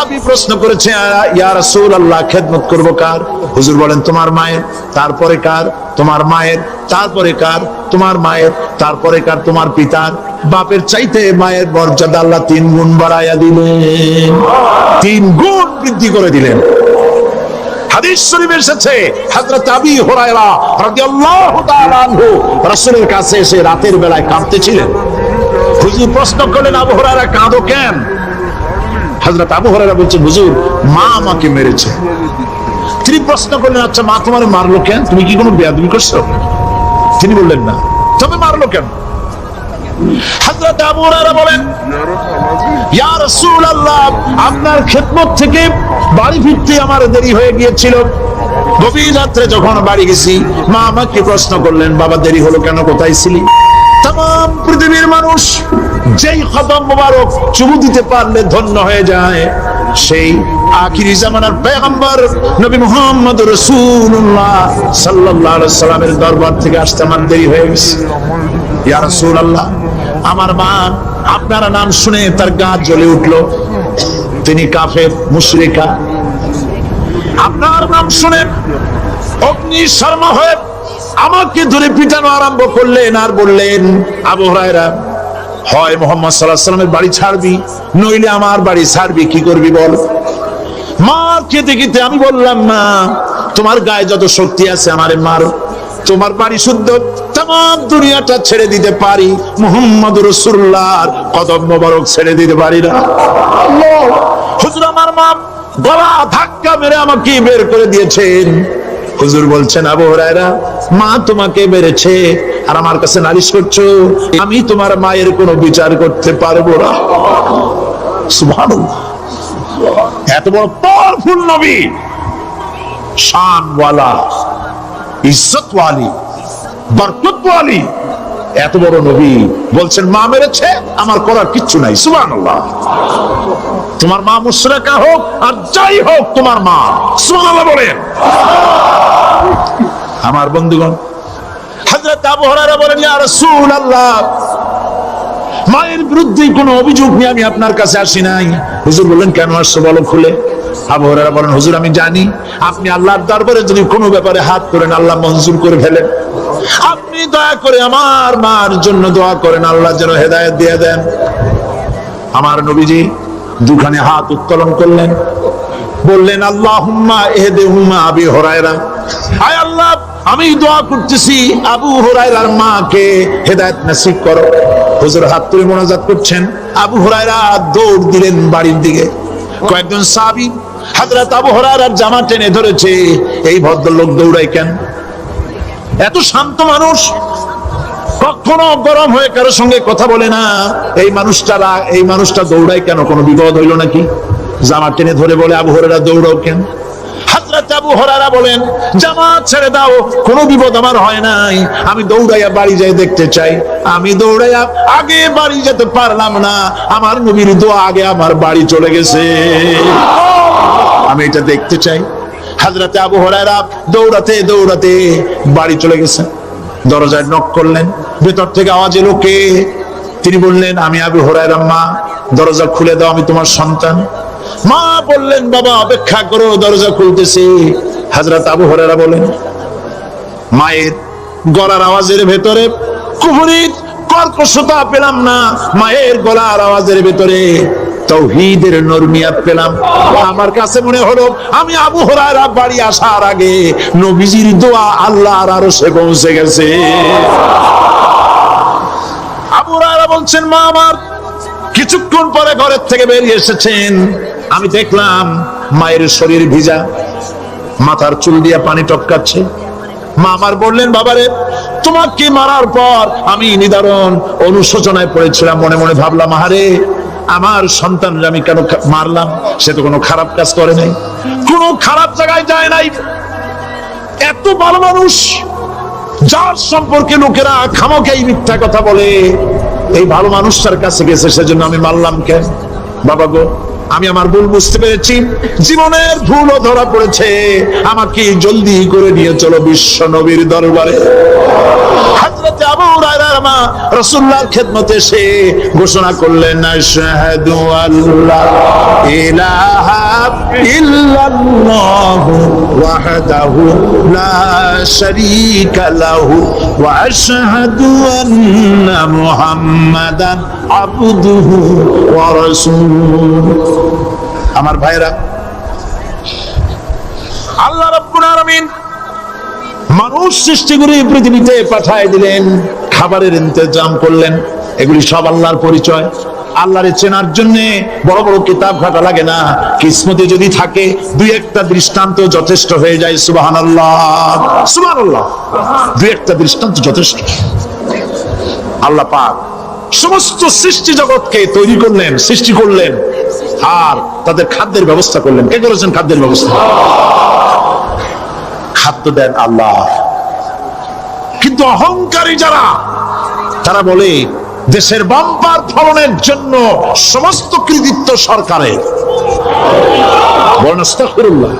সাহাবী প্রশ্ন করেছে, ইয়া রাসূলুল্লাহ, খেদমত করব কার? হুজুর বলেন, তোমার মায়ের, তারপরে কার? তোমার মায়ের, তারপরে কার? তোমার মায়ের, তারপরে কার? তোমার পিতার। বাপের চাইতে মায়ের মর্যাদা আল্লাহ 3 গুণ বাড়াইয়া দিলেন, 3 গুণ বৃদ্ধি করে দিলেন। হাদিস শরীফে এসেছে, হযরত আবী হুরায়রা রাদিয়াল্লাহু তাআলা আনহু রাসূলের কাছে এসে রাতের বেলায় কাঁদতেছিলেন। হুজুর প্রশ্ন করলেন, আবু হুরায়রা কাঁদো কেন? হযরত আবু হুরায়রা বলছেন, হুজুর, মা আমাকে মেরেছে। তিনি প্রশ্ন করলেন, আচ্ছা মা তোমারে মারলো কেন? তুমি কি কোনো বেয়াদবি করছো? তিনি বললেন, না। তবে মারলো কেন? হযরত আবু হুরায়রা বলেন, ইয়া রাসূলুল্লাহ, আপনার খেদমত থেকে বাড়ি ফিরতে আমার দেরি হয়ে গিয়েছিল। গভীর রাত্রে যখন বাড়ি গেছি, মা আমাকে প্রশ্ন করলেন, বাবা দেরি হলো কেন, কোথায় ছিলি? তাম পৃথিবীর মানুষ যেই কদম মোবারক চুমু দিতে পারলে ধন্য হয়ে যায়, সেই আখিরি জামানার পয়গম্বর নবী মুহাম্মদ রাসূলুল্লাহ সাল্লাল্লাহু আলাইহি সাল্লামের দরবার থেকে আসতে আমার দেরি হয়ে গেছে। ইয়া রাসূলুল্লাহ, আমার মা আপনার নাম শুনে তার গা জ্বলে উঠলো। তিনি কাফের, মুশরিকা। আপনার নাম শুনে অগ্নি শর্মা হয়ে আমাকে ধরে পিটানো আরম্ভ করলেন আর বললেন, আবু হুরায়রা, হয় মুহাম্মদ সাল্লাল্লাহু আলাইহি ওয়াসাল্লামের বাড়ি ছাড়বি, নইলে আমার বাড়ি ছাড়বি, কি করবি বল? মা খেতে খেতে আমি বললাম, না, তোমার গায়ে যত শক্তি আছে আমারে মারো, তোমার বাড়ি শুদ্ধ, তাম দুনিয়াটা ছেড়ে দিতে পারি, মুহাম্মদ রাসূলুল্লাহর কদম মোবারক ছেড়ে দিতে পারি না। হুজুর, আমার মা গলা ধাক্কা মেরে আমাকে বের করে দিয়েছেন। হুজুর বলছেন, আবু হুরায়রা, মা তোমাকে মেরেছে আর আমার কাছে নালিশ করছো? আমি তোমার মায়ের কোনো বিচার করতে পারবো না। সুবহানাল্লাহ, এত বড় পাওয়ারফুল নবী, শানওয়ালা, ইজ্জতওয়ালি, বরকতওয়ালি, এত বড় নবী বলছেন মা মেরেছে, আমার করার কিচ্ছু নাই। সুবহানাল্লাহ। তোমার মা মুশরিকা হোক আর যাই হোক, তোমার মা। সুবহানাল্লাহ বলেন। আমার বন্ধুগণ, হযরত আবু হুরায়রা বলেন, ইয়া রাসূলুল্লাহ, মায়ের বিরুদ্ধে কোনো অভিযোগ নিয়ে আমি আপনার কাছে আসি নাই। হুজুর বললেন, কেন আসছো বলো খুলে। আবু হুরায়রা বলেন, হুজুর, আমি জানি আপনি আল্লাহর দরবারে যদি কোনো ব্যাপারে হাত করেন আল্লাহ মঞ্জুর করে ফেলেন। আপনি দয়া করে আমার মার জন্য দোয়া করেন, আল্লাহ যেন হেদায়েত দিয়ে দেন। আমার নবীজি দুখানে হাত উত্তোলন করলেন, বললেন, আল্লাহুম্মা ইহদিহুমা আবি হুরায়রা, আয় আল্লাহ, আমি দোয়া করতেছি আবু হুরায়রার মাকে হেদায়েত নসিব করো। হুজুর হাত তুলে মোনাজাত করছেন। আবু হুরায়রা দৌড় দিলেন বাড়ির দিকে। কয়েকজন সাহাবী হযরত আবু হুরায়রার জামা টেনে ধরেছে, এই ভদ্রলোক দৌড়ায় কেন? এত শান্ত মানুষ, কখনো গরম হয়ে কারোর সঙ্গে কথা বলে না। এই মানুষটা দৌড়ায় কেন? কোনো বিপদ হইল নাকি? জামা টেনে ধরে বলে, আবু হুরায়রা দৌড়াও কেন? হযরত আবু হুরায়রা বলেন, জামাত ছেড়ে দাও, কোনো বিপদ আমার হয় নাই, আমি দৌড়াইয়া বাড়ি যাই দেখতে চাই। আমি দৌড়াইয়া আগে বাড়ি যেতে পারলাম না, আমার নবীর দোয়া আগে আমার বাড়ি চলে গেছে, আমি এটা দেখতে চাই। হযরত আবু হুরায়রা দৌড়াতে দৌড়াতে বাড়ি চলে গেছেন। দরজায় নক করলেন, ভেতর থেকে আওয়াজ এলো, কে? তিনি বললেন, আমি আবু হুরায়রা, মা দরজা খুলে দাও, আমি তোমার সন্তান। মা বললেন, বাবা অপেক্ষা করো, দরজা খুলতেছি। হযরত আবু হুরায়রা বলেন, মায়ের গলার আওয়াজের ভেতরে কুফরি কর্কশতা পেলাম না, মায়ের গলার আওয়াজের ভেতরে তাওহীদের নরমিয়াত পেলাম। আমার কাছে মনে হলো আমি আবু হুরায়রা বাড়ি আসার আগে নবীজির দোয়া আল্লাহর আরশে পৌঁছে গেছে। আবু হুরায়রা বলছেন, মা আমার কিছুক্ষণ পরে ঘরের থেকে বেরিয়ে এসেছেন, আমি দেখলাম মায়ের শরীর ভিজা, মাথার চুল দিয়ে পানি টপকাচ্ছে। মা আমার বললেন, বাবারে, তোমাকে মারার পর আমি নিদারুণ অনুশোচনায় পড়েছিলাম। মনে মনে ভাবলাম, আহারে, আমার সন্তানরা আমি কেন মারলাম? সে তো কোনো খারাপ কাজ করে নাই, কোনো খারাপ জায়গায় যায় নাই। এত ভালো মানুষ, যার সম্পর্কে লোকেরা খামোখাই মিথ্যা কথা বলে, এই ভালো মানুষটার কাছে গেছে, সেজন্য আমি মারলাম কেন? বাবা গো, আমি আমার ভুল বুঝতে পেরেছি, জীবনের ভুলও ধরা পড়েছে, আমাকে জলদি করে নিয়ে চলো বিশ্ব নবীর দরবারে। হযরত আবু হুরায়রার মা রাসূলুল্লাহর খেদমতে এসে ঘোষণা করলেন, আশহাদু আল্লা ইলাহা ইল্লাল্লাহু ওয়াহদাহু লা শারীকা লাহু ওয়া আশহাদু আন্না মুহাম্মাদান আবদুহু ওয়া রাসূলুহু। আমার ভাইরা, আল্লাহ রাব্বুল আলামিন মানুষ সৃষ্টি করে পৃথিবীতে পাঠিয়ে দিলেন, খাবারের ইন্তজাম করলেন। এগুলি সব আল্লাহর পরিচয়। আল্লাহরে চেনার জন্য বড় বড় কিতাব ঘাটা লাগে না, কিসমতে যদি থাকে দুই একটা দৃষ্টান্ত যথেষ্ট হয়ে যায়। সুবহানাল্লাহ, সুবহানাল্লাহ, দুই একটা দৃষ্টান্ত যথেষ্ট। আল্লাহ পাক সমস্ত সৃষ্টি জগৎকে তৈরি করলেন, সৃষ্টি করলেন, আর তাদের খাদ্যের ব্যবস্থা করলেন। কে করেছেন খাদ্যের ব্যবস্থা? খাদ্য দেন আল্লাহ। কিন্তু অহংকারী যারা, তারা বলে দেশের বাম্পার ফলনের জন্য সমস্ত কৃতিত্ব সরকারের। বলেন আস্তাগফিরুল্লাহ,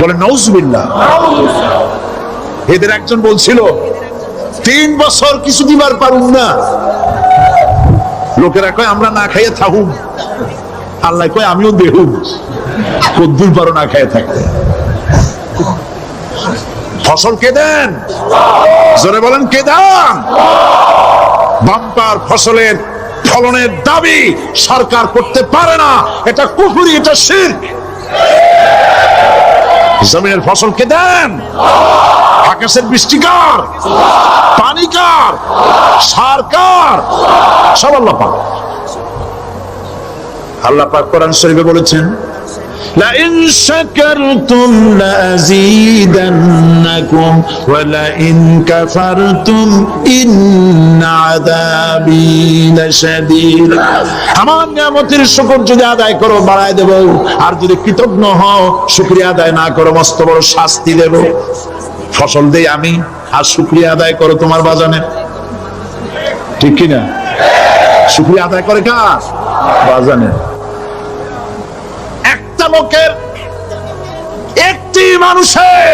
বলেন নাউজুবিল্লাহ। এদের একজন বলছিল 3 বছর কিছু দিবার পারুন না। লোকেরা কয় আমরা না খাইয়ে থাকুম, আল্লাহ কয় আমিও দেহুম, কদ্দুর পারো না খাইয়ে থাকতে। ফসল কে দেন? জোরে বলেন কে দেন? বাম্পার ফসলের ফলনের দাবি সরকার করতে পারে না, এটা কুফরি, এটা শিরক। জমিনের ফসল কে দেন? আকাশের বৃষ্টি কার? পানি কার? সার কার? সব আল্লাহ পাক। আল্লাহ পাক কোরআন শরীফে বলেছেন, لئن شكرتم لأزيدنكم ولئن كفرتم إن عذابي لشديد। আমার নিয়ামতের শুকর যদি আদায় করো বাড়ায় দেব, আর যদি কৃতজ্ঞ হও শুকরিয়া আদায় না করো মস্ত বড় শাস্তি দেব। ফসল দেই আমি, আর শুকরিয়া আদায় করো তোমার বাজানে। ঠিক কি না? শুকরিয়া আদায় করে কার? বাজানে। লোকের, একটি মানুষের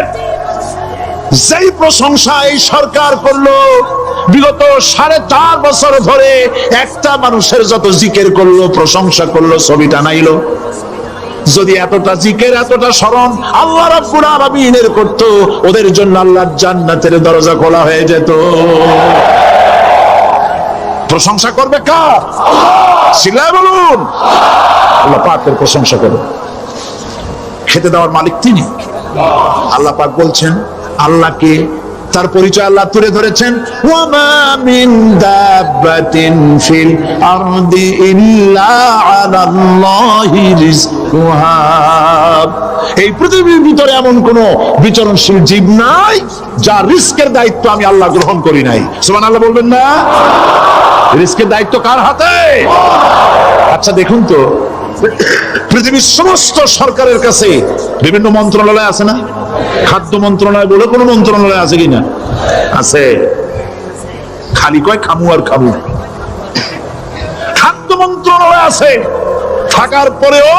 যেই প্রশংসা এই সরকার করলো, বিগত 4.5 বছর ধরে একটা মানুষের যত জিকির করলো, প্রশংসা করলো, ছবি টানাইলো, যদি এতটা জিকির এতটা স্মরণ আল্লাহ রাব্বুল আলামিনের করত, ওদের জন্য আল্লাহর জান্নাতের দরজা খোলা হয়ে যেত। প্রশংসা করবে কার? চিল্লায় বলুন, আল্লাহ পাকের প্রশংসা করবে। খেতে দেওয়ার মালিক তিনি। আল্লাহ পাক বলছেন, আল্লাহকে, তার পরিচয় আল্লাহ তুলে ধরেছেন, ওয়ামা মিন দাব্বাতিন ফিল আরদি ইল্লা আলাল্লাহি রিজকুহা। এই পৃথিবীর ভিতরে এমন কোন বিচরণশীল জীব নাই যার রিস্কের দায়িত্ব আমি আল্লাহ গ্রহণ করি নাই। সুবহানাল্লাহ বলবেন না? রিস্কের দায়িত্ব কার হাতে? আচ্ছা দেখুন তো, পৃথিবীর সমস্ত সরকারের কাছে বিভিন্ন মন্ত্রণালয় আছে না? খাদ্য মন্ত্রণালয় বলে কোন মন্ত্রণালয় আছে কিনা? আছে। খালি কয় খামু আর খামু। খাদ্য মন্ত্রণালয় আছে, থাকার পরেও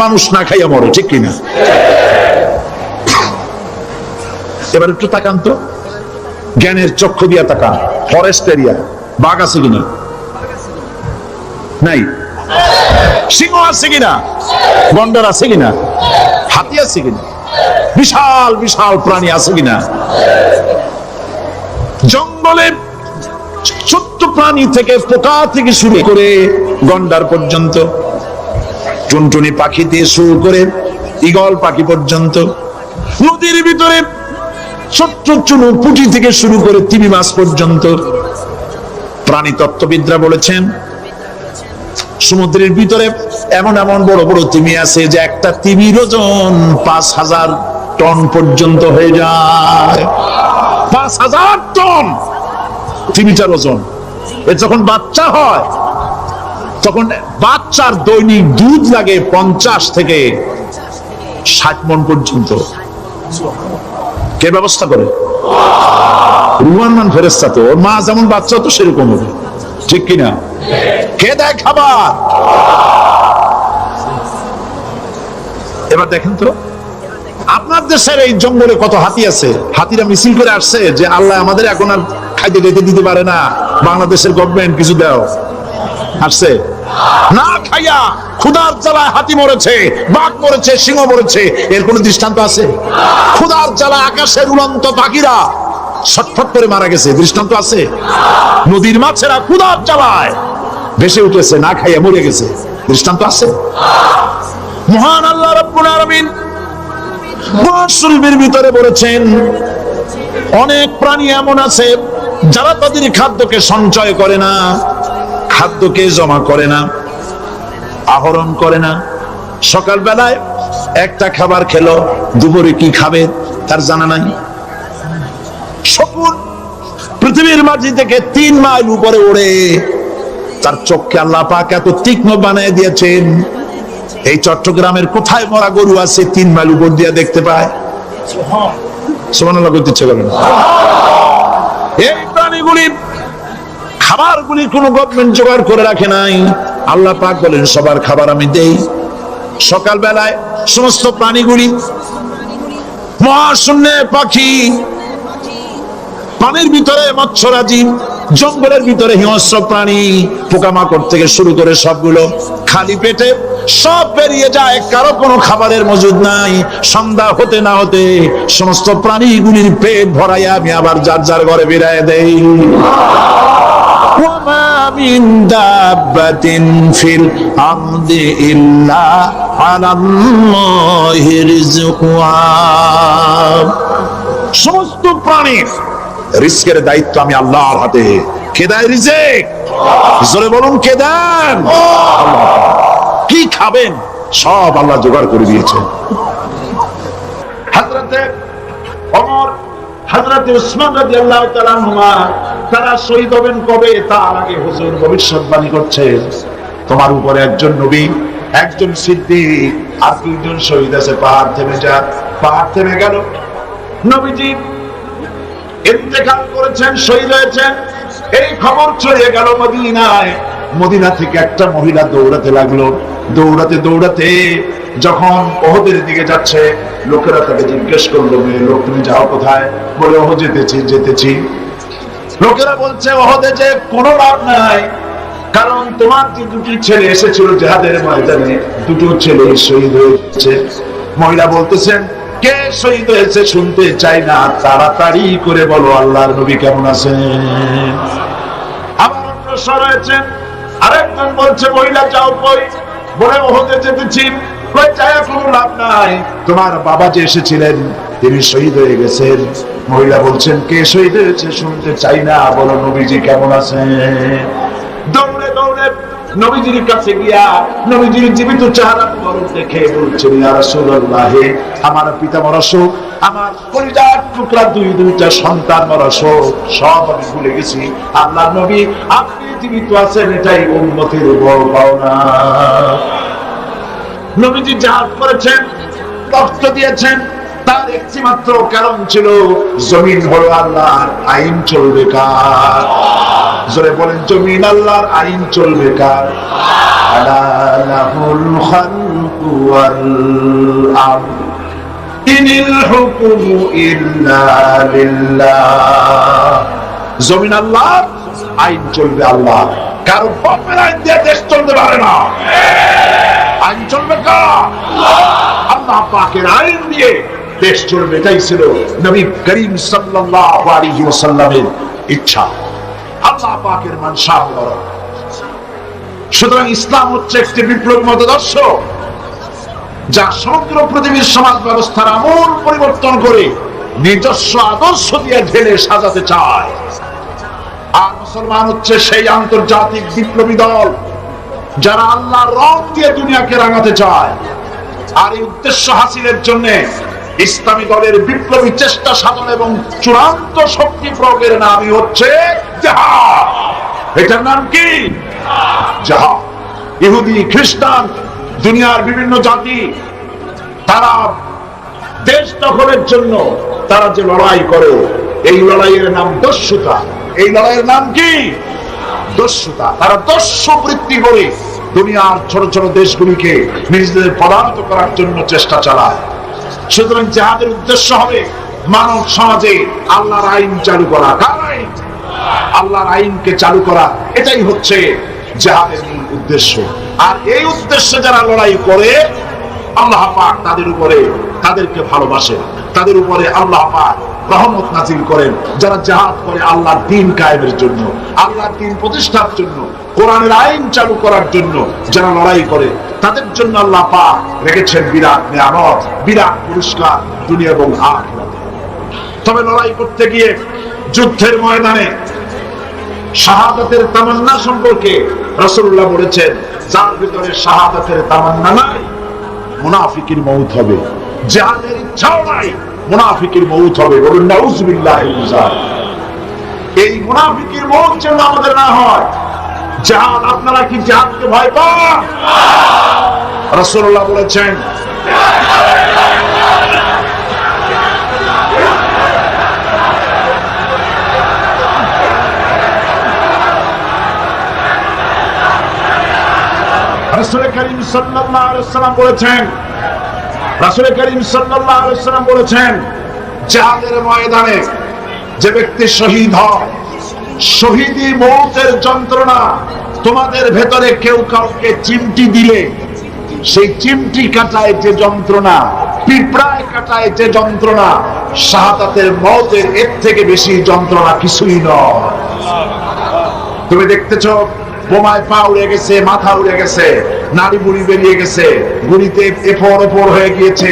মানুষ না খাইয়া মরে। ঠিক কিনা? এবার একটু তাকান তো, জ্ঞানের চক্ষু দিয়া তাকান। ফরেস্ট এরিয়া, বাঘ আছে কিনা? নাই। সিংহ আছে কিনা? গন্ডার আছে কিনা? হাতি আছে কিনা? বিশাল বিশাল প্রাণী আছে কিনা? জঙ্গলে ছোট্ট প্রাণী থেকে, পোকা থেকে শুরু করে গন্ডার পর্যন্ত, টুনটুনি পাখি দিয়ে শুরু করে ঈগল পাখি পর্যন্ত, নদীর ভিতরে ছোট্ট চুনো পুঁটি থেকে শুরু করে তিমি মাছ পর্যন্ত। প্রাণী তত্ত্ববিদরা বলেছেন, সমুদ্রের ভিতরে এমন এমন বড় বড় তিমি আছে যে একটা তিমির ওজন 5000 টন পর্যন্ত হয়ে যায়। 5000 টন তিমিটার ওজন। এর যখন বাচ্চা হয়, তখন বাচ্চার দৈনিক দুধ লাগে 50 থেকে 60 মণ পর্যন্ত। কে ব্যবস্থা করে? রুহান ফেরেশতা। তো ওর মা যেমন বাচ্চা তো সেরকম হবে। ঠিক কিনা? কে দেয় খাবার? এবার দেখেন তো, আপনার দেশের এই জঙ্গলে কত হাতি আছে। হাতিরা মিছিল করে আসছে যে আল্লাহ আমাদের এখন আর খাইতে যেতে দিতে পারে না, বাংলাদেশের গভর্নমেন্ট কিছু দাও আসছে না, খাইয়া ক্ষুধার জ্বালায় হাতি মরেছে, বাঘ মরেছে, সিংহ মরেছে, এর কোন দৃষ্টান্ত আছে? ক্ষুধার জ্বালায় আকাশের উড়ন্ত পাখিরা ছটফট করে মারা গেছে, দৃষ্টান্ত আছে? নদীর মাছেরা ক্ষুধার জ্বালায় ভেসে উঠেছে, না খাইয়া মরে গেছে, দৃষ্টান্ত আছে? মহান আল্লাহ রাব্বুল আলামিন কোরআন শরীফের ভিতরে বলেছেন, অনেক প্রাণী এমন আছে যারা তাদের খাদ্যকে সঞ্চয় করে না, খাদ্যকে জমা করে না, আহরণ করে না। সকাল বেলায় একটা খাবার খেলো, দুপুরে কি খাবে তার জানা নাই। শকুন পৃথিবীর মাঝি থেকে 3 মাইল উপরে ওড়ে, তার চোখকে আল্লাহ পাক এত তীক্ষ্ণ বানিয়ে দিয়েছেন, এই চট্টগ্রামের কোথায় মরা গরু আছে 3 মাইল উপর দিয়ে দেখতে পায়? সুবহানাল্লাহ করতে ইচ্ছে করে না। এই প্রাণীগুলি খাবারগুলি কোন গভর্নমেন্ট জোগাড় করে রাখে নাই, আল্লাহ পাক বলেন সবার খাবার আমি দেই। সকাল বেলায় সমস্ত প্রাণীগুলি, মহাশূন্যে পাখি, পানির ভিতরে মৎস্যরাজি, জঙ্গলের ভিতরে হিংস্র প্রাণী, পোকামাকড় থেকে শুরু করে সবগুলো খালি পেটে সব বেরিয়ে যায়, কারো কোনো খাবারের মজুদ নাই। সন্ধ্যা হতে না হতে সমস্ত প্রাণীগুলির পেট ভরাইয়া আমি আবার যার যার ঘরে বেরিয়ে দেই। ওয়ামা মিন দাব্বাতিন ফিল আরদি ইল্লা আলাল্লাহি রিজকুহা। সমস্ত প্রাণীর রিজকের দায়িত্ব আমি আল্লাহর হাতে। কে দেয় রিজক? জোরে বলুন, কে দেন? কি খাবেন সব আল্লাহ জোগাড় করে দিয়েছেন। হযরতে ওমর, হযরতে উসমান রাদিয়াল্লাহু তাআলা আনহুমা তারা শহীদ হবেন কবে তার আগে হুজুর ভবিষ্যৎবাণী করছেন, তোমার উপরে একজন নবী, একজন সিদ্দিক আর 2জন শহীদ আছে, পাহাড় থেমে যা। পাহাড় থেমে গেল, নবীজি ইন্তেকাল করেছেন, শহীদ হয়েছেন। এই খবর ছড়িয়ে গেল মদিনায়। মদিনা থেকে একটা মহিলা দৌড়াতে লাগলো, দৌড়াতে দৌড়াতে যখন ওহদের দিকে যাচ্ছে, লোকেরা তাকে জিজ্ঞেস করলো, মেয়ে লোক তুমি যাও কোথায়? বলে ওহ যেতেছি। লোকেরা বলছে ওহদে যে কোনো লাভ নাই, কারণ তোমার যে 2টি ছেলে এসেছিল জিহাদের ময়দানে, 2টো ছেলে শহীদ হয়েছে। মহিলা বলতেছেন, কে শহীদ হয়েছে শুনতে চাই না, তাড়াতাড়ি করে বলো আল্লাহর নবী কেমন আছেন। আবার অগ্রসর হয়েছেন, আরেকজন বলছে মহিলা যাও কই? বলে ওহদে যেতেছি। কই যায় কোনো লাভ নাই, তোমার বাবা যে এসেছিলেন তিনি শহীদ হয়ে গেছেন। মহিলা বলছেন, কে শহীদ হয়েছে শুনতে চাই না, বলো নবীজি কেমন আছেন। দৌড়ে দৌড়ে নবীজির কাছে গিয়া নবীজির জীবিত চেহারা মুবারক দেখে বলছেন, ইয়া রাসূলুল্লাহ, আমার পিতা মরা শোক, আমার কলিজার টুকরা 2টা সন্তান মরা শোক সব আমি ভুলে গেছি। আল্লাহর নবী আপনি জীবিত আছেন, এটাই উম্মতের বড় পাওনা। নবীজি জিহাদ করেছেন, রক্ত দিয়েছেন, তার একটি মাত্র কারণ ছিল, জমিন হলো আল্লাহর, আইন চলবে কার? জোরে বলেন, জমিন আল্লাহর, আইন চলবে কার? আলা লাহুল খালকু ওয়াল আমর ইনিল হুকুমু ইল্লা লিল্লাহ। জমিন আল্লাহর, আইন চলবে আল্লাহ, কারো বাপের আইন দিয়ে দেশ চলতে পারে না। আইন চলবে কার? আল্লাহ পাকের আইন দিয়ে দেশ চলবে, এটাই ছিল নবী করিম সাল্লাল্লাহু আলাইহি ওয়াসাল্লামের ইচ্ছা, আল্লাহ পাকের মানসা। সুতরাং ইসলাম হচ্ছে একটি বিপ্লবী মতাদর্শ, যা সমগ্র পৃথিবীর সমাজ ব্যবস্থার আমূল পরিবর্তন করে নিজস্ব আদর্শ দিয়ে ঢেলে সাজাতে চায়। আর মুসলমান হচ্ছে সেই আন্তর্জাতিক বিপ্লবী দল যারা আল্লাহর রং দিয়ে দুনিয়াকে রাঙাতে চায়। আর এই উদ্দেশ্য হাসিলের জন্য ইসলামী দলের বিপ্লবী চেষ্টা সাধন এবং চূড়ান্ত শক্তি প্রয়োগের নামই হচ্ছে জিহাদ। এটার নাম কি? জিহাদ। ইহুদি, খ্রিস্টান, দুনিয়ার বিভিন্ন জাতি, তারা দেশ দখলের জন্য তারা যে লড়াই করে, এই লড়াইয়ের নাম দস্যুতা। এই লড়াইয়ের নাম কি? দস্যুতা। তারা দস্যুবৃত্তি করে দুনিয়ার ছোট ছোট দেশগুলিকে নিজেদের পদার্থ করার জন্য চেষ্টা চালায়। সুতরাং জিহাদের উদ্দেশ্য হবে মানব সমাজে আল্লাহর আইন চালু করা। কার আইন? আল্লাহর আইনকে চালু করা, এটাই হচ্ছে জিহাদের মূল উদ্দেশ্য। আর এই উদ্দেশ্যে যারা লড়াই করে আল্লাহ পাক তাদের উপরে, তাদেরকে ভালোবাসেন, তাদের উপরে আল্লাহ পাক রহমত নাজিল করেন। যারা জিহাদ করে আল্লাহর দ্বীন কায়েমের জন্য, আল্লাহর দ্বীন প্রতিষ্ঠার জন্য, কোরআনের আইন চালু করার জন্য যারা লড়াই করে, তাদের জন্য আল্লাহ পাক রেখেছেন বিরাট নিয়ামত, বিরাট পুরস্কার দুনিয়া এবং আখিরাতে। তবে লড়াই করতে গিয়ে যুদ্ধের ময়দানে শাহাদাতের তামান্না সম্পর্কে রাসূলুল্লাহ বলেছেন, যার ভিতরে শাহাদাতের তামান্না নাই মুনাফিকের মউত হবে। জিহাদের ইচ্ছাও নাই, মুনাফিকের মউত হবে। বলুন নাউযুবিল্লাহি মিন যালিক। এই মুনাফিকের মউত যেন আমাদের না হয়। জিহাদ, আপনারা কি জিহাদকে ভয় পান? রাসূলুল্লাহ বলেছেন, রাসূল করিম সাল্লাল্লাহু আলাইহি ওয়াসাল্লাম বলেছেন, রাসূল করিম সাল্লাল্লাহু আলাইহি ওয়াসাল্লাম বলেছেন, জিহাদের ময়দানে যে ব্যক্তি শহীদ হয়, শহীদি মওতের যন্ত্রণা তোমাদের ভেতরে কেউ কাউকে চিমটি দিলে সেই চিমটি কাটায় যে যন্ত্রণা, পিঁপড়ায় কাটায় যে যন্ত্রণা, শাহাদাতের মওতের এর থেকে বেশি যন্ত্রণা কিছুই নয়। তুমি দেখতেছো বোমায় পা উড়ে গেছে, মাথা উড়ে গেছে, নাড়ি বুড়ি বেরিয়ে গেছে, গুলিতে এফর ওপর হয়ে গিয়েছে,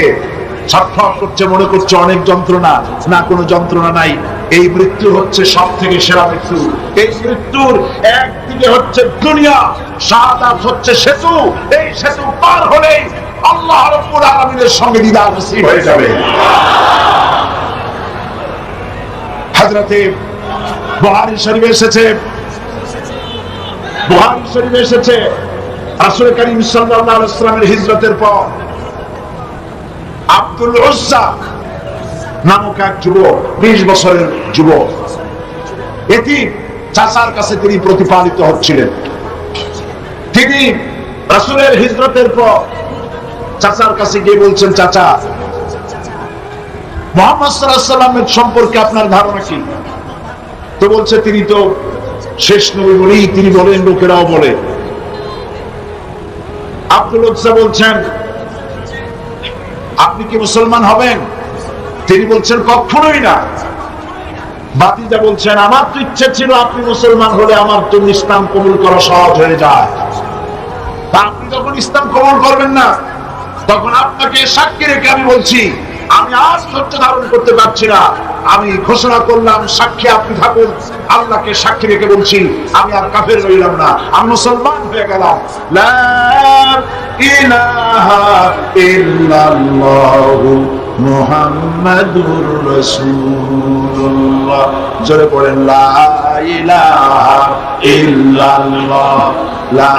ছটফট করছে, মনে করছে অনেক যন্ত্রণা। না, কোনো যন্ত্রণা নাই। এই মৃত্যু হচ্ছে সব থেকে সেরা মৃত্যু। এই মৃত্যুর একদিকে হচ্ছে দুনিয়া, শাহাদাত হচ্ছে সেতু। এই সেতু পার হলেই আল্লাহ রাব্বুল আলামিনের সঙ্গে দিদার নসিব হয়ে যাবে। হযরতে বুখারী শরীফে এসেছে, বুখারী শরীফে এসেছে, রাসূল করিম সাল্লাল্লাহু আলাইহি ওয়াসাল্লামের হিজরতের পর আব্দুল উজ্জা নামক এক যুবক, 20 বছরের যুবক, এতিম, চাচার কাছে তিনি প্রতিপালিত হচ্ছিলেন। তিনি রাসূলের হিজরতের পর চাচার কাছে গিয়ে বলছেন, চাচা, মুহাম্মদ সাল্লাল্লাহু আলাইহি ওয়াসাল্লামের সম্পর্কে আপনার ধারণা কি? তো বলছে, তিনি তো শেষ নবী বলেই তিনি বলেন, লোকেরাও বলে। আব্দুল উজ্জা বলছেন, আপনি কি মুসলমান হবেন? তিনি বলছেন, কখনোই না। ভাতিজা বলছেন, আমার তো ইচ্ছে ছিল আপনি মুসলমান হলে আমার জন্য ইসলাম কবুল করা সহজ হয়ে যায়। তা আপনি যখন ইসলাম কবুল করবেন না, তখন আপনাকে সাক্ষী রেখে আমি বলছি, আমি আজ ধৈর্য ধারণ করতে পারছি না, আমি ঘোষণা করলাম, সাক্ষী আপনি থাকুন, আল্লাহকে সাক্ষী রেখে বলছি, আমি আর কাফের রইলাম না, আমি মুসলমান হয়ে গেলাম। লা ইলাহা ইল্লাল্লাহু মুহাম্মাদুর রাসূলুল্লাহ। জোরে পড়েন, লা ইলাহা ইল্লাল্লাহ, লা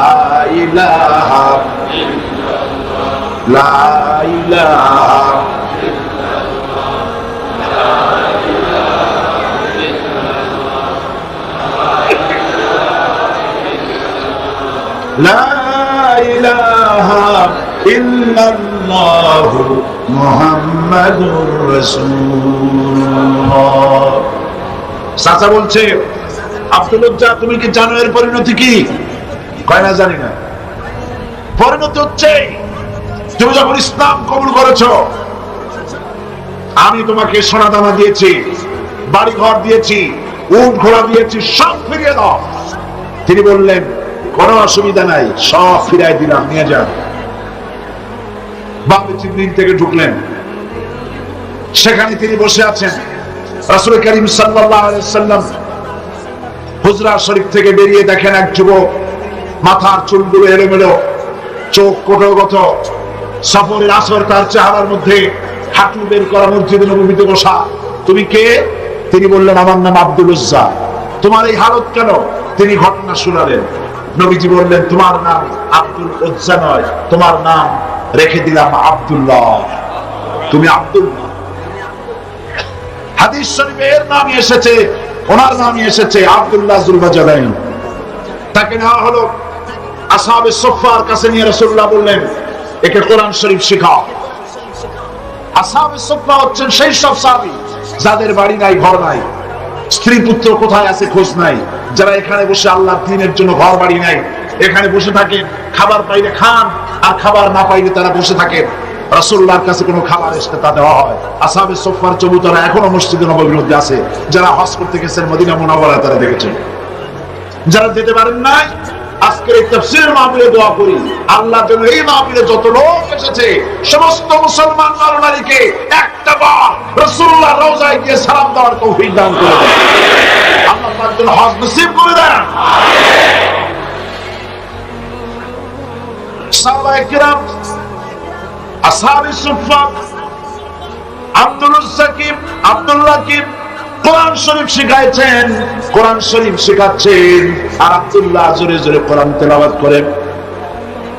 ইলাহা ইল্লাল্লাহ, লা ইলাহা লা ইলাহা ইল্লাল্লাহু মুহাম্মাদুর রাসূলুল্লাহ। চাচা বলছে, আব্দুল উজ্জা, তুমি কি জানো এর পরিণতি কি? কয় না, জানি না। পরিণতি হচ্ছে, তুমি যখন ইসলাম কবুল করেছো, আমি তোমাকে সোনা দানা দিয়েছি, বাড়ি ঘর দিয়েছি, উট ঘোড়া দিয়েছি, সব ফিরিয়ে দাও। তিনি বললেন, কোনো অসুবিধা নাই, সব ফিরাই দিলাম, নিয়ে যান। বাপে জিবরিল থেকে ঢুকলেন, সেখানে তিনি বসে আছেন। রাসূল করিম সাল্লাল্লাহু আলাইহি ওয়াসাল্লাম হুজরা শরীফ থেকে বেরিয়ে দেখেন এক যুবক, মাথার চুলগুলো এলোমেলো, চোখ কোটগত, সফরের আসর তার চেহারার মধ্যে, হাঁটু বের করা, মসজিদে নববীতে বসা। তুমি কে? তিনি বললেন, আমার নাম আব্দুল উজ্জা। তোমার এই হালত কেন? তিনি ঘটনা শুনালেন। নবীজি বললেন, তোমার নাম আব্দুল উজ্জা নয়, তোমার নাম রেখে দিলাম আব্দুল্লাহ, তুমি আব্দুল্লাহ। হাদিস শরীফে এর নামই এসেছে, ওনার নামই এসেছে আব্দুল্লাহ যুলবাজালাইন। তাকে নেওয়া হলো, আসহাবে সুফফার কাছে নিয়ে রাসূলুল্লাহ বললেন, একে কোরআন শরীফ শেখাও। আসহাবে সুফফা হচ্ছেন সেই সব সাহাবী যাদের বাড়ি নাই, ঘর নাই, স্ত্রী পুত্র কোথায় আছে খোঁজ নাই। যারা এখানে বসে আল্লাহর দ্বীনের জন্য ঘর বাড়ি নাই, এখানে বসে থাকেন, খাবার পাইলে খান আর খাবার না পাইলে তারা বসে থাকেন। রাসূলুল্লাহর কাছে কোনো খাবার এসে তা দেওয়া হয়। আসহাবে সুফফার চবুতরা এখনো মসজিদে নববীর মধ্যে আছে। যারা হজ করতে গেছেন মদিনা মুনাওয়ারায় তারা দেখেছেন। যারা যেতে পারেন নাই, আজকের এই তাফসীরের মাহফিলে দোয়া করি আল্লাহ যেন এই মাহফিলে যত লোক এসেছে সমস্ত মুসলমান নর-নারীকে একটা বার রাসূলুল্লাহর রওজায় গিয়ে সালাম দেওয়ার তৌফিক দান করে দেন। আল্লাহ পাক যেন হজ নসিব করে দেন। সাহাবায়ে কিরাম, আসহাবে সুফফা, আব্দুল্লাহ কোরআন শরীফ শিখাইছেন, কোরআন শরীফ শেখাচ্ছেন, আর আব্দুল্লাহ জোরে জোরে কোরআন তেলাওয়াত করেন।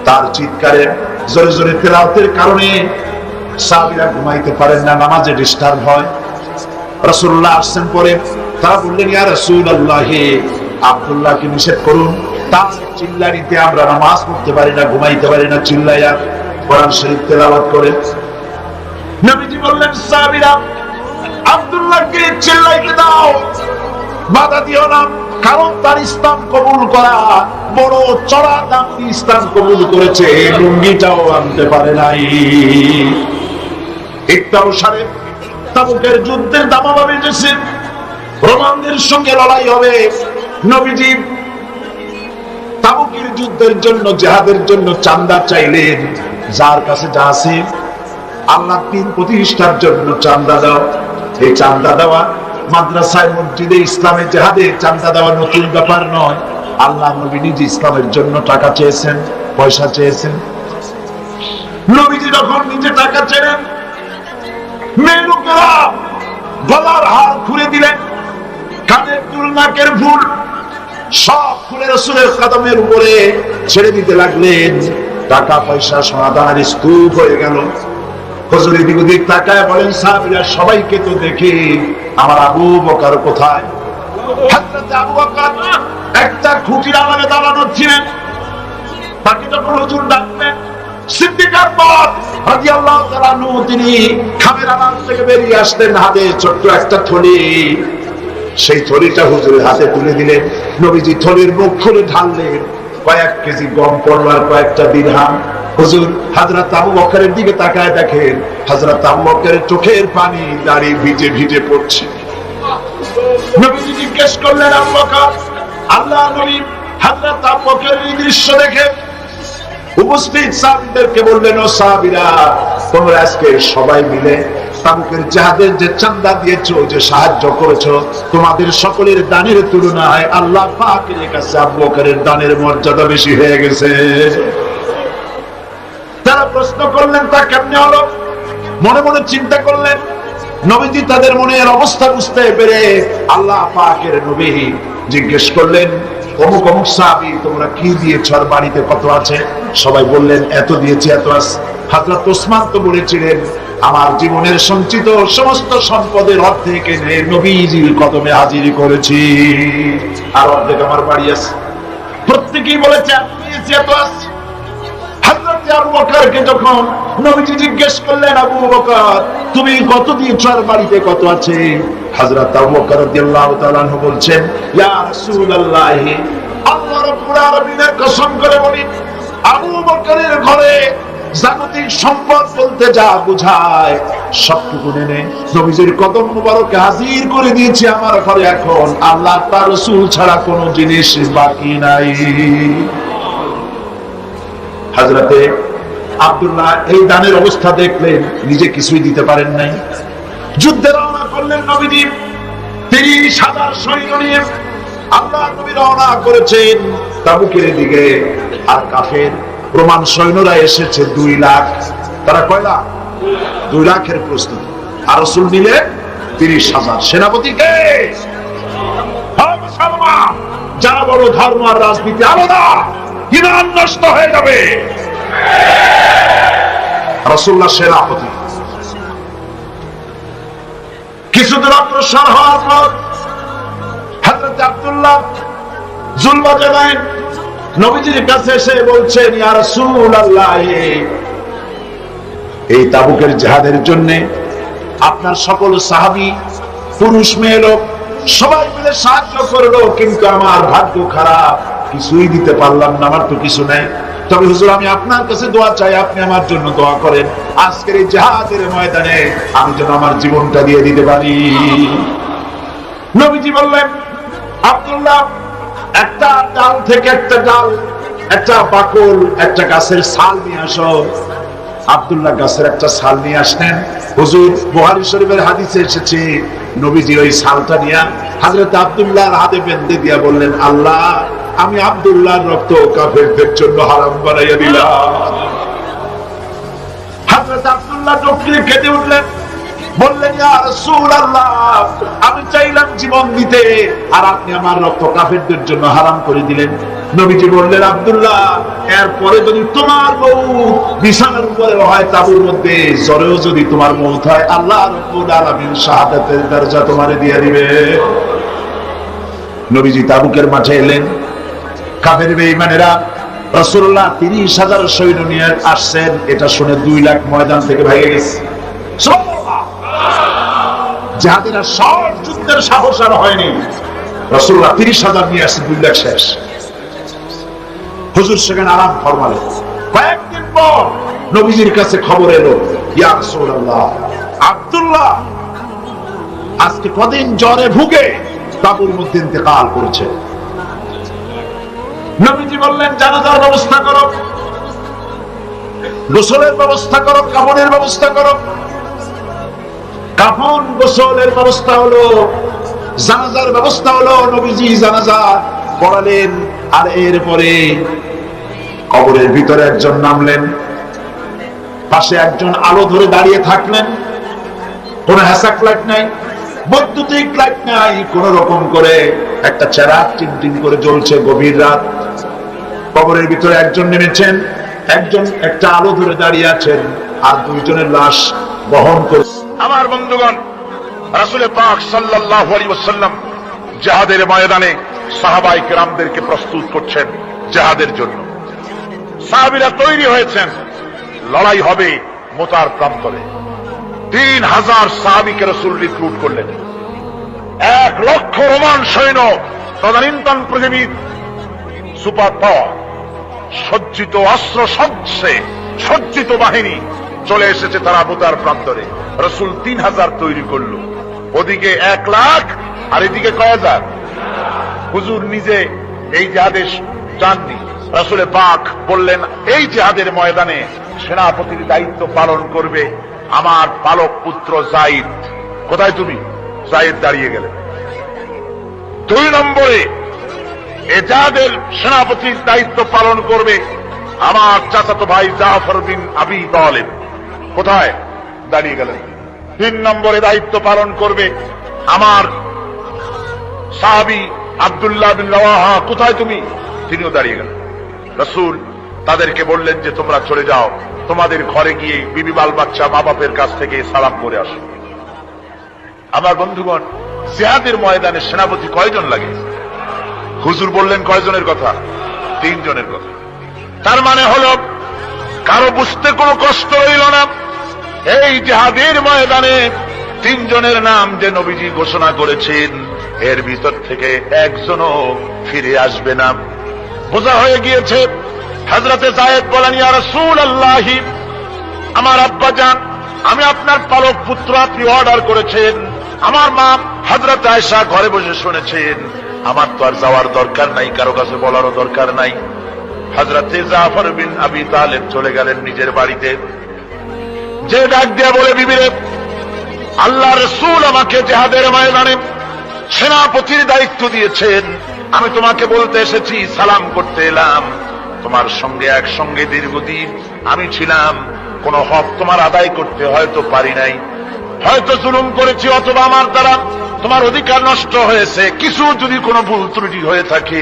তার চিৎকারে জোরে জোরে তেলাওয়াতের কারণে সাহাবীরা ঘুমাইতে পারেন না, নামাজে ডিস্টার্ব হয়। রাসূলুল্লাহ আসছেন পরে, তারা বললেন ইয়া রাসূলুল্লাহ, আব্দুল্লাহকে নিষেধ করুন, তার চিল্লানিতে আমরা নামাজ পড়তে পারি না, ঘুমাইতে পারি না, চিল্লাইয়া কোরআন শরীফ তেলাওয়াত করে। নবীজি বললেন সাহাবীরা, আব্দুল্লাহকে চিল্লাইতে দাও, বাধা দিও না, কারণ তার ইসলাম কবুল করা বড় চড়া দাম দিয়ে ইসলাম কবুল করেছে, লুঙ্গিটাও আনতে পারে নাই। একটাও সারে তাবুকের যুদ্ধের দামামা বেজেছে, রোমানদের সঙ্গে লড়াই হবে। নবীজি তাবুকের যুদ্ধের জন্য, জিহাদের জন্য চাঁদা চাইলেন, যার কাছে যা আছে আল্লাহ দ্বীন প্রতিষ্ঠার জন্য চাঁদা দাও। এই চাঁদা দেওয়া মাদ্রাসায়, মসজিদে, ইসলামে, জিহাদে চাঁদা দেওয়া নতুন ব্যাপার নয়। আল্লাহ নবী নিজে ইসলামের জন্য টাকা চেয়েছেন, পয়সা চেয়েছেন। নবীজি যখন নিজে টাকা চেয়েছেন, মেয়ে লোকেরা গলার হার খুলে দিলেন, কানের দুল, নাকের ফুল সব খুলে রাসূলের কদমের উপরে ছেড়ে দিতে লাগলেন। টাকা পয়সা সোনাদানার স্তূপ হয়ে গেল। হুজুর এদিক ওদিক তাকায় বলেন, সাহাবীরা সবাইকে তো দেখে আমার আবু বকর কোথায়? হযরত আবু বকর একটা খুঁটির আড়ালে দাঁড়ানো ছিলেন। তাকে যখন হুজুর ডাকলেন, সিদ্দিক আকবর রাদিয়াল্লাহু তাআলা আনহু তিনি খামের আড়াল থেকে বেরিয়ে আসলেন, হাতে ছোট্ট একটা থলি। সেই থলিটা হুজুরের হাতে তুলে দিলেন। নবীজি থলির মুখ খুলে ঢাললেন, কয়েক কেজি গম পড়ল আর কয়েকটা দিরহাম। হুজুর হযরত আবু বকরের দিকে তাকায় দেখেন, হযরত আবু বকরের চোখের পানি দাঁড়িয়ে ভিজে ভিজে পড়ছে। নবীজি জিজ্ঞেস করলেন, আবু বকর, আল্লাহ নবী হযরত আবু বকরের এই দৃশ্য দেখে উপস্থিত সাহাবীদেরকে বললেন, ও সাহাবীরা, তোমরা আজকে সবাই মিলে তাবুকের জিহাদের যে চাঁদা দিয়েছো, যে সাহায্য করেছো, তোমাদের সকলের দানের তুলনায় আল্লাহ পাকের কাছে আবু বকরের দানের মর্যাদা বেশি হয়ে গেছে। তারা প্রশ্ন করলেন, তা কেমনে হলো? মনে মনে চিন্তা করলেন। নবীজি তাদের মনের অবস্থা বুঝতে পেরে আল্লাহ পাকের নবী জিজ্ঞেস করলেন, অমুক অমুক সাহাবী, তোমরা কি দিয়েছো আর বাড়িতে কত আছে? সবাই বললেন, এত দিয়েছি, এত আছে। হযরত ওসমান তো বলেছিলেন, আমার জীবনের সঞ্চিত সমস্ত সম্পদের অর্ধেক এনে নবীজির কদমে হাজির করেছি, আর অর্ধেক আমার বাড়ি আছে। প্রত্যেকেই বলেছে, এত দিয়েছি, এত আছে। হযরত আবু বকরকে যখন নবীজি জিজ্ঞেস করলেন, আবু বকর, তুমি কত দিয়েছো আর বাড়িতে কত আছে? হযরত আবু বকর রাদিয়াল্লাহু তাআলা আনহু বলছেন, ইয়া রাসূলুল্লাহ, আল্লাহ রাব্বুল আলামিনের কসম করে বলি, আবু বকরের ঘরে জাগতিক সম্পদ বলতে যা বোঝায় সবটুকু এনে নবীজির কদম মুবারকে হাজির করে দিয়েছি আমার ঘরে। এখন আল্লাহ তার রাসূল ছাড়া কোনো জিনিস বাকি নাই। হযরতে আব্দুল্লাহ এই দানের অবস্থা দেখলেন, নিজে কিছুই দিতে পারেন নাই। যুদ্ধে রওনা করলেন নবীজি 30,000 সৈন্য নিয়ে। আল্লাহ নবী রওনা করেছেন তাবুকের দিকে, আর কাফের রোমান সৈন্যরা এসেছে 2 লাখ। তারা কয় লাখ? 2 লাখের প্রস্তুতি। আর রাসূল নিলে 30,000। সেনাপতি কে? মুসলমান। যারা বড় ধর্ম আর রাজনীতি আলাদা, ঈমান নষ্ট হয়ে যাবে। রাসূলুল্লাহ সেনাপতি। কিছুদূর অগ্রসর হওয়ার পর হযরত আব্দুল্লাহ জুলবাজার নবীজির কাছে এসে বলছেন, ইয়া রাসূলুল্লাহ, এই তাবুকের জিহাদের জন্য আপনার সকল সাহাবী, পুরুষ মেয়ে লোক সবাই মিলে সাহায্য করলো, কিন্তু আমার ভাগ্য খারাপ, কিছুই দিতে পারলাম না, আমার তো কিছু নাই। তবে হুজুর আমি আপনার কাছে দোয়া চাই, আপনি আমার জন্য দোয়া করেন, আজকের এই জিহাদের ময়দানে আমি যেন আমার জীবনটা দিয়ে দিতে পারি। নবীজি বললেন, আব্দুল্লাহ একটা ডাল থেকে একটা ডাল, একটা বাকল, একটা গাছের ছাল নিয়ে আসো। আব্দুল্লাহ গাছের একটা ছাল নিয়ে আসলেন। হুজুর বুখারী শরীফের হাদিসে এসেছে, নবীজি ওই ছালটা নিয়ে হযরত আব্দুল্লাহর হাতে বেঁধে দিয়া বললেন, আল্লাহ আমি আব্দুল্লাহর রক্ত কাফেরদের জন্য হারাম বানাইয়া দিলাম। হযরত আব্দুল্লাহ ডুকরে কেঁদে উঠলেন, বললেন, ইয়া রাসূলুল্লাহ আমি চাইলাম জীবন দিতে, আর আপনি আমার রক্ত কাফেরদের জন্য হারাম করে দিলেন। নবীজি বললেন, আব্দুল্লাহ এরপরে যদি তোমার বউ বিছানার উপরে হয়, তাবুর মধ্যে জ্বরেও যদি তোমার মওত হয়, আল্লাহ রাব্বুল আলামিন শাহাদাতের দরজা তোমারে দিয়ে দিবে। নবীজি তাবুকের মাঠে এলেন। কাফের বেঈমানেরা রাসূলুল্লাহ ৩০,০০০ সৈন্য নিয়ে আসছেন, এটা শুনে ২ লাখ ময়দান থেকে ভেগে গেছে। যাদের সব যুদ্ধের সাহস আর হয়নি, রাসূলুল্লাহ ৩০,০০০ নিয়ে আসছে, ২ লাখ শেষ। হুজুর সেখানে আরাম ফরমালেন। কয়েকদিন পর নবীজির কাছে খবর এলো, ইয়া রাসূলুল্লাহ আব্দুল্লাহ আজকে কদিন জ্বরে ভুগে তাবুর মধ্যে ইন্তেকাল করেছে। নবীজি বললেন, জানাজার ব্যবস্থা করো, গোসলের ব্যবস্থা করো, কাফনের ব্যবস্থা করো। কাফন গোসলের ব্যবস্থা হলো, জানাজার ব্যবস্থা হলো। নবীজি জানাজা পড়ালেন, আর এরপরে কবরের ভিতরে একজন নামলেন, পাশে একজন আলো ধরে দাঁড়িয়ে থাকলেন। কোন হ্যাসাক লাইট নাই, বৈদ্যুতিক লাইট নাই, কোন রকম করে একটা চেরাগ টিনটিন করে জ্বলছে, গভীর রাত। কবরের ভিতরে একজন নেমেছেন, একজন একটা আলো ধরে দাঁড়িয়ে আছেন, আর 2 জনের লাশ বহন করে। আমার বন্ধুগণ, রাসূল পাক সাল্লাল্লাহু আলাইহি ওয়াসাল্লাম জিহাদের ময়দানে সাহাবায়ে কেরামদেরকে প্রস্তুত করছেন জিহাদের জন্য। সাহাবীরা তৈরি হয়েছেন, লড়াই হবে মুতার প্রান্তরে। ৩,০০০ সাহাবীকে রাসূল রিক্রুট করলেন। ১ লক্ষ রোমান সৈন্য, তদানীন্তন পৃথিবীর সুপার পাওয়ার, সজ্জিত অস্ত্র সজ্জে সজ্জিত বাহিনী চলে এসেছে তারা মুতার প্রান্তরে। রাসূল ৩,০০০ তৈরি করলো, ওদিকে ১ লাখ আর এদিকে কয় হাজার। হুজুর নিজে এই জিহাদে যাননি। রাসূল পাক বললেন, এই জিহাদের ময়দানে সেনাপতির দায়িত্ব পালন করবে আমার পালক পুত্র যায়েদ। কোথায় তুমি? যায়েদ দাঁড়িয়ে গেলেন। ২ নম্বরে এই জিহাদের সেনাপতির দায়িত্ব পালন করবে আমার চাচাতো ভাই জাফর বিন আবি তালেব। কোথায়? দাঁড়িয়ে গেলেন। ৩ নম্বরে দায়িত্ব পালন করবে আমার সাহাবী আব্দুল্লাহ বিন রাওয়াহা। কোথায় তুমি? তিনিও দাঁড়িয়ে গেলেন। রাসূল তাদেরকে বললেন যে তোমরা চলে যাও, তোমাদের ঘরে গিয়ে বিবি বাল বাচ্চা মা বাপের কাছ থেকে সালাম করে আসো। আমার বন্ধুগণ, জিহাদের ময়দানে সেনাপতি কয়জন লাগে? হুজুর বললেন কয়জনের কথা? ৩ জনের কথা। তার মানে হলো কারো বুঝতে কোনো কষ্ট হইল না, এই জিহাদের ময়দানে ৩ জনের নাম যে নবীজি ঘোষণা করেছেন, এর ভিতর থেকে একজনও ফিরে আসবে না। বোঝা হয়ে গিয়েছে। হযরতে যায়েদ বলেন, ইয়া রাসূলুল্লাহ আমার আব্বা জান, আমি আপনার পালক পুত্র, আপনি অর্ডার করেছেন। আমার মা হযরত আয়েশা ঘরে বসে শুনেছেন, আমার তো আর যাওয়ার দরকার নাই, কারো কাছে বলারও দরকার নাই। হযরতে জাফর বিন আবি তালেব চলে গেলেন নিজের বাড়িতে। যে ডাক দিয়ে বলে, বিবিরে আল্লাহ রাসূল আমাকে জিহাদের ময়দানে সেনাপতির দায়িত্ব দিয়েছেন, আমি তোমাকে বলতে এসেছি, সালাম করতে এলাম। তোমার সঙ্গে একসঙ্গে দীর্ঘদিন আমি ছিলাম, কোন হক তোমার আদায় করতে হয়তো পারি নাই, হয়তো জুলুম করেছি, অথবা আমার দ্বারা তোমার অধিকার নষ্ট হয়েছে। কিছু যদি কোনো ভুল ত্রুটি হয়ে থাকে,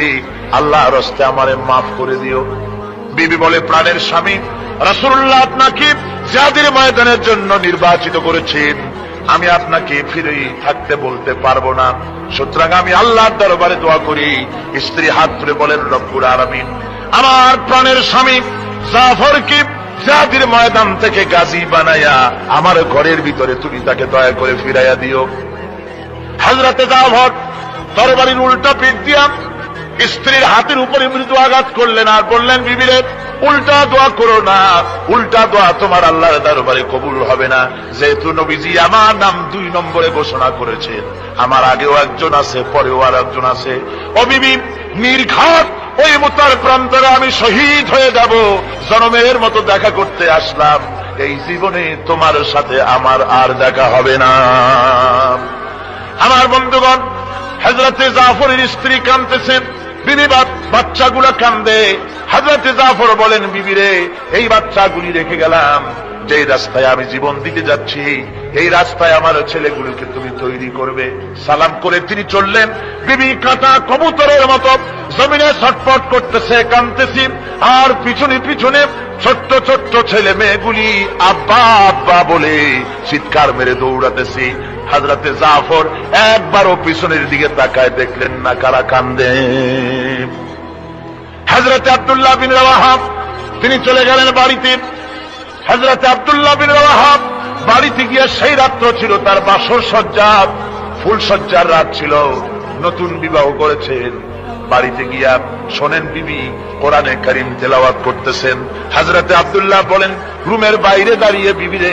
আল্লাহর হস্তে আমারে মাফ করে দিও। বিবি বলে, প্রাণের স্বামী রাসূলুল্লাহ আপনাকে জিহাদের ময়দানের জন্য নির্বাচিত করেছেন, আমি আপনাকে ফিরে থাকতে বলতে পারবো না। সুতরাং আমি আল্লাহর দরবারে দোয়া করি। স্ত্রী হাত তুলে বলেন, রব্বুল আলামিন আমার প্রাণের স্বামী জাফরকে জিহাদের ময়দান থেকে গাজী বানায়া আমার ঘরের ভিতরে তুমি তাকে দয়া করে ফিরাইয়া দিও। হযরতে জাফর তরবারির উল্টা পিঠ দিয়া স্ত্রীর হাতের উপরে মৃদু আঘাত করলেন আর বললেন, বিবিরে উল্টা দোয়া করো না, উল্টা দোয়া তোমার আল্লাহর দরবারে কবুল হবে না, যেহেতু নবীজি আমার নাম 2 নম্বরে ঘোষণা করেছেন, আমার আগেও একজন আছে, পরেও আর একজন আছে। ও বিবি, নির্ঘাত ওই মুতার প্রান্তরে আমি শহীদ হয়ে যাব, জনমের মতো দেখা করতে আসলাম, এই জীবনে তোমার সাথে আমার আর দেখা হবে না। আমার বন্ধুগণ, হযরতে জাফরের স্ত্রী কাঁদতেছেন, বিবি বাচ্চাগুলো কান্দে। হযরতে জাফর বলেন, বিবিরে এই বাচ্চাগুলি রেখে গেলাম, যে রাস্তায় আমি জীবন দিতে যাচ্ছি, এই রাস্তায় আমার ছেলেগুলিকে তুমি তৈরি করবে। সালাম করে তিনি চললেন। বিবি কাঁটা কবুতরের মতো জমিনে ছটফট করতেছে, কাঁদতেছি, আর পিছনে পিছনে ছোট্ট ছোট্ট ছেলে মেয়েগুলি আব্বা আব্বা বলে চিৎকার মেরে দৌড়াতেছি। হযরতে জাফর একবারও পিছনের দিকে তাকায় দেখলেন না কারা কান্দে। হযরতে আব্দুল্লাহ বিন রাওয়াহা তিনি চলে গেলেন বাড়িতে। হযরতে আব্দুল্লাহ বিন রাওয়াহা বাড়িতে গিয়ে, সেই রাত্র ছিল তার বাসর সজ্জা, ফুল সজ্জার রাত ছিল, নতুন বিবাহ করেছেন। বাড়িতে গিয়া শোনেন বিবি কোরআনে কারীম তেলাওয়াত করতেছেন। হযরতে আব্দুল্লাহ বলেন, রুমের বাইরে দাঁড়িয়ে, বিবিরে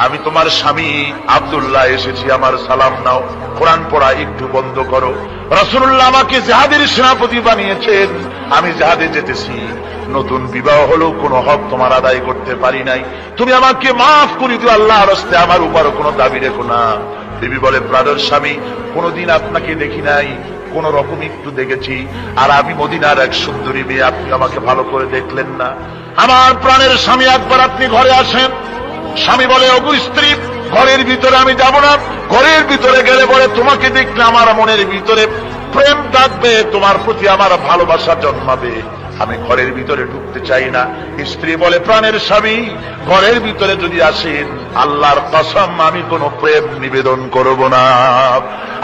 আমি তোমার স্বামী আব্দুল্লাহ এসেছি, আমার সালাম নাও, কোরআন পড়া একটু বন্ধ করো। রাসূলুল্লাহ আমাকে জিহাদের সেনাপতি বানিয়েছেন, আমি জিহাদে যেতেছি, নতুন বিবাহ হলেও কোনো হক তোমার আদায় করতে পারি নাই, তুমি আমাকে মাফ করে দিও, আল্লাহর হস্তে আমার উপরও কোনো দাবি রেখো না। বিবি বলে, প্রাণের স্বামী, কোনদিন আপনাকে দেখি নাই, কোন রকম একটু দেখেছি, আর আমি মদিনার এক সুন্দরী মেয়ে, আপনি আমাকে ভালো করে দেখলেন না। আমার প্রাণের স্বামী, একবার আপনি ঘরে আসেন। স্বামী বলে, ওগো স্ত্রী, ঘরের ভিতরে আমি যাব না, ঘরের ভিতরে গেলে বলে তোমাকে দেখলে আমার মনের ভিতরে প্রেম থাকবে, তোমার প্রতি আমার ভালোবাসা জন্মাবে, আমি ঘরের ভিতরে ঢুকতে চাই না। স্ত্রী বলে, প্রাণের স্বামী, ঘরের ভিতরে যদি আসেন, আল্লাহর কসম আমি কোনো প্রেম নিবেদন করব না,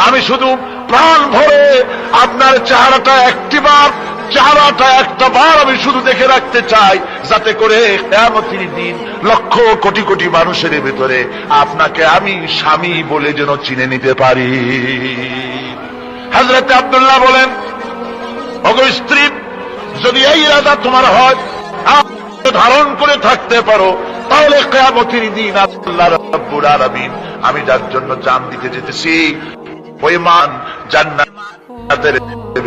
আমি শুধু প্রাণ ভরে আপনার চেহারাটা একটা বার আমি শুধু দেখে রাখতে চাই, যাতে করে কিয়ামতের দিন লক্ষ কোটি কোটি মানুষের ভিতরে আপনাকে আমি স্বামী বলে যেন চিনে নিতে পারি। হযরত আব্দুল্লাহ বলেন, ওগো স্ত্রী, যদি এই ইরাদা তোমার হয়, ধারণ করে থাকতে পারো, তাহলে কিয়ামতের দিন আল্লাহ রাব্বুল আলামিন আমি যার জন্য জান দিতে যেতেছি, ওই মান জান্নাতের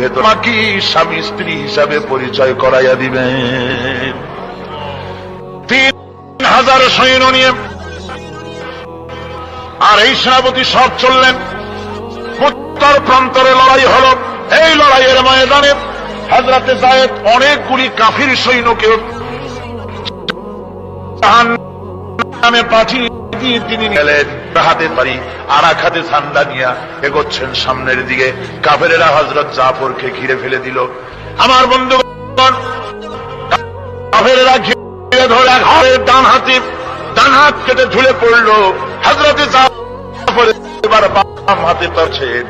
ভেতর আমাকে স্বামী স্ত্রী হিসাবে পরিচয় করাইয়া দিবেন। 3000 সৈন্য নিয়ে আর এই সেনাপতি সব চললেন। উত্তর প্রান্তরে লড়াই হল। এই লড়াইয়ের ময়দানে হযরতে যায়েদ অনেকগুলি কাফির সৈন্যকে জাহান্নামে পাঠিয়ে দিয়ে তিনি গেলেন। হাতে পারি আর এক হাতে ঝান্ডা নিয়ে এগোচ্ছেন সামনের দিকে। কাফেরেরা হযরত জাফরকে ঘিরে ফেলে দিল। আমার বন্ধুগণ, কাফেরেরা ঘিরে ধরে ঘরের ডান হাত কেটে ঝুলে পড়ল। হযরতে জাফর এবার বাম হাতে ধরছেন,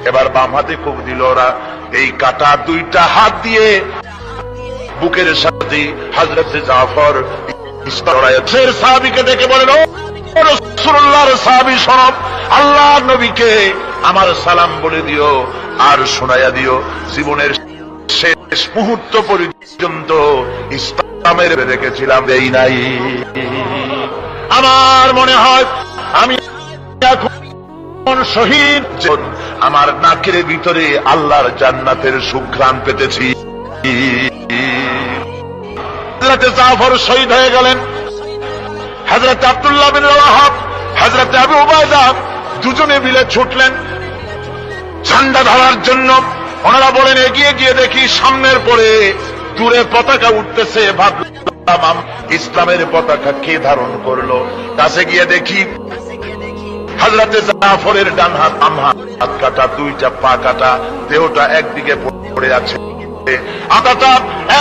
এবার বাম হাতে খুব দিল ওরা। এই কাটা 2টা হাত দিয়ে বুকের সাথে হযরতে জাফর ইসরায়েলের সাহাবীকে ডেকে বলেন, ও রাসূলুল্লাহর সাহাবী শোনো, আল্লাহর নবীকে আমার সালাম বলে দিও আর শোনায়া দিও, জীবনের শেষ মুহূর্ত পর্যন্ত ইসলামের রেখেছিলাম, দেই নাই। আমার মনে হয় আমি এখন শহীদ, আমার নাকের ভিতরে আল্লাহর জান্নাতের সুঘ্রাণ পেতেছি। হযরতে জাফর শহীদ হয়ে গেলেন। হযরত আব্দুল্লাহ বিন রাওয়াহা, হযরত আবু উবাইদা দুজনে মিলে ছুটলেন ঝান্ডা ধরার জন্য। ওনারা বলেন, এগিয়ে গিয়ে দেখি সামনের পরে দূরে পতাকা উঠতেছে। ভাবলাম ইসলামের পতাকা কে ধারণ করলো। কাছে গিয়ে দেখি হযরতে জাফরের ডান হাত বাম হাত কাটা, 2টা পা কাটা, দেহটা একদিকে পড়ে আছে, আতাটা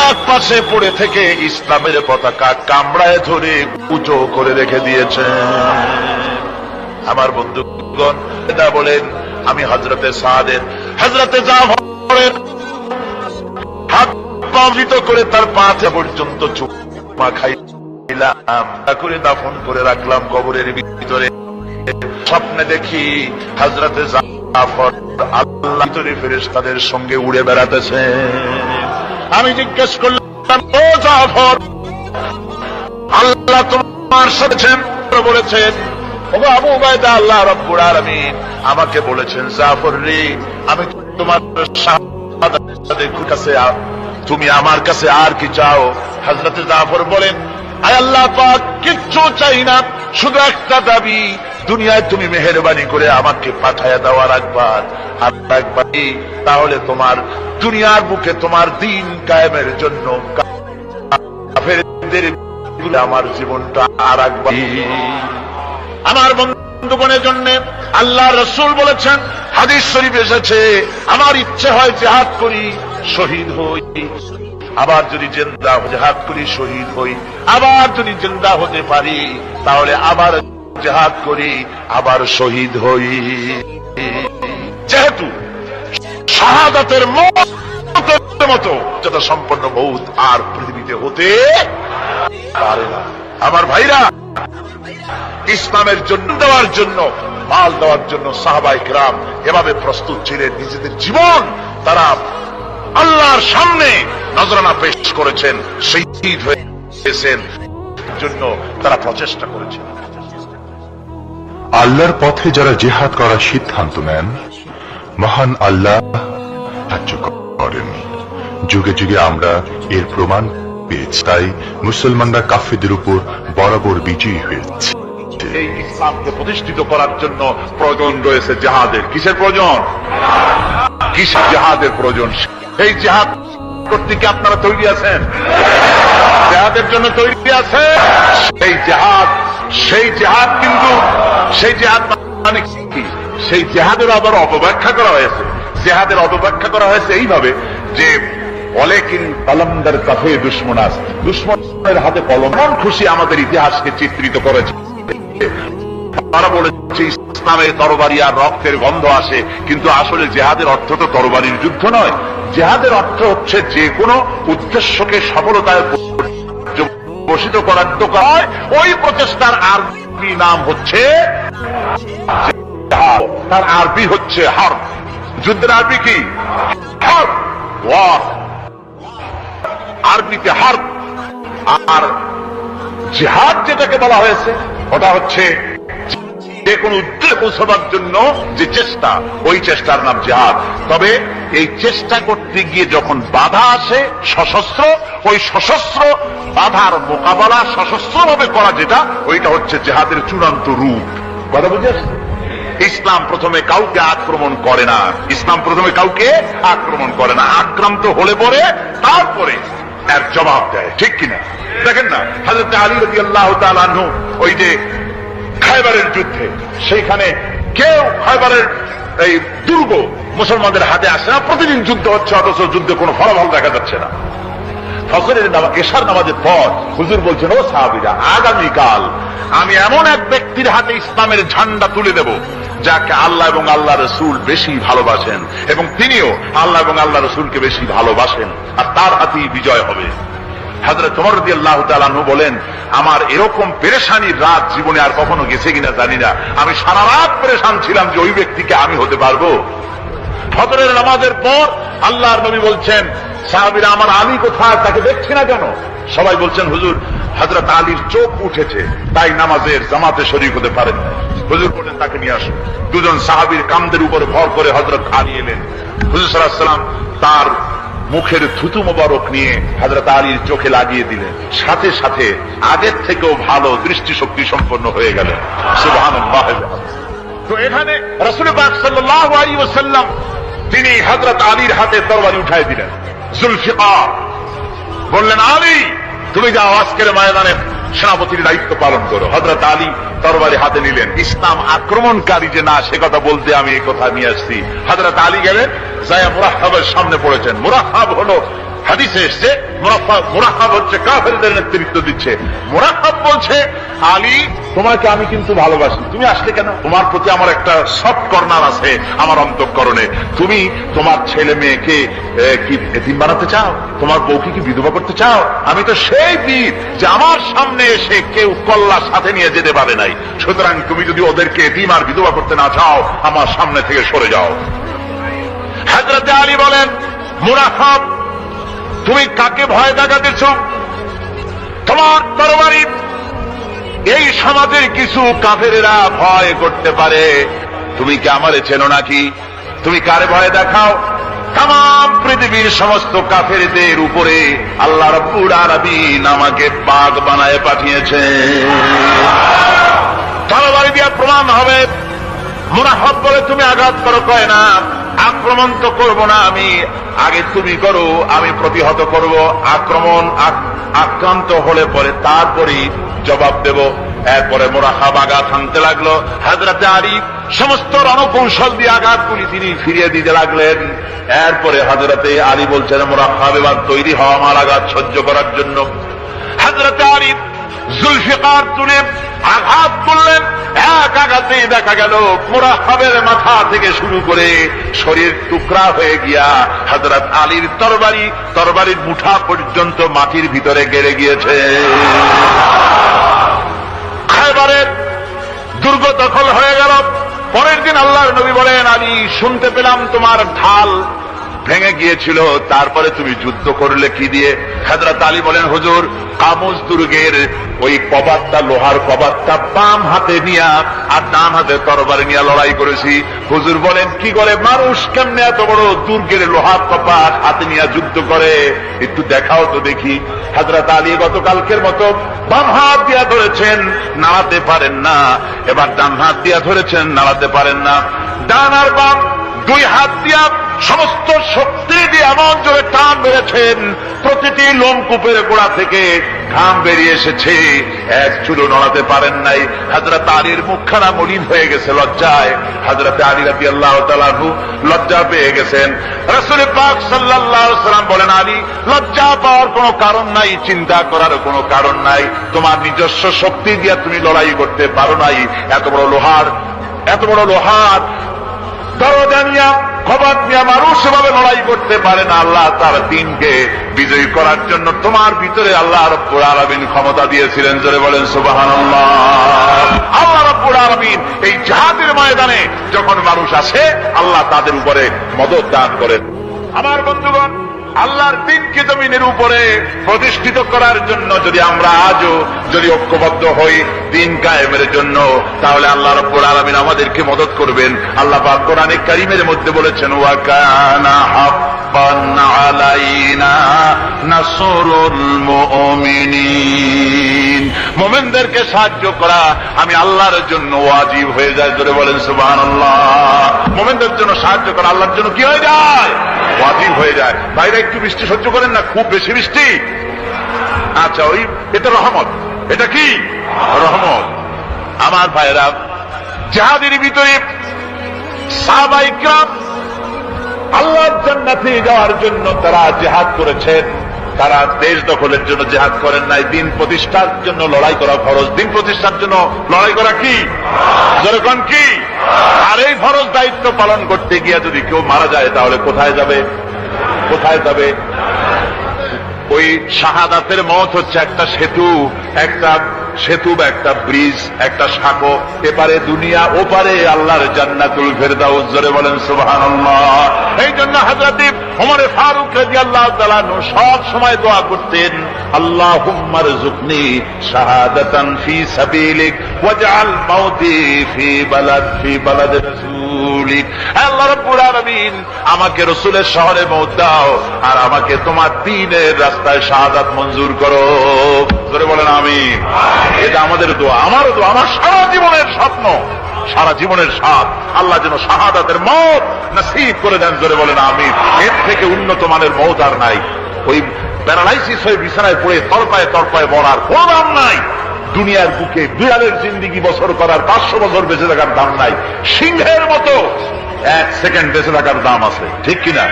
এক পাশে পড়ে থেকে ইসলামের পতাকা কামড়ায় ধরে উঁচু করে রেখে দিয়েছে। আমার বন্ধুগণ, এটা বলেন, আমি হযরতে সাদের, হযরতে জাফরের হাত পাবিত করে তার পা পর্যন্ত চুমা খাইলাম, করে দাফন করে রাখলাম কবরের ভিতরে। স্বপ্নে দেখি হযরতে জাফর আল্লাহ তৈরি ফেরেশতাদের সঙ্গে উড়ে বেড়াতেছে। আমি জিজ্ঞেস করলাম, ও জাফর, আল্লাহ তোমার সাথে বলেছেন? ওগো আবু উবাইদা, আল্লাহ রাব্বুল আলামিন আমাকে বলেছেন, জাফর রে, আমি তোমার শাহাদাতের কাছে, তুমি আমার কাছে আর কি চাও? হযরত জাফর বলেন, আয় আল্লাহ পাক, কিচ্ছু চাই না, শুধু একটা দাবি, দুনিয়ায় তুমি মেহেরবানি করে আমাকে পাঠায়া দাও আর একবার, তাহলে তোমার দুনিয়ার বুকে তোমার দিন কায়েমের জন্য কাফেরদের আমার জীবনটা আর একবার। আমার বন্ধুগণের জন্য আল্লাহ রাসূল বলেছেন, হাদিস শরীফ এসেছে, আমার ইচ্ছে হয় জিহাদ করি, শহীদ হই, আবার যদি জিন্দা জিহাদ করি শহীদ হই, আবার যদি জিন্দা হতে পারি তাহলে আবার জিহাদ করি, আবার শহীদ হই। যেহেতু শাহাদাতের মতো যত সম্পন্ন মৌত আর পৃথিবীতে হতে পারে না। আমার ভাইরা, ইসলামের জন্য দেওয়ার জন্য, মাল দেওয়ার জন্য সাহাবায়ে কেরাম এভাবে প্রস্তুত ছিলেন, নিজেদের জীবন তারা আল্লাহর সামনে নজরানা পেশ করেছেন, শহীদ হয়েছেন, জন্য তারা প্রচেষ্টা করেছেন। আল্লাহর পথে যারা জিহাদ করার সিদ্ধান্ত নেন, মহান আল্লাহ সাহায্য করেন। যুগে যুগে আমরা এর প্রমাণ পেয়েছি, তাই মুসলমানরা কাফেরদের উপর বরাবর বিজয়ী হয়েছে। এই ইসলামকে প্রতিষ্ঠিত করার জন্য প্রয়োজন রয়েছে জিহাদের। কিসের প্রয়োজন? কিসের জিহাদের প্রয়োজন? এই জিহাদ করতে কি আপনারা তৈরি আছেন? জিহাদের জন্য তৈরি আছে? সেই জিহাদ কিন্তু সেই জিহাদ মানে কি? সেই জিহাদের আবার অপব্যাখ্যা করা হয়েছে। জিহাদের অপব্যাখ্যা করা হয়েছে এইভাবে যে, ওয়ালাকিন কলমদার কাফে দুশমনাস, দুশমনের হাতে কলম খুশি আমাদের ইতিহাসকে চিত্রিত করেছে। তারা বলেছে ইসলামের তরবারি আর রক্তের গন্ধ আসে, কিন্তু আসলে জিহাদের অর্থ তো তরবারির যুদ্ধ নয়। জিহাদের অর্থ হচ্ছে যে কোনো উদ্দেশ্যকে সফলতায় বসিত করার দোকান। ওই প্রচেষ্টার আরবি নাম হচ্ছে, তার আরবি হচ্ছে হার্ব। যুদ্ধের আরবি কি? হার্ব। ওয়ার, আরবিতে হার্ব। আর জিহাদ যেটাকে বলা হয়েছে ওটা হচ্ছে যে কোন উদ্দেশ্যে পৌঁছবার জন্য যে চেষ্টা, ওই চেষ্টার নাম জিহাদ। তবে এই চেষ্টা করতে গিয়ে যখন বাধা আসে সশস্ত্র, ওই সশস্ত্র বাধার মোকাবেলা সশস্ত্র ভাবে করা যেটা, ওইটা হচ্ছে জিহাদের চূড়ান্ত রূপ। কথা বুঝে আসছে? ইসলাম প্রথমে কাউকে আক্রমণ করে না, ইসলাম প্রথমে কাউকে আক্রমণ করে না, আক্রান্ত হলে পরে তারপরে এর জবাব দেয়। ঠিক কিনা? দেখেন না, হযরত আলী রাদিয়াল্লাহু তাআলা আনহু ওই যে খায়বারের যুদ্ধে, সেইখানে কেউ খায়বারের এই দুর্গ মুসলমানদের হাতে আসে না, প্রতিদিন যুদ্ধ হচ্ছে, অথচ যুদ্ধে কোনো ফলাফল দেখা যাচ্ছে না। ফজরের নামাজ, এশার নামাজের পর হুজুর বলছেন, ও সাহাবীরা, আগামীকাল আমি এমন এক ব্যক্তির হাতে ইসলামের ঝান্ডা তুলে দেব যাকে আল্লাহ এবং আল্লাহ রসুল বেশি ভালোবাসেন, এবং তিনিও আল্লাহ এবং আল্লাহ রসুলকে বেশি ভালোবাসেন, আর তার হাতেই বিজয় হবে। হযরত ওমর রাদিয়াল্লাহু তাআলা আনহু বলেন, আমার এরকম পেরেশানির রাত জীবনে আর কখনো গেছে কিনা জানি না, আমি সারা রাত পেরেশান ছিলাম যে ওই ব্যক্তিকে আমি হতে পারবো। ফজরের নামাজের পর আল্লাহর নবী বলছেন, সাহাবীরা, আমার আলী কোথায়, তাকে দেখছি না কেন? সবাই বলছেন, হুজুর, হযরত আলীর চোখ উঠেছে, তাই নামাজের জামাতে শরীক হতে পারেন না। হুজুর বলেন, তাকে নিয়ে আসুন। দুজন সাহাবীর কাঁধের উপরে ভর করে হযরত আলী এলেন। হুজুর সাল্লাল্লাহু আলাইহি ওয়াসাল্লাম তার মুখের থুতু মোবারক নিয়ে হযরত আলীর চোখে লাগিয়ে দিলেন, সাথে সাথে আগের থেকেও ভালো দৃষ্টিশক্তি সম্পন্ন হয়ে গেলেন। সুবহানাল্লাহ। তো এখানে রাসূল পাক সাল্লাল্লাহু আলাইহি ওয়াসাল্লাম তিনি হযরত আলীর হাতে তরবারি উঠায় দিলেন। জুলফিকার বললেন, আলী, তুমি যাও, আজকের ময়দানে সেনাপতির দায়িত্ব পালন করো। হযরত আলী তরবারি হাতে নিলেন। ইসলাম আক্রমণকারী যে না, সে কথা বলতে আমি এই কথা নিয়ে আসছি। হযরত আলী গেলেন, যায়া মুরাহহাবের সামনে পড়েছেন। মুরাহহাব হলো, হাদিসে এসেছে, মুরাহহাব হচ্ছে কাফেরদের নেতৃত্ব দিচ্ছে। মুরাহহাব বলছে, আলী, তোমাকে আমি কিন্তু ভালোবাসি, তুমি আসলে কেন? তোমার প্রতি আমার একটা সফট কর্নার আছে আমার অন্তঃকরণে। তুমি তোমার ছেলে মেয়েকে কি এতিম বানাতে চাও? তোমার বউকে কি বিধবা করতে চাও? আমি তো সেই বীর যে আমার সামনে এসে কেউ কল্লা সাথে নিয়ে যেতে পারে নাই। সুতরাং তুমি যদি ওদেরকে এতিম আর বিধবা করতে না চাও, আমার সামনে থেকে সরে যাও। হযরত আলী বলেন, মুরাহাব, তুমি কাকে ভয় দেখাতেছ? তোমার তরবারি এই সমাজের কিছু কাফেরেরা ভয় করতে পারে, তুমি কি আমারে চেনো নাকি? তুমি কারে ভয় দেখাও? তাম পৃথিবীর সমস্ত কাফেরদের উপরে আল্লাহ রাব্বুল আলামিন আমাকে বাগ বানায় পাঠিয়েছে। তরবারি দিয়ে প্রমাণ হবে। মুনাফিক বলে, তুমি আঘাত করো। কয় না, আক্রমণ তো করবো না আমি, আগে তুমি করো, আমি প্রতিহত করব। আক্রান্ত হলে পরে তারপরেই জবাব দেব। এরপরে মুরাহাব আঘাত হানতে লাগলো। হযরত আলী সমস্ত রণকৌশল দিয়ে আঘাতগুলি তিনি ফিরিয়ে দিতে লাগলেন। এরপরে হযরতে আলী বলছেন, মুরাহাব এবার তৈরি হও আমার আঘাত সহ্য করার জন্য। হযরত আলী জুলফিকার তুলে আঘাত করলেন। এক আঘাতেই দেখা গেল মুরাহাবের মাথা থেকে শুরু করে শরীর টুকরা হয়ে গিয়া হযরত আলীর তরবারির মুঠা পর্যন্ত মাটির ভিতরে গেড়ে গিয়েছে। খায়বারের দুর্গ দখল হয়ে গেল। পরের দিন আল্লাহর নবী বলেন, আলী, শুনতে পেলাম তোমার ঢাল ভেঙে গিয়েছিল, তারপরে তুমি যুদ্ধ করলে কি দিয়ে? হযরত আলী বলেন, হুজুর, কামুজ দুর্গের ওই কবাতটা, লোহার কবাতটা বাম হাতে নিয়া আর ডান হাতে তরবারি নিয়ে লড়াই করেছি। হুজুর বলেন, কি করে মানুষ কেমনে এত বড় দুর্গের লোহার কপাট হাতে নিয়ে যুদ্ধ করে? একটু দেখাও তো দেখি। হযরত আলী গতকালকের মতো বাম হাত দিয়া ধরেছেন, নাড়াতে পারেন না। এবার ডান হাত দিয়া ধরেছেন, নাড়াতে পারেন না। ডান আর বাম দুই হাত দিয়া সমস্ত শক্তি দিয়ে এমন জোরে টান মেরেছেন, প্রতিটি লোমকূপের গোড়া থেকে ঘাম বেরিয়ে এসেছে, এক চুলো নড়াতে পারেন নাই। হযরত আলীর মুখখানা মলিন হয়ে গেছে লজ্জায়। হযরত আলী রাদিয়াল্লাহু তাআলা আনহু লজ্জা পেয়ে গেছেন। রাসূল পাক সাল্লাল্লাহু আলাইহি ওয়াসাল্লাম বলেন, আলী, লজ্জা পাওয়ার কোনো কারণ নাই, চিন্তা করার কোনো কারণ নাই। তোমার নিজস্ব শক্তি দিয়ে তুমি লড়াই করতে পারো নাই। এত বড় লোহার দরজা নিয়ে, খবর নিয়ে মানুষ এভাবে লড়াই করতে পারে না। আল্লাহ তার দ্বীনকে বিজয়ী করার জন্য তোমার ভিতরে আল্লাহ রাব্বুল আলামিন ক্ষমতা দিয়েছিলেন। জোরে বলেন সুবহানাল্লাহ। আল্লাহ রাব্বুল আলামিন এই জিহাদের ময়দানে যখন মানুষ আসে, আল্লাহ তাদের উপরে মদদ দান করেন। আমার বন্ধুগণ, আল্লাহর দ্বীনকে জমিনের উপরে প্রতিষ্ঠিত করার জন্য যদি আমরা আজও যদি ঐক্যবদ্ধ হই দ্বীন কায়েমের জন্য, তাহলে আল্লাহ রাব্বুল আলামিন আমাদেরকে মদদ করবেন। আল্লাহ পাক কোরআনে কারীমের মধ্যে বলেছেন, ওয়া কানা হাক্কান আলাইনা নাসরুল মুমিনিন। মুমিনদেরকে সাহায্য করা আমি আল্লাহর জন্য ওয়াজিব হয়ে যায়। জোরে বলেন সুবহানাল্লাহ। মুমিনদের জন্য সাহায্য করা আল্লাহর জন্য কি হয়ে যায়? ওয়াজিব হয়ে যায়। বাইরে একটু বৃষ্টি সহ্য করেন না, খুব বেশি বৃষ্টি? আচ্ছা, এটা রহমত। এটা কি রহমত? আমার ভাইরা, জিহাদের ভিতরে সাহাবায়ে কিরাম আল্লাহর জান্নাতে যাওয়ার জন্য তারা জিহাদ করেছেন। তারা দেশ দখলের জন্য জিহাদ করেন নাই, দিন প্রতিষ্ঠার জন্য লড়াই করা ফরজ। দিন প্রতিষ্ঠার জন্য লড়াই করা কি? যেরকম কি? আর এই ফরজ দায়িত্ব পালন করতে গিয়ে যদি কেউ মারা যায়, তাহলে কোথায় যাবে? ওই শাহাদাতের মওত হচ্ছে একটা সেতু বা একটা ব্রিজ, একটা সাঁকো। এপারে দুনিয়া, ওপারে আল্লাহর জান্নাতুল ফেরদাউস। জোরে বলেন সুবহানাল্লাহ। এই জন্য হযরত ওমর ফারুক রাদিয়াল্লাহু তাআলা সব সময় দোয়া করতেন, আল্লাহুম্মা রযুকনি শাহাদাতান ফি সাবিলিক ওয়াজআল মাউতি ফি বালাদ রাসূলিক। আল্লাহ রাব্বুল আলামিন, আমাকে রাসূলের শহরে মওত দাও, আর আমাকে তোমার দ্বীনের রাস্তায় শাহাদাত মঞ্জুর করো। জোরে বলেন আমিন। এটা আমাদের দোয়া, আমারও দোয়া, আমার সারা জীবনের স্বপ্ন, সারা জীবনের স্বাদ, আল্লাহ যেন শাহাদাতের মওত নসিব করে দেন। জোরে বলেন আমিন। এর থেকে উন্নত মানের মওত আর নাই। ওই প্যারালাইসিস হয়ে বিছানায় পড়ে তড়পায় মরার কোন দাম নাই। দুনিয়ার বুকে বিড়ালের জিন্দিগি বছর করার 500 বছর বেঁচে থাকার দাম নাই। সিংহের মতো 1 সেকেন্ড বেঁচে থাকার দাম আছে, ঠিক কিনা?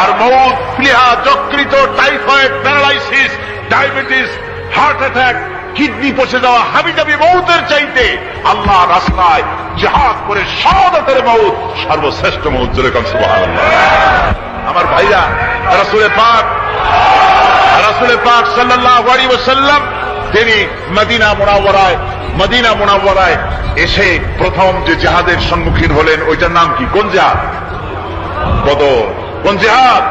আর মওত, প্লীহা, যকৃত, typhoid, paralysis, diabetes, heart attack, kidney পচে যাওয়া, হাবিজাবি মওতের চাইতে আল্লাহ রাস্তায় জিহাদ করে শাহাদাতের মওত সর্বশ্রেষ্ঠ মওত। জোরে বলেন সুবহানাল্লাহ। আমার ভাইরা, রাসূল পাক সাল্লাল্লাহু আলাইহি ওয়াসাল্লাম তিনি মদিনা মুনাওয়ারায় এসে প্রথম যে জিহাদের সম্মুখীন হলেন, ওইটার নাম কি? কোন জিহাদ? বদর। কোন জেহাদ?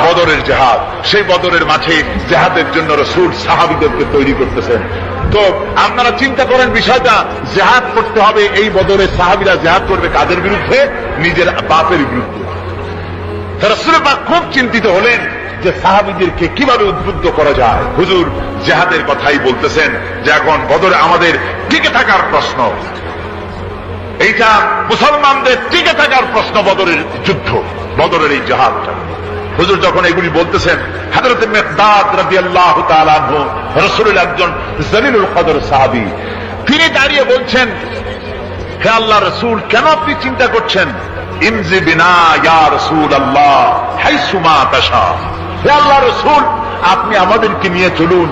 বদরের জেহাদ। সেই বদরের মাঠে জেহাদের জন্য রাসূল সাহাবীদেরকে তৈরি করতেছেন। তো আপনারা চিন্তা করেন বিষয়টা, জেহাদ করতে হবে, এই বদরের সাহাবীরা জেহাদ করবে কাদের বিরুদ্ধে? নিজের বাপের বিরুদ্ধে। রাসূল পাক খুব চিন্তিত হলেন যে সাহাবীদেরকে কিভাবে উদ্বুদ্ধ করা যায়। হুজুর জেহাদের কথাই বলতেছেন যে এখন বদরে আমাদের টিকে থাকার প্রশ্ন, এইটা মুসলমানদের টিকে থাকার প্রশ্ন, বদরের যুদ্ধ, বদরের এই জেহাদটা। হুজুর যখন এগুলি বলতেছেন, হযরত মিকদাদ রাদিয়াল্লাহু তাআলা আনহু রাসূলের একজন জলিলুল কদর সাহাবী, তিনি দাঁড়িয়ে বলছেন, হে আল্লাহর রাসূল, কেন আপনি চিন্তা করছেন? ইমজি বিনা ইয়া রাসূলুল্লাহ হাইসুমা তাশা। হে আল্লাহর রাসূল, আপনি আমাদেরকে নিয়ে চলুন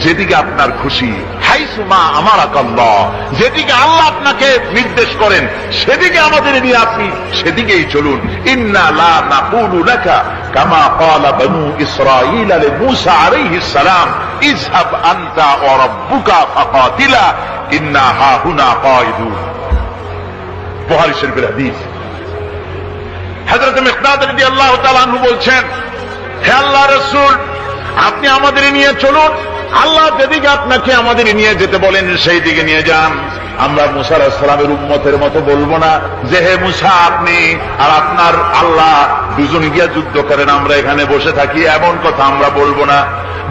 যেদিকে আপনার খুশি। হাইসুমা আমারাকাল্লাহ, যেদিকে আল্লাহ আপনাকে নির্দেশ করেন সেদিকে আমাদের নিয়ে আপনি সেদিকেই চলুন। ইন্না লা নাকুলু লাকা কামা ক্বালা বনু ইসরাঈল লিমূসা আলাইহিস সালাম ইযহাব আনতা ওয়া রাব্বুকা ফাকাতিলা ইন্না হাহুনা কায়িদুন। বুখারী শরীফের হাদিস। হযরত মিকদাদ রাদিয়াল্লাহু তাআলা আনহু বলছেন, হে আল্লাহর রাসূল, আপনি আমাদের নিয়ে চলুন, আল্লাহ যেদিকে আপনাকে আমাদের নিয়ে যেতে বলেন সেই দিকে নিয়ে যান। আমরা মুসা আলাইহিস সালামের উম্মতের মতো বলবো না যে হে মুসা আপনি আর আপনার আল্লাহ দুজন গিয়া যুদ্ধ করেন, আমরা এখানে বসে থাকি, এমন কথা আমরা বলবো না।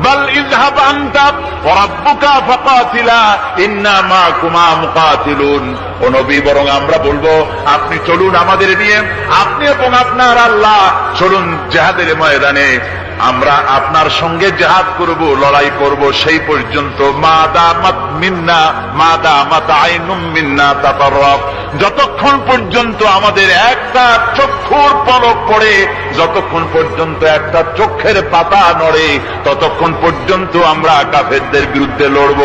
বাল ইযহাব আনতা ওয়া রাব্বুকা ফাকাতিলা ইন্না মাকুমা মুকাতিলুন। ও নবী, বরং আমরা বলবো আপনি চলুন আমাদের নিয়ে, আপনি এবং আপনার আল্লাহ চলুন জিহাদের ময়দানে, আমরা আপনার সঙ্গে জিহাদ করব, লড়াই করব সেই পর্যন্ত। মাদামাত মিন্না মাদামাত আইনুম মিন্না তাতাররাফ, যতক্ষণ পর্যন্ত আমাদের একটা চক্ষুর পলক পড়ে, যতক্ষণ পর্যন্ত একটা চোখের পাতা নড়ে, ততক্ষণ পর্যন্ত আমরা কাফেরদের বিরুদ্ধে লড়ব।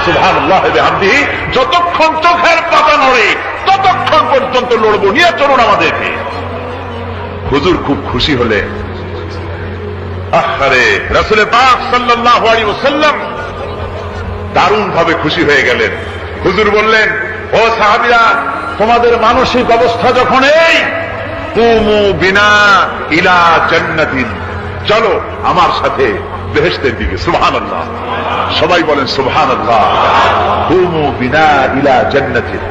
সুবহানাল্লাহ ওয়া বিহামদিহি, যতক্ষণ চোখের পাতা নড়ে ততক্ষণ পর্যন্ত লড়ব, নিয়ে চলুন আমাদেরকে। হুজুর খুব খুশি হলেন। আরে রাসূল পাক সাল্লাল্লাহু আলাইহি ওয়াসাল্লাম দারুণ ভাবে খুশি হয়ে গেলেন। হুজুর বললেন, ও সাহাবীরা, তোমাদের মানসিক অবস্থা যখন এই, কুমু বিনা ইলা জান্নাতিন, চলো আমার সাথে বেহেশতের দিকে। সুবহানাল্লাহ, সবাই বলেন সুবহানাল্লাহ। কুমু বিনা ইলা জান্নাতিন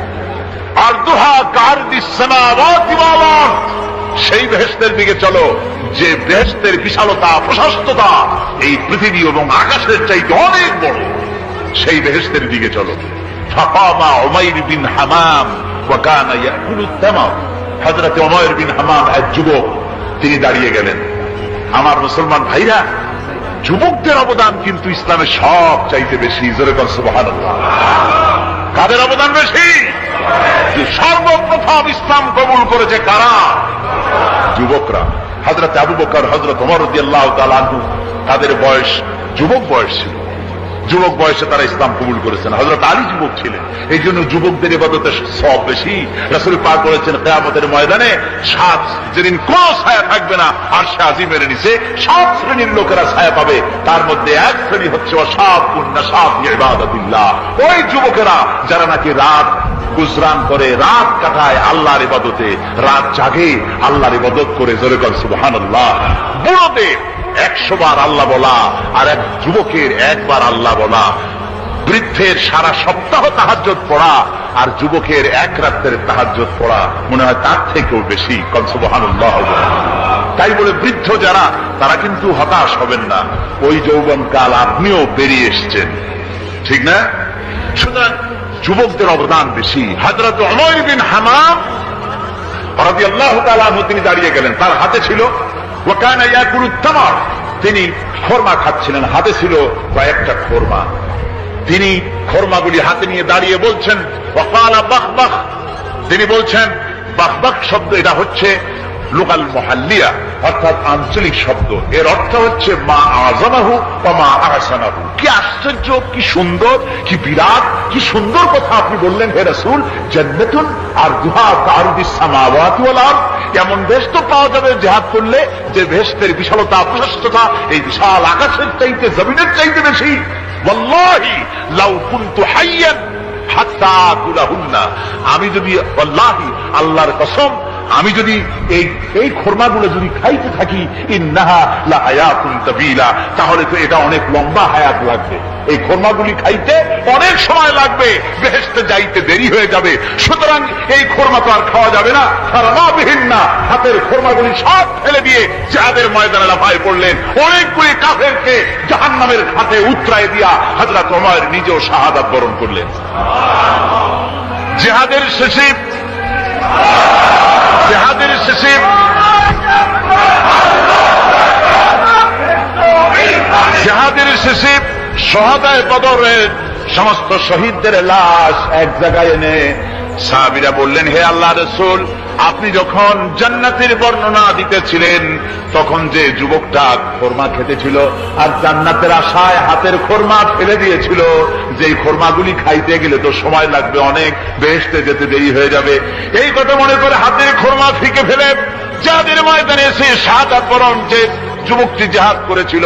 আরদুহা কারদিস সামাওয়াতি ওয়াল আরদ, সেই বেহেশতের দিকে চলো যে বেহেশতের বিশালতা প্রশস্ততা এই পৃথিবী এবং আকাশের চাইতে অনেক বড়, সেই বেহেশতের দিকে চলো। ফাকামা উমাইর বিন হামাম ওয়া কানা ইয়াকুলু তামাম, হযরত উমাইর বিন হামাম এক যুবক, তিনি দাঁড়িয়ে গেলেন। আমার মুসলমান ভাইরা, যুবকদের অবদান কিন্তু ইসলামের সব চাইতে বেশি। জোরে বল সুবহানাল্লাহ। কাদের অবদান বেশি? সর্বপ্রথম ইসলাম কবুল করেছে কারা? যুবকরা। হযরত আবু বকর, হযরত ওমর রাদিয়াল্লাহু তাআলা আনহু, তাদের বয়স যুবক বয়স ছিল, যুবক বয়সে তারা ইসলাম কবুল করেছেন। হযরত আলী যুবক ছিলেন, এই জন্য যুবকদের ইবাদতের সওয়াব বেশি। রাসূল পাক বলেছেন, কিয়ামতের ময়দানে সাত, যেদিন কোন ছায়া থাকবে না আরশে আজিমের নিচে, সাত শ্রেণীর লোকেরা ছায়া পাবে। তার মধ্যে এক শ্রেণী হচ্ছে ওয়াশাবুন নাশাত ইবাদাতিল্লাহ, ওই যুবকেরা যারা নাকি রাত গুজরান করে, রাত কাটায় আল্লাহর ইবাদতে, রাত জাগে আল্লাহর ইবাদত করে। জোরে বল সুবহানাল্লাহ। বুড়োদের 100 বার আল্লাহ বলা আর এক যুবকের একবার আল্লাহ বলা, বৃদ্ধের সারা সপ্তাহ তাহাজ্জুদ পড়া আর যুবকের এক রাতের তাহাজ্জুদ পড়া মনে হয় তার থেকেও বেশি। কল সুবহানাল্লাহ। তাই বলে বৃদ্ধ যারা, তারা কিন্তু হতাশ হবেন না, ওই যৌবনকাল আপনিও পেরিয়ে এসছেন, ঠিক না? সুতরাং যুবকদের অবদান বেশি। হযরত উমাইর বিন হামাম রাদিয়াল্লাহু তাআলা আনহু, তিনি দাঁড়িয়ে গেলেন, তার হাতে ছিল ওয়া কানা ইয়াকুলু তামার, তিনি খোরমা খাচ্ছিলেন, হাতে ছিল কয়েকটা খোরমা। তিনি খোরমাগুলি হাতে নিয়ে দাঁড়িয়ে বলছেন ওয়া ক্বালা বাখবাখ, তিনি বলছেন, বাখবাখ শব্দ এটা হচ্ছে লোকাল মহাল্লিয়া, অর্থাৎ আঞ্চলিক শব্দ। এর অর্থ হচ্ছে মা আযামাহু ওয়া মা আহসানাহু। কি আশ্চর্য, কি সুন্দর, কি বিরাট, কি সুন্দর কথা আপনি বললেন হে রাসূল। জান্নাতুন আরদুহা কারদিস সামাওয়াতি ওয়াল আরদ, এমন বেশ তো পাওয়া যাবে জিহাদ করলে যে বেহেশতের বিশালতা প্রশস্ততা এই বিশাল আকাশের চাইতে, জমিনের চাইতে বেশি। ওয়াল্লাহি লাউ কুনতু হাইয়ান হাত্তা আকুলাহুন্না, আমি যদি, ওয়াল্লাহি আল্লাহর কসম, আমি যদি এই খোরমাগুলো যদি খাইতে থাকি ইন্নাহা লা হায়াতুন তাবিলা, তাহলে তো এটা অনেক লম্বা হায়াত লাগবে। এই খোরমাগুলি খাইতে অনেক সময় লাগবে, বেহেশতে যাইতে দেরি হয়ে যাবে। সুতরাং এই খোরমা তো আর খাওয়া যাবে না। ফারমাবিহিন না, হাতের খোরমাগুলি সব ফেলে দিয়ে জিহাদের ময়দানে লাফায় পড়লেন। অনেকগুলি কাফেরকে জাহান্নামের ঘাটে উতরায় দিয়া হযরত ওমর নিজেও শাহাদাত বরণ করলেন। জিহাদের শেষে শহাদায়ে বদরের সমস্ত শহীদদের লাশ এক জায়গায় এনে সাহাবীরা বললেন, হে আল্লাহর রাসূল, আপনি যখন জান্নাতের বর্ণনা দিতেছিলেন তখন যে যুবকটা খোরমা খেতেছিল আর জান্নাতের আশায় হাতের খোরমা ফেলে দিয়েছিল, যেই খোরমাগুলি খাইতে গেলে তো সময় লাগবে অনেক, বেহেশতে যেতে দেরি হয়ে যাবে, এই কথা মনে করে হাতের খোরমা ফিকে ফেলে জিহাদের ময়দানে এসে শাহাদাত বরণ, যে যুবকটি জিহাদ করেছিল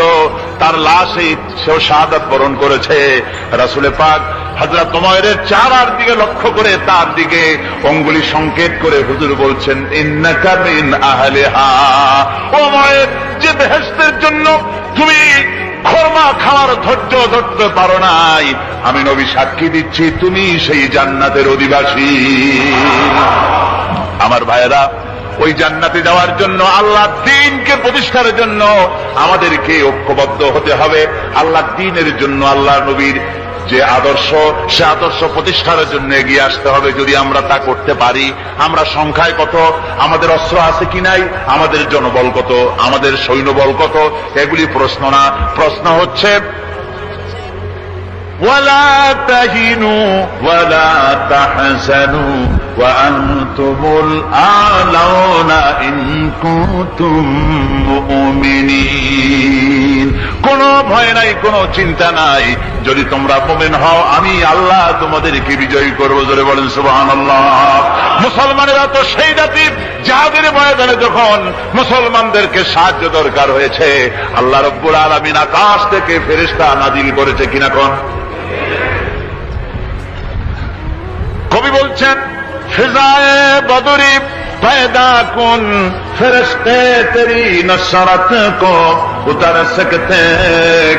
তার লাশে সেও শাহাদাত বরণ করেছে। রাসূল পাক হযরত ওমরের চেহারার দিকে লক্ষ্য করে তার দিকে অঙ্গুলি সংকেত করে হুজুর বলছেন, ইন্নাকা মিন আহলিহা। ওমর, যে বেহেশতের জন্য তুমি খোরমা খাওয়ার ধৈর্য ধরতে পারো নাই, আমি নবী সাক্ষী দিচ্ছি তুমি সেই জান্নাতের অধিবাসী। আমার ভাইয়েরা, ওই জান্নাতে যাওয়ার জন্য, আল্লাহর দ্বীনকে প্রতিষ্ঠার জন্য আমাদেরকে ঐক্যবদ্ধ হতে হবে। আল্লাহর দ্বীনের জন্য আল্লাহ নবীর যে আদর্শ, সে আদর্শ প্রতিষ্ঠার জন্য এগিয়ে আসতে হবে। যদি আমরা তা করতে পারি, আমরা সংখ্যায় কত, আমাদের অস্ত্র আছে কি নাই, আমাদের জনবল কত, আমাদের সৈন্যবল কত, এগুলি প্রশ্ন না। প্রশ্ন হচ্ছে ولا تهنوا ولا تحزنوا وأنتم الأعلون إن كنتم مؤمنين। কোনো ভয় নাই, কোনো চিন্তা নাই, যদি তোমরা মুমিন হও আমি আল্লাহ তোমাদেরকে বিজয়ী করবো। জোরে বলেন সুবহানাল্লাহ। মুসলমানেরা তো সেই জাতি, যাদের ময়দানে যখন মুসলমানদেরকে সাহায্য দরকার হয়েছে, আল্লাহ রাব্বুল আলামিন আকাশ থেকে ফেরেশতা নাজিল করেছে কিনা কোন? কবি বলছেন, ফিজায়ে বদরি पैदा कुन फरिश्ते तेरी नसरत को उतर सकते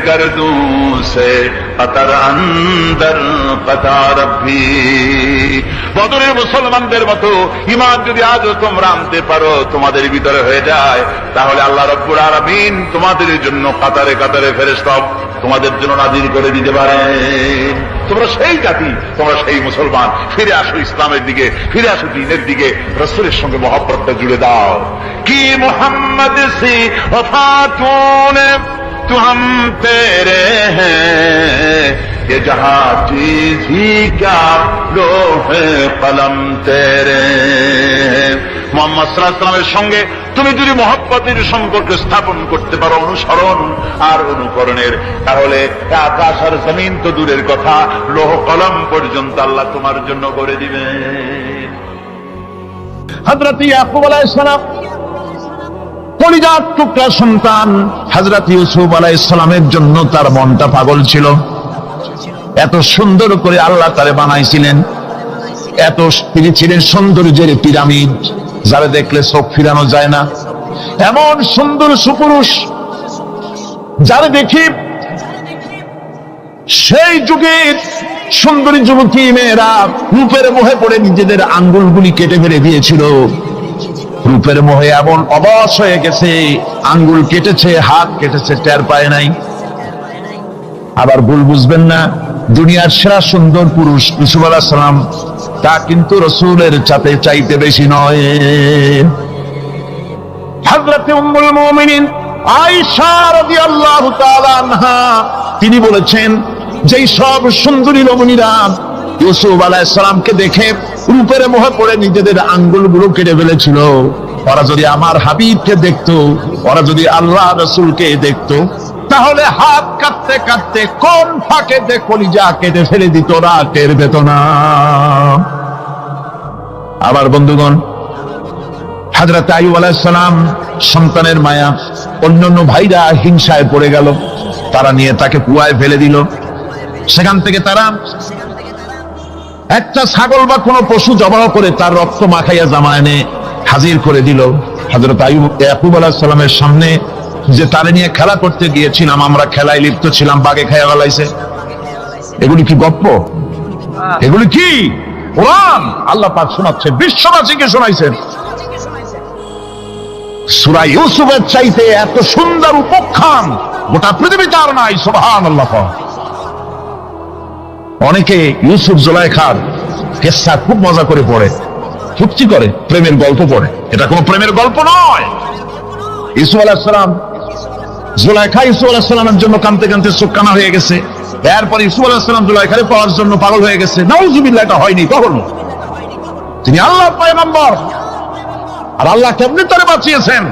गर्दों से कतर अंदर कतार भी। বদরের মুসলমানদের মতো ঈমান যদি আজও তোমরা আনতে পারো, তোমাদের ভিতরে হয়ে যায়, তাহলে আল্লাহ রাব্বুল আলামিন তোমাদের জন্য কাতারে কাতারে ফেরেশতা তোমাদের জন্য নাজিল করে দিতে পারেন। তোমরা সেই জাতি, তোমরা সেই মুসলমান। ফিরে আসো ইসলামের দিকে, ফিরে আসো দ্বীনের দিকে, রাসূলের সঙ্গে মহব্বতটা জুড়ে দাও। কি মুহাম্মদ সি ওফাতুনে তু হাম তেরে হ্যাঁ, ये जहां चीज ही क्या लोहे कलम तेरे। মুহাম্মদ সাল্লাল্লাহু আলাইহি ওয়াসাল্লামের সঙ্গে তুমি যদি মহব্বতের সম্পর্ক স্থাপন করতে পারো, অনুসরণ আর অনুকরণের, তাহলে আকাশ আর জমিন তো দূরের কথা, লৌহ কলম পর্যন্ত আল্লাহ তোমার জন্য করে দিবেন। হযরত ইয়াকুব আলাইহিস সালাম কলিজার টুকরা সন্তান হযরত ইউসুফ আলাইহিস সালামের জন্য তার মনটা পাগল ছিল। এত সুন্দর করে আল্লাহ তারে বানাইছিলেন, এত তিনি ছিলেন সৌন্দর্যের পিরামিড, যারা দেখলে চোখ ফিরানো যায় না, এমন সুন্দর সুপুরুষ যারা দেখি সেই যুগের সুন্দরী যুবতী মেয়েরা রূপের মোহে পড়ে নিজেদের আঙ্গুলগুলি কেটে ফেলে দিয়েছিল। রূপের মোহে এমন অবশ হয়ে গেছে, আঙ্গুল কেটেছে, হাত কেটেছে, টের পায় নাই। আবার ভুল বুঝবেন না, দুনিয়ার সেরা সুন্দর পুরুষ ইউসুফ আলাইহিস সালাম, তা কিন্তু রাসূলের চাইতে বেশি নয়। হযরত উম্মুল মুমিনিন আয়েশা রাদিয়াল্লাহু তাআলা আনহা তিনি বলেছেন, যেই সব সুন্দরী রমণীরা ইউসুফ আলাইহিস সালামকে দেখে রূপের মোহে পড়ে নিজেদের আঙ্গুলগুলো কেটে ফেলেছিল, ওরা যদি আমার হাবিবকে দেখতো, ওরা যদি আল্লাহ রাসূলকে দেখতো, তাহলে হাত কাটতে কাটতে কোন ফাঁকেতে কলিজা কেটে ফেলে দিত, ওরা টের পেত না। আবার বন্ধুগণ, হযরত আইয়ুব আলাইহিস সালাম সন্তানের মায়া, অন্যান্য ভাইরা হিংসায় পড়ে গেল, তারা নিয়ে তাকে কুয়ায় ফেলে দিল। সেখান থেকে তারা একটা ছাগল বা কোনো পশু জবাহ করে তার রক্ত মাখাইয়া জামা এনে হাজির করে দিল। হযরত ইয়াকুব আলাইহিস সালামের সামনে যে তারে নিয়ে খেলা করতে গিয়েছিলাম, আমরা খেলায় লিপ্ত ছিলাম, বাগে খেয়ে ফেলাইছে। এগুলি কি গপ্প? এগুলি কি কোরআন? আল্লাহ পাক শোনাচ্ছে, বিশ্ববাসীকে শোনাইছেন। সূরা ইউসুফের চাইতে এত সুন্দর উপাখ্যান গোটা পৃথিবীতে আর নাই। সুবহানাল্লাহ। অনেকে ইউসুফ জুলাইখার কিসসা খুব মজা করে পড়ে, ফুর্তি করে, প্রেমের গল্প পড়ে। এটা কোনো প্রেমের গল্প নয়। ইউসুফ আলাইহিস সালাম, জুলাইখা ইউসুফ আলাইহিস সালামের জন্য কাঁদতে কাঁদতে চোখ কানা হয়ে গেছে। এরপর ইউসুফ আলাইহিস সালাম জুলাইখারে পাওয়ার জন্য পাগল হয়ে গেছে। নাউজুবিল্লাহ, এটা হয়নি কখনো। তিনি আল্লাহর পয়গম্বর, আর আল্লাহ কেমনে তারে বাঁচিয়েছেন?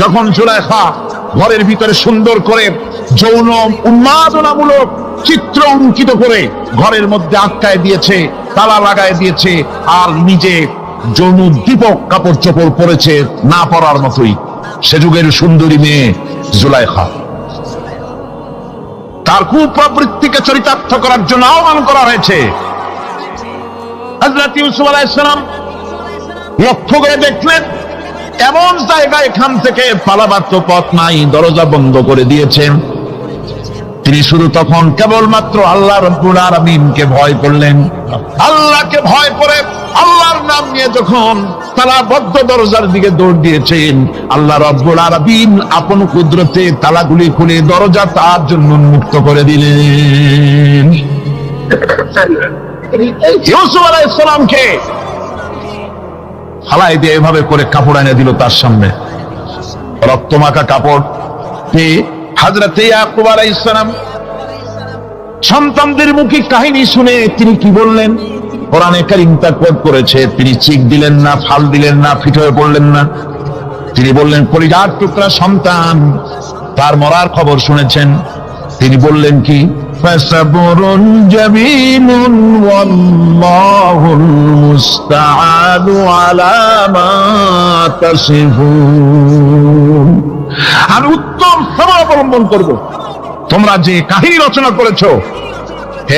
যখন জুলাইখা ঘরের ভিতরে সুন্দর করে যৌন উন্মাদনামূলক চিত্র অঙ্কিত করে ঘরের মধ্যে আটকায় দিয়েছে, তালা লাগায় দিয়েছে, আর নিজে যৌন দীপক কাপড় চোপড় পরেছে না পরার মতোই। সে যুগের সুন্দরী মেয়ে জুলাইখা। তার কুপ্রবৃত্তিকে চরিতার্থ করার জন্য আহ্বান করা হয়েছে। হযরত ইউসুফ আলাইহিস সালাম লক্ষ্য করে দেখলেন এমন জায়গায় এখান থেকে পালাবার তো পথ নাই, দরজা বন্ধ করে দিয়েছেন। তিনি শুধু তখন কেবলমাত্র আল্লাহ রাব্বুল আলামিনকে ভয় করলেন। আল্লাহকে ভয় করে আল্লাহর নাম নিয়ে যখন তালাবদ্ধ দরজার দিকে দৌড় দিয়েছেন, আল্লাহ রাব্বুল আলামিন আপন কুদরতে তালাগুলি খুলে দরজা তার জন্য উন্মুক্ত করে দিলেন। ইউসুফ আলাইহিস সালামকে ফালাই দিয়ে এভাবে করে কাপড় এনে দিল তার সামনে, রক্তমাখা কাপড় পেয়ে হযরত ইয়াকুব আলাইহিস সালাম সন্তানদের মুখে কাহিনী শুনে তিনি কি বললেন? কোরআনে কারীম তা কোট করেছে। তিনি চিক দিলেন না, ফাল দিলেন না, ফিট হয়ে পড়লেন না। তিনি বললেন, কলিজার টুকরা সন্তান তার মরার খবর শুনেছেন। তিনি বললেন কি? ফাসাবরুন জামিলুন ওয়াল্লাহুল মুস্তাআনু আলা মা তাসিফুন। আমি উত্তম সবর অবলম্বন করব। তোমরা যে কাহিনী রচনা করেছো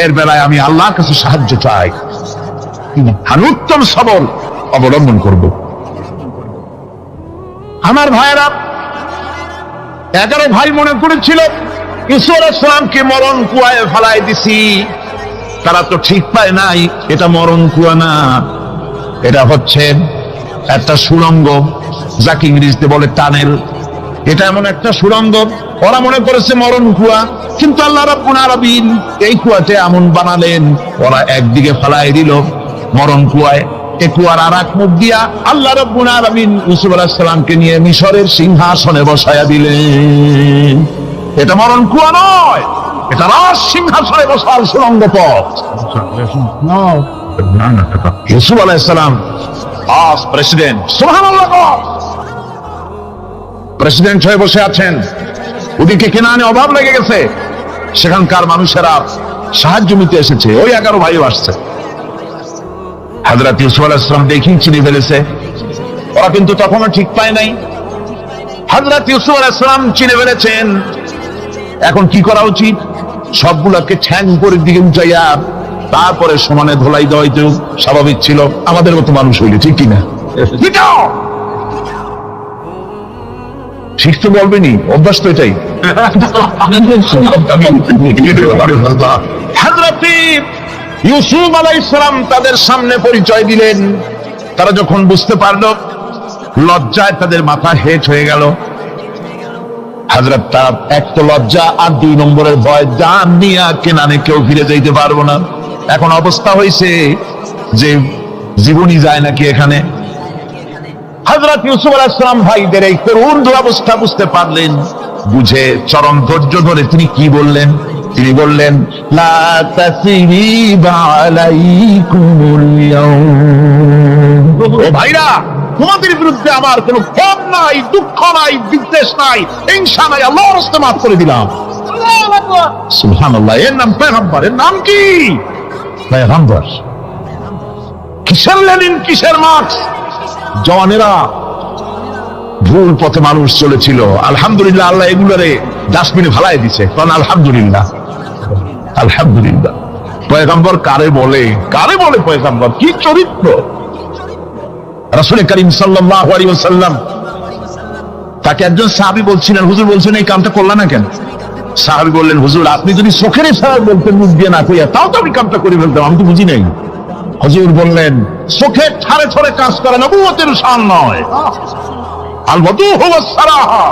এর বেলায় আমি আল্লাহর কাছে সাহায্য চাই। আমি উত্তম সবর অবলম্বন করব। আমার ভাইয়েরা, 11 ভাই মনে করেছিল ইউসুফ আলাইহিস সালামকে মরণ কুয়ায় ফেলাই দিছি। তারা তো ঠিক পায় নাই এটা মরণ কুয়া না, এটা হচ্ছে একটা সুড়ঙ্গ, যাকে ইংরেজিতে বলে টানেল। এটা এমন একটা সুড়ঙ্গ, ওরা মনে করেছে মরণ কুয়া, কিন্তু আল্লাহ রাব্বুল আলামিন এই কুয়াতে এমন বানালেন, ওরা একদিকে ফেলাই দিল মরণ কুয়ায়। এই কুয়ার আর এক মুখ দিয়া আল্লাহ রাব্বুল আলামিন ইউসুফ আলাইহিস সালামকে নিয়ে মিশরের সিংহাসনে বসায়া দিলেন। এটা মরণ কুয়া নয়, এটা রাজ সিংহাসনে বসার সুড়ঙ্গ পথ। ইউসুফ আলাইহিস সালাম আজ প্রেসিডেন্ট, সুবহানাল্লাহ, প্রেসিডেন্ট হয়ে বসে আছেন। ওদিকে কেনানে অভাব লেগে গেছে, সেখানকার মানুষেরা সাহায্য নিতে এসেছে। ওই 11 ভাইও আসছে। হযরত ইউসুফ আলাইহিস সালাম দেখেই চিনে ফেলেছে, ওরা কিন্তু তখনও ঠিক পায় নাই। হযরত ইউসুফ আলাইহিস সালাম চিনে ফেলেছেন। এখন কি করা উচিত? সবগুলোকে ঠ্যাং উপরের দিকে উঁচাইয়া তারপরে সমানে ধোলাই দেওয়াই তো স্বাভাবিক ছিল, আমাদের মতো মানুষ হইলে, ঠিক কিনা? ঠিক তো বলবেনি, অভ্যাস তো এটাই। হযরত ইউসুফ আলাইহিস সালাম তাদের সামনে পরিচয় দিলেন। তারা যখন বুঝতে পারল, লজ্জায় তাদের মাথা হেট হয়ে গেল। হযরত তার এক তো লজ্জা, আর 2 নম্বরের ভয়, জান নিয়ে কেনানে কেউ ফিরে যাইতে পারবো না। এখন অবস্থা হয়েছে যে জীবনই যায় নাকি এখানে। হযরত ইউসুফ আলাইহিস সালাম ভাইদের এই করুণ দুরবস্থা বুঝতে পারলেন। বুঝে চরম ধৈর্য ধরে তিনি কি বললেন? তিনি বললেন, লা তাসরিবা আলাইকুমুল ইয়াউম। ও ভাইরা, তোমাদের বিরুদ্ধে আমার কোনো ক্ষোভ নাই, দুঃখ নাই, বিদ্বেষ নাই, হিংসা নাই, আল্লাহর রাস্তে মাফ করে দিলাম। সুবহানাল্লাহ। এর নাম পয়গম্বর। এর নাম কি? পয়গম্বর। কিসের লেনিন, কিসের মার্কস? জওয়ানেরা, ভুল পথে মানুষ চলেছিল। আলহামদুলিল্লাহ, আল্লাহ এগুলারে ডাস্টবিনে ফেলাই দিছে। কারণ আলহামদুলিল্লাহ, আলহামদুলিল্লাহ। পয়গম্বর কারে বলে? কারে বলে পয়গম্বর? কি চরিত্র! রাসূল করিম সাল্লাল্লাহু আলাইহি ওয়াসাল্লাম তাকে একজন সাহাবী বলছিলেন, হুজুর বলছেন এই কামটা করলা না কেন? সাহাবী বললেন, হুজুর আপনি যদি চোখের ইশারায় বলতেন মুখ দিয়ে না কইয়া, তাও তো আমি কামটা করে ফেলতাম, আমি তো বুঝি নাই। হুজুর বললেন, চোখের ঠারে ঠারে কাজ করা নবুয়তের শান নয়। আল ওয়াদুহু ওয়াস সারাহা,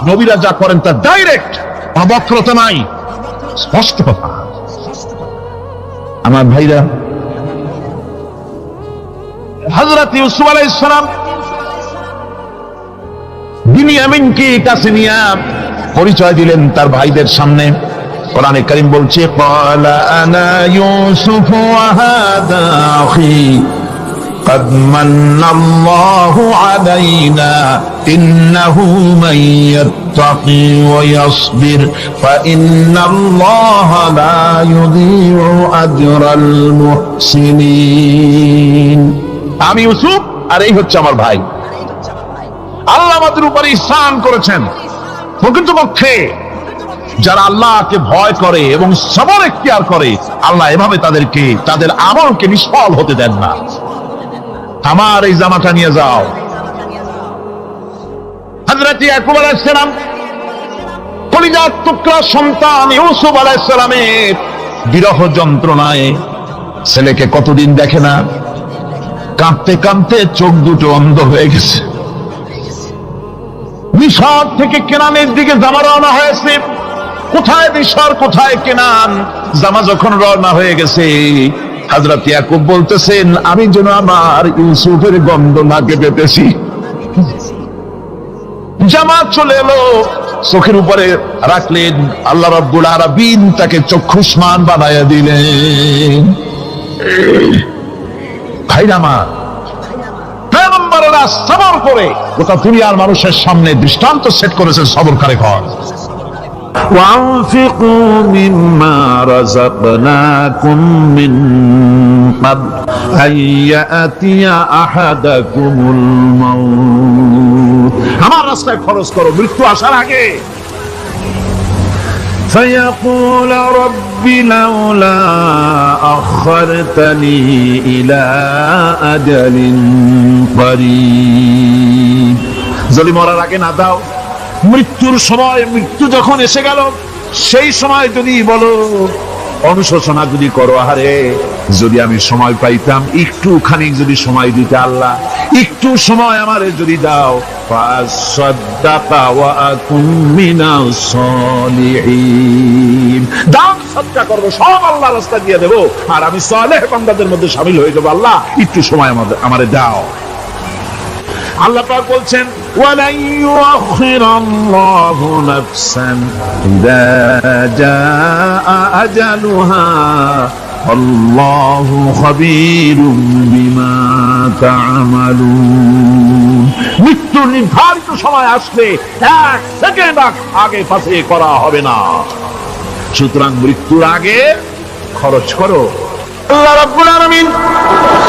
নবীরা যা করেন তা ডাইরেক্ট, কোনো বক্রতা নাই, স্পষ্ট কথা। আমার ভাইরা, হযরত ইউসুফ আলাইহিস সালাম বিনিয়ামিনকে কাছে নিয়ে পরিচয় দিলেন তার ভাইদের সামনে। কোরআনে কারীম বলছে, ক্বালা আনা ইউসুফ ওয়া হাদা আখি قد من الله علينا إنه من يتقي ويصبر فإن الله لا يضيع أجر المحسنين। আমি ইউসুফ আর এই হচ্ছে আমার ভাই। আল্লাহ আমাদের উপর ইহসান করেছেন। প্রকৃতপক্ষে যারা আল্লাহকে ভয় করে এবং সবর ইখতিয়ার করে, আল্লাহ এভাবে তাদেরকে তাদের আমলকে নিষ্ফল হতে দেন না। আমার এই জামাটা নিয়ে যাও। হযরত ইয়াকুব আলাইহিস সালাম কলিজার টুকরা সন্তান ইউসুফ আলাইহিস সালামের বিরহ যন্ত্রণায় ছেলেকে কতদিন দেখে না, কাঁদতে কাঁদতে চোখ দুটো অন্ধ হয়ে গেছে। মিশর থেকে কেনানের দিকে জামা রওনা হয়েছে। কোথায় মিশর, কোথায় কেনান? জামা যখন রওনা হয়ে গেছে, হযরত ইয়াকুব বলতেছেন, আমি যেন আমার ইউসুফের গন্ধ নাকে পেতেছি। জামা চলে এলো, চোখের উপরে রাখলেন, আল্লাহ রাব্বুল আলামিন তাকে চক্ষুষ্মান বানায়া দিলেন। ভাইরা আমার, পয়গম্বরেরা সবর করে গোটা দুনিয়ার মানুষের সামনে দৃষ্টান্ত সেট করেছেন সবর করে ঘর। وأنفقوا مما رزقناكم من قبل أن يأتي أحدكم الموت। আমার রাস্তায় খরচ করো মৃত্যু আসার আগে। فيقول رب لولا أخرتني إلى أجل قريب। যদি মরার আগে না দাও, মৃত্যুর সময়, মৃত্যু যখন এসে গেল সেই সময় যদি বলো, অনুশোচনা যদি করো, আরে যদি আমি সময় পাইতাম, একটুখানি যদি সময় দিতে, আল্লাহ একটু সময় আমারে যদি দাও, ফাসাদদাকা ওয়া আকুম মিনাস সালিহিন, দান সদকা করব, সব আল্লাহর রাস্তা দিয়ে দেব, আর আমি সালেহ বান্দাদের মধ্যে শামিল হয়ে যাব। আল্লাহ একটু সময় আমারে দাও। আল্লাহ পাক বলছেন, ওয়ালাই ইউআখিরাল্লাহু নাফসান ইযা জাআ আজালুহা আল্লাহু খাবীরুম বিমা তা'মালুন। মৃত্যুর নির্ধারিত সময় আসলে এক সেকেন্ড আগে পাশে করা হবে না। সুতরাং মৃত্যুর আগে খরচ করো। আল্লাহ রাব্বুল আলামিন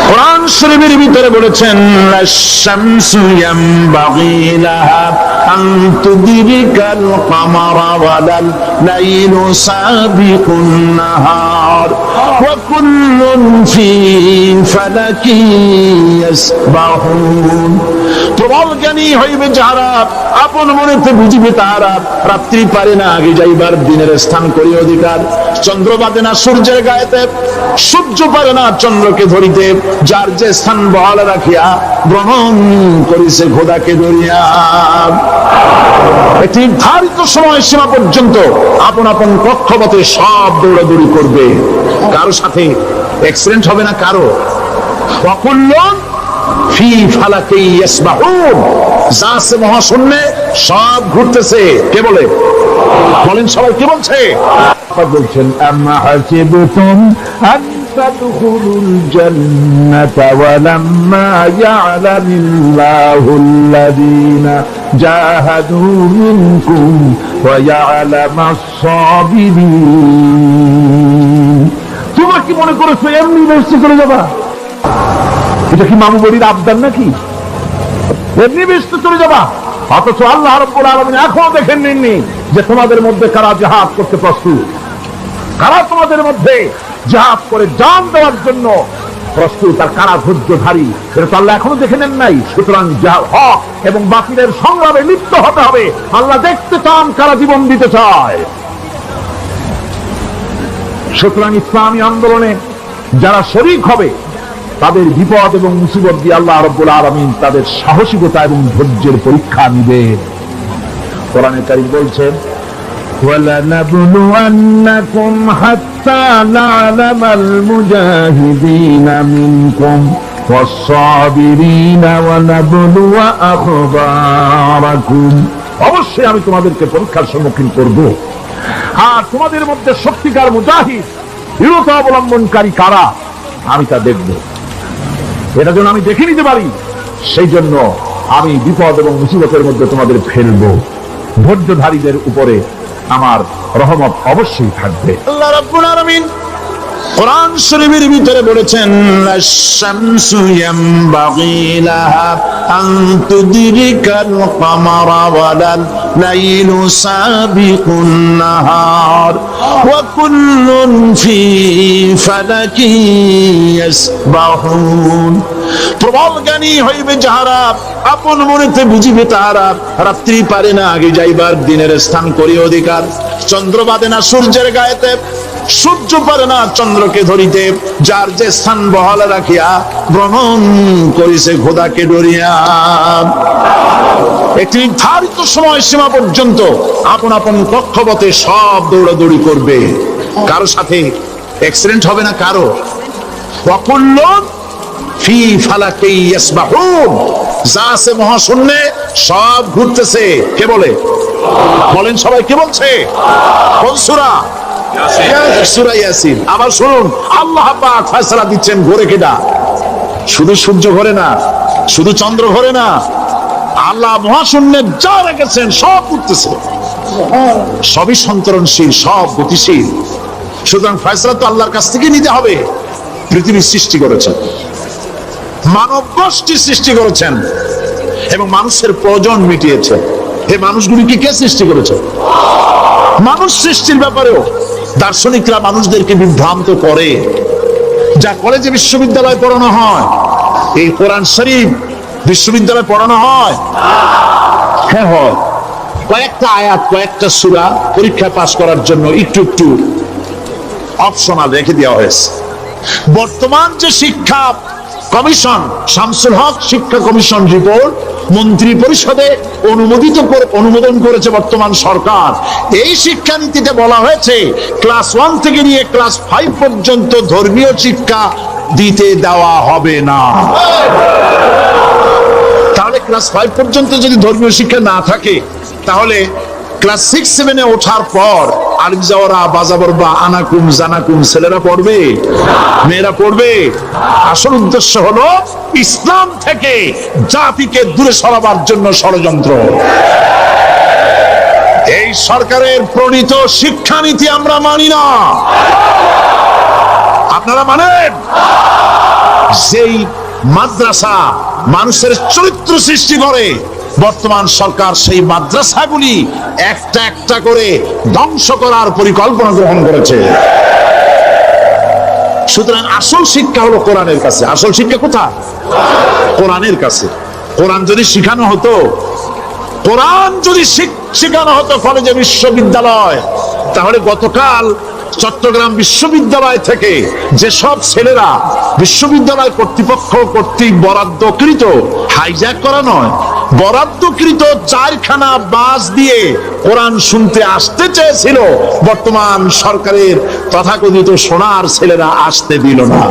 কোরআন শরীফের ভিতরে বলেছেন, আশ-শামসু ইয়ামবাগি লাহা আন তুদরিকাল কামারা ওয়ালাল লাইলু সাবিকুন নাহার ওয়া কুল্লুন ফি ফালাকি ইয়াসবাহুন। প্রবল জ্ঞানী হইবে যারা, আপন মনেতে বুঝিবে তারা, রাত্রি পারে না আগে যাইবার, দিনের স্থান করি অধিকার। চন্দ্র বাদে না সূর্যের গায়েতে, সূর্য পারে না চন্দ্রকে ধরিতে, যার যে স্থান বহাল রাখিয়া ভ্রমণ করিছে খোদাকে ধরিয়া। একটি নির্ধারিত সময় সীমা পর্যন্ত আপন আপন কক্ষপথে সব দৌড়াদৌড়ি করবে। কারো সাথে অ্যাক্সিডেন্ট হবে না কারো। ওয়াকুল্লুন ফি ফালাকি ইয়াসবাহুন, যা আছে মহাশূন্যে সব ঘুরতেছে। কে বলে? বলেন সবাই, কে বলছে? বলছেন, আম্মা হাসিবতুম আন তাদখুলুল জান্নাতা ওয়ালাম্মা ইয়া'লামিল্লাহুল্লাযীনা জাহাদু মিনকুম ওয়া ইয়া'লামাস সাবিরিন। তোমরা কি মনে করেছো এমনি বেহেশতে চলে যাবা? এটা কি মামু বাড়ির আবদার নাকি? এমনি বেহেশতে চলে যাবা? অথচ আল্লাহ রাব্বুল আলামিন এখনো দেখেন নিননি যে তোমাদের মধ্যে কারা জিহাদ করতে প্রস্তুত, কারা তোমাদের মধ্যে জিহাদ করে জান দেওয়ার জন্য প্রস্তুত আর কারা ধৈর্যধারী এটা তো আল্লাহ এখনো দেখে নেন নাই। সুতরাং যা হক এবং বাতিলের সংগ্রামে লিপ্ত হতে হবে। আল্লাহ দেখতে চান কারা জীবন দিতে চায়। সুতরাং ইসলামী আন্দোলনে যারা শরীক হবে তাদের বিপদ এবং মুসিবত দিয়ে আল্লাহ রাব্বুল আলামিন তাদের সাহসিকতা এবং ধৈর্যের পরীক্ষা নিবে। কোরআনে কারীম বলছেন, وَلَنَبْلُوَنَّكُمْ حَتَّى نَعْلَمَ الْمُجَاهِدِينَ مِنكُمْ وَالصَّابِرِينَ وَنَبْلُوَ أَخْبَارَكُمْ। অবশ্যই আমি তোমাদেরকে পরীক্ষার সম্মুখীন করব, আর তোমাদের মধ্যে সত্যিকার মুজাহিদ দৃঢ়তা অবলম্বনকারী কারা আমি তা দেখব। এটা যেন আমি দেখে নিতে পারি, সেই জন্য আমি বিপদ এবং মুসিবতের মধ্যে তোমাদের ফেলবো। ধৈর্যধারীদের উপরে আমার রহমত অবশ্যই থাকবে। আল্লাহ রাব্বুল আলামিন কোরআন শরীফের ভিতরে বলেছেন, আশ-শামসু ইয়ামবাগি লাহা আন তুদরিকাল কামারা ওয়ালাল লাইলু সাবিকুন নাহার ওয়া কুল্লুন ফি ফালাকিন ইয়াসবাহুন। প্রবল জ্ঞানী হইবে যাহারা, আপন মনেতে বুঝিবে তাহারা। রাত্রি পারে না আগে যাইবার, দিনের স্থান করি অধিকার। চন্দ্র বাদে না সূর্যের গায়েতে, সূর্য পারে না চন্দ্রকে ধরিতে। যার যে স্থান বহাল রাখিয়া ভ্রমণ করিছে খোদাকে ডরিয়া। একটি নির্ধারিত সময় সীমা পর্যন্ত আপন আপন কক্ষপথে সব দৌড়াদৌড়ি করবে। কারো সাথে অ্যাক্সিডেন্ট হবে না কারো। ওয়াকুল্লুন ফি ফালাকি ইয়াসবাহুন। যা আছে মহাশূন্যে সব ঘুরতেছে। কে বলে? বলেন সবাই, কে বলছে? কোন সূরা? সূরা ইয়াসিন। আবার শুনুন, আল্লাহ পাক ফয়সালা দিচ্ছেন ঘোরে কেডা? শুধু সূর্য ঘোরে না, শুধু চন্দ্র ঘোরে না, আল্লাহ মহাশূন্যে যা রেখেছেন সব ঘুরতেছে, সবই সন্তরণশীল, সব গতিশীল। সুতরাং ফয়সালা তো আল্লাহর কাছ থেকে নিতে হবে। পৃথিবী সৃষ্টি করেছেন, মানব গোষ্ঠী সৃষ্টি করেছেন এবং মানুষের প্রয়োজন মিটিয়েছেন। এই মানুষগুলিকে কে সৃষ্টি করেছে? মানুষ সৃষ্টির ব্যাপারেও দার্শনিকরা মানুষদেরকে বিভ্রান্ত করে। যা কলেজে বিশ্ববিদ্যালয়ে পড়ানো হয়, এই কোরআন শরীফ বিশ্ববিদ্যালয়ে পড়ানো হয়? হ্যাঁ হয়। কয়েকটা আয়াত, কয়েকটা সূরা পরীক্ষা পাস করার জন্য একটু একটু অপশনাল রেখে দেওয়া হয়েছে। বর্তমান যে শিক্ষা কমিশন, শামসুল হক শিক্ষা কমিশন রিপোর্ট মন্ত্রী পরিষদে অনুমোদন করেছে বর্তমান সরকার। এই শিক্ষানীতিতে বলা হয়েছে ক্লাস 1 থেকে নিয়ে ক্লাস 5 পর্যন্ত ধর্মীয় শিক্ষা দিতে দেওয়া হবে না। তাহলে ক্লাস 5 পর্যন্ত যদি ধর্মীয় শিক্ষা না থাকে, তাহলে ক্লাস 6-7 ওঠার পর আলিফ জাওরা বাজাবর বা আনাকুম জানাকুম ছেলেরা পড়বে, মেয়েরা পড়বে? আসল উদ্দেশ্য হলো ইসলাম থেকে জাতিকে দূরে সরাবার জন্য ষড়যন্ত্র। এই সরকারের প্রণীত শিক্ষানীতি আমরা মানি না। আপনারা মানেন? যেই মাদ্রাসা মানুষের চরিত্র সৃষ্টি করে, বর্তমান সরকার সেই মাদ্রাসাগুলি একটা একটা করে ধ্বংস করার পরিকল্পনা গ্রহণ করেছে। সুতরাং আসল শিক্ষা হলো কোরআনের কাছে। আসল শিক্ষা কোথায়? কোরআনের কাছে। কোরআন যদি শিখানো হতো, কোরআন যদি শিখানো হতো কলেজে বিশ্ববিদ্যালয়, তাহলে গতকাল চট্টগ্রাম বিশ্ববিদ্যালয় থেকে যেসব ছেলেরা বিশ্ববিদ্যালয় কর্তৃপক্ষ কর্তৃক বরাদ্দকৃত, হাইজ্যাক করা নয়, বরাদ্দকৃত 4খানা বাস দিয়ে কোরআন শুনতে আসতে চেয়েছিল, বর্তমান সরকারের তথাকথিত সোনার ছেলেরা আসতে দিল না।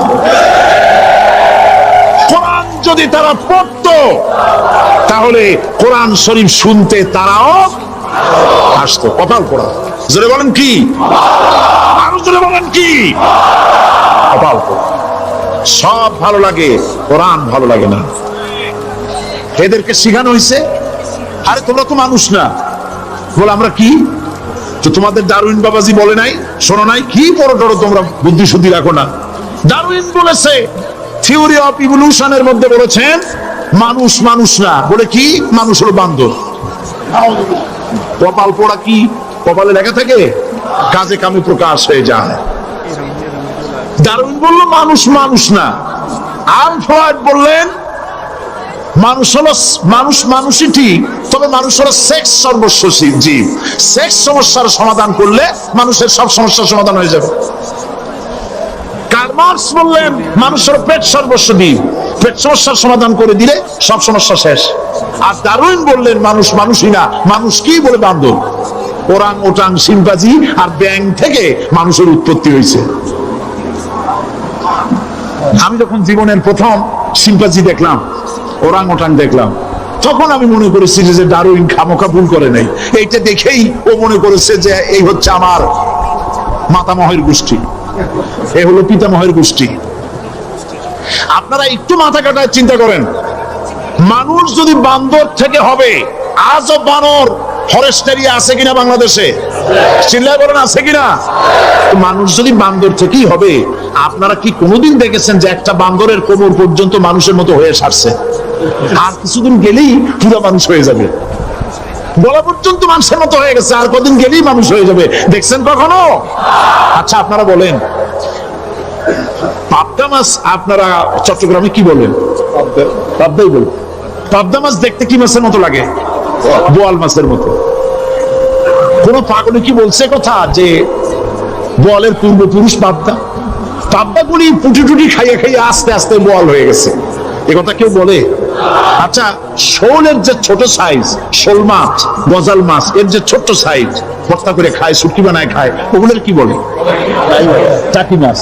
কোরআন যদি তারা পড়তো, তাহলে কোরআন শরীফ শুনতে তারাও আসতো। কপাল পোড়া। জোরে বলেন কি? আরো জোরে বলেন কি? কপাল পোড়া। সব ভালো লাগে, কোরআন ভালো লাগে না। এদেরকে শিখানো হয়েছে, আরে তোমরা তো মানুষ না। বলে আমরা কি? তো তোমাদের ডারউইন বাবাজি বলে নাই, শোনো নাই? কি বড় বড় তোমরা বুদ্ধি শুদ্ধি রাখো না। ডারউইন বলেছে, থিওরি অফ ইভলিউশনের মধ্যে বলেছেন মানুষ মানুষ না। বলে কি? মানুষ হলো বান্দর। কপাল পোড়া। কি কপালে লেখা থাকে? কাজে কামে প্রকাশ হয়ে যায়। ডারউইন বলল মানুষ মানুষ না, আলফ্রেড বললেন মানুষ হলো মানুষই ঠিক, তবে মানুষ হলো সেক্স সর্বস্ব জীব। সেক্স সমস্যার সমাধান করলে মানুষের সব সমস্যার সমাধান হয়ে যাবে। কার্ল মার্কস বললেন মানুষের পেট সর্বস্ব জীব, পেট সমস্যার সমাধান করে দিলে সব সমস্যা শেষ। আর ডারউইন বললেন মানুষ মানুষই না, মানুষ কি বলে বান্দর, ওরাং ওটাং শিম্পাজি আর ব্যাং থেকে মানুষের উৎপত্তি হয়েছে। আমি যখন জীবনের প্রথম শিম্পাজি দেখলাম, ওরাং ওটাং দেখলাম, তখন আমি মনে করেছি যে ডারউইন খামোখা ভুল করে নাই। এইটা দেখেই ও মনে করেছে যে এই হচ্ছে আমার মাতামহের গোষ্ঠী, এই হলো পিতামহের গোষ্ঠী। আপনারা একটু মাথা কাটায় চিন্তা করেন, মানুষ যদি বান্দর থেকে হবে, আজও বানর ফরেস্ট এরিয়া আছে কিনা বাংলাদেশে? চিল্লায় বলেন আছে কিনা? মানুষ যদি বান্দর থেকেই হবে, আপনারা কি কোনোদিন দেখেছেন যে একটা বান্দরের কোমর পর্যন্ত মানুষের মতো হয়ে সারছে? আর কিছুদিন গেলেই পুরো মানুষ হয়ে যাবে, গলা পর্যন্ত মানুষের মতো হয়ে গেছে, আর কদিন গেলেই মানুষ হয়ে যাবে। দেখছেন কখনো? আচ্ছা আপনারা বলেন, পাবদা মাছ আপনারা চট্টগ্রামে কি বলেন? পাবদাই বলেন। পাবদা মাছ দেখতে কি মাছের মতো লাগে? বোয়াল মাছের মতো। কোন পাগলে কি বলছে কথা যে বোয়ালের পূর্বপুরুষ পাবদা? পাবদাগুলি পুটি টুটি খাইয়ে খাইয়ে আস্তে আস্তে বোয়াল হয়ে গেছে, এ কথা কেউ বলে? আচ্ছা শোলের যে ছোট সাইজ, শোল মাছ, গজাল মাছ, এর যে ছোট্ট সাইজ ভর্তা করে খায়, শুটকি বানায় খায়, ওগুলোর কি বলে? টাকি মাছ।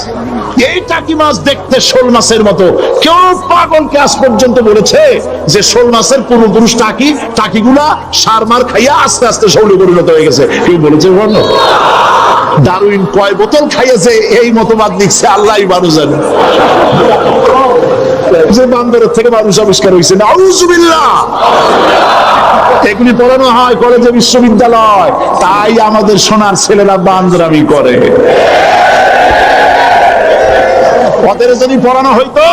এই টাকি মাছ দেখতে শোল মাছের মতো। কেউ পাগলকে আজ পর্যন্ত বলেছে যে শোল মাছের পূর্বপুরুষ টাকি, টাকিগুলা সার মার খাইয়া আস্তে আস্তে শোলে পরিণত হয়ে গেছে? কেউ বলেছে? বলো। ডারউইন কয় বোতল খাইয়েছে এই মতবাদ লিখছে আল্লাহই ভালো জানে, যে বান্দরের থেকে মানুষ আবিষ্কার হয়েছে। নাউজুবিল্লাহ। এগুলি পড়ানো হয় কলেজে, বিশ্ববিদ্যালয়, তাই আমাদের সোনার ছেলেরা বান্দরামি করে। ওদের যদি পড়ানো হইতো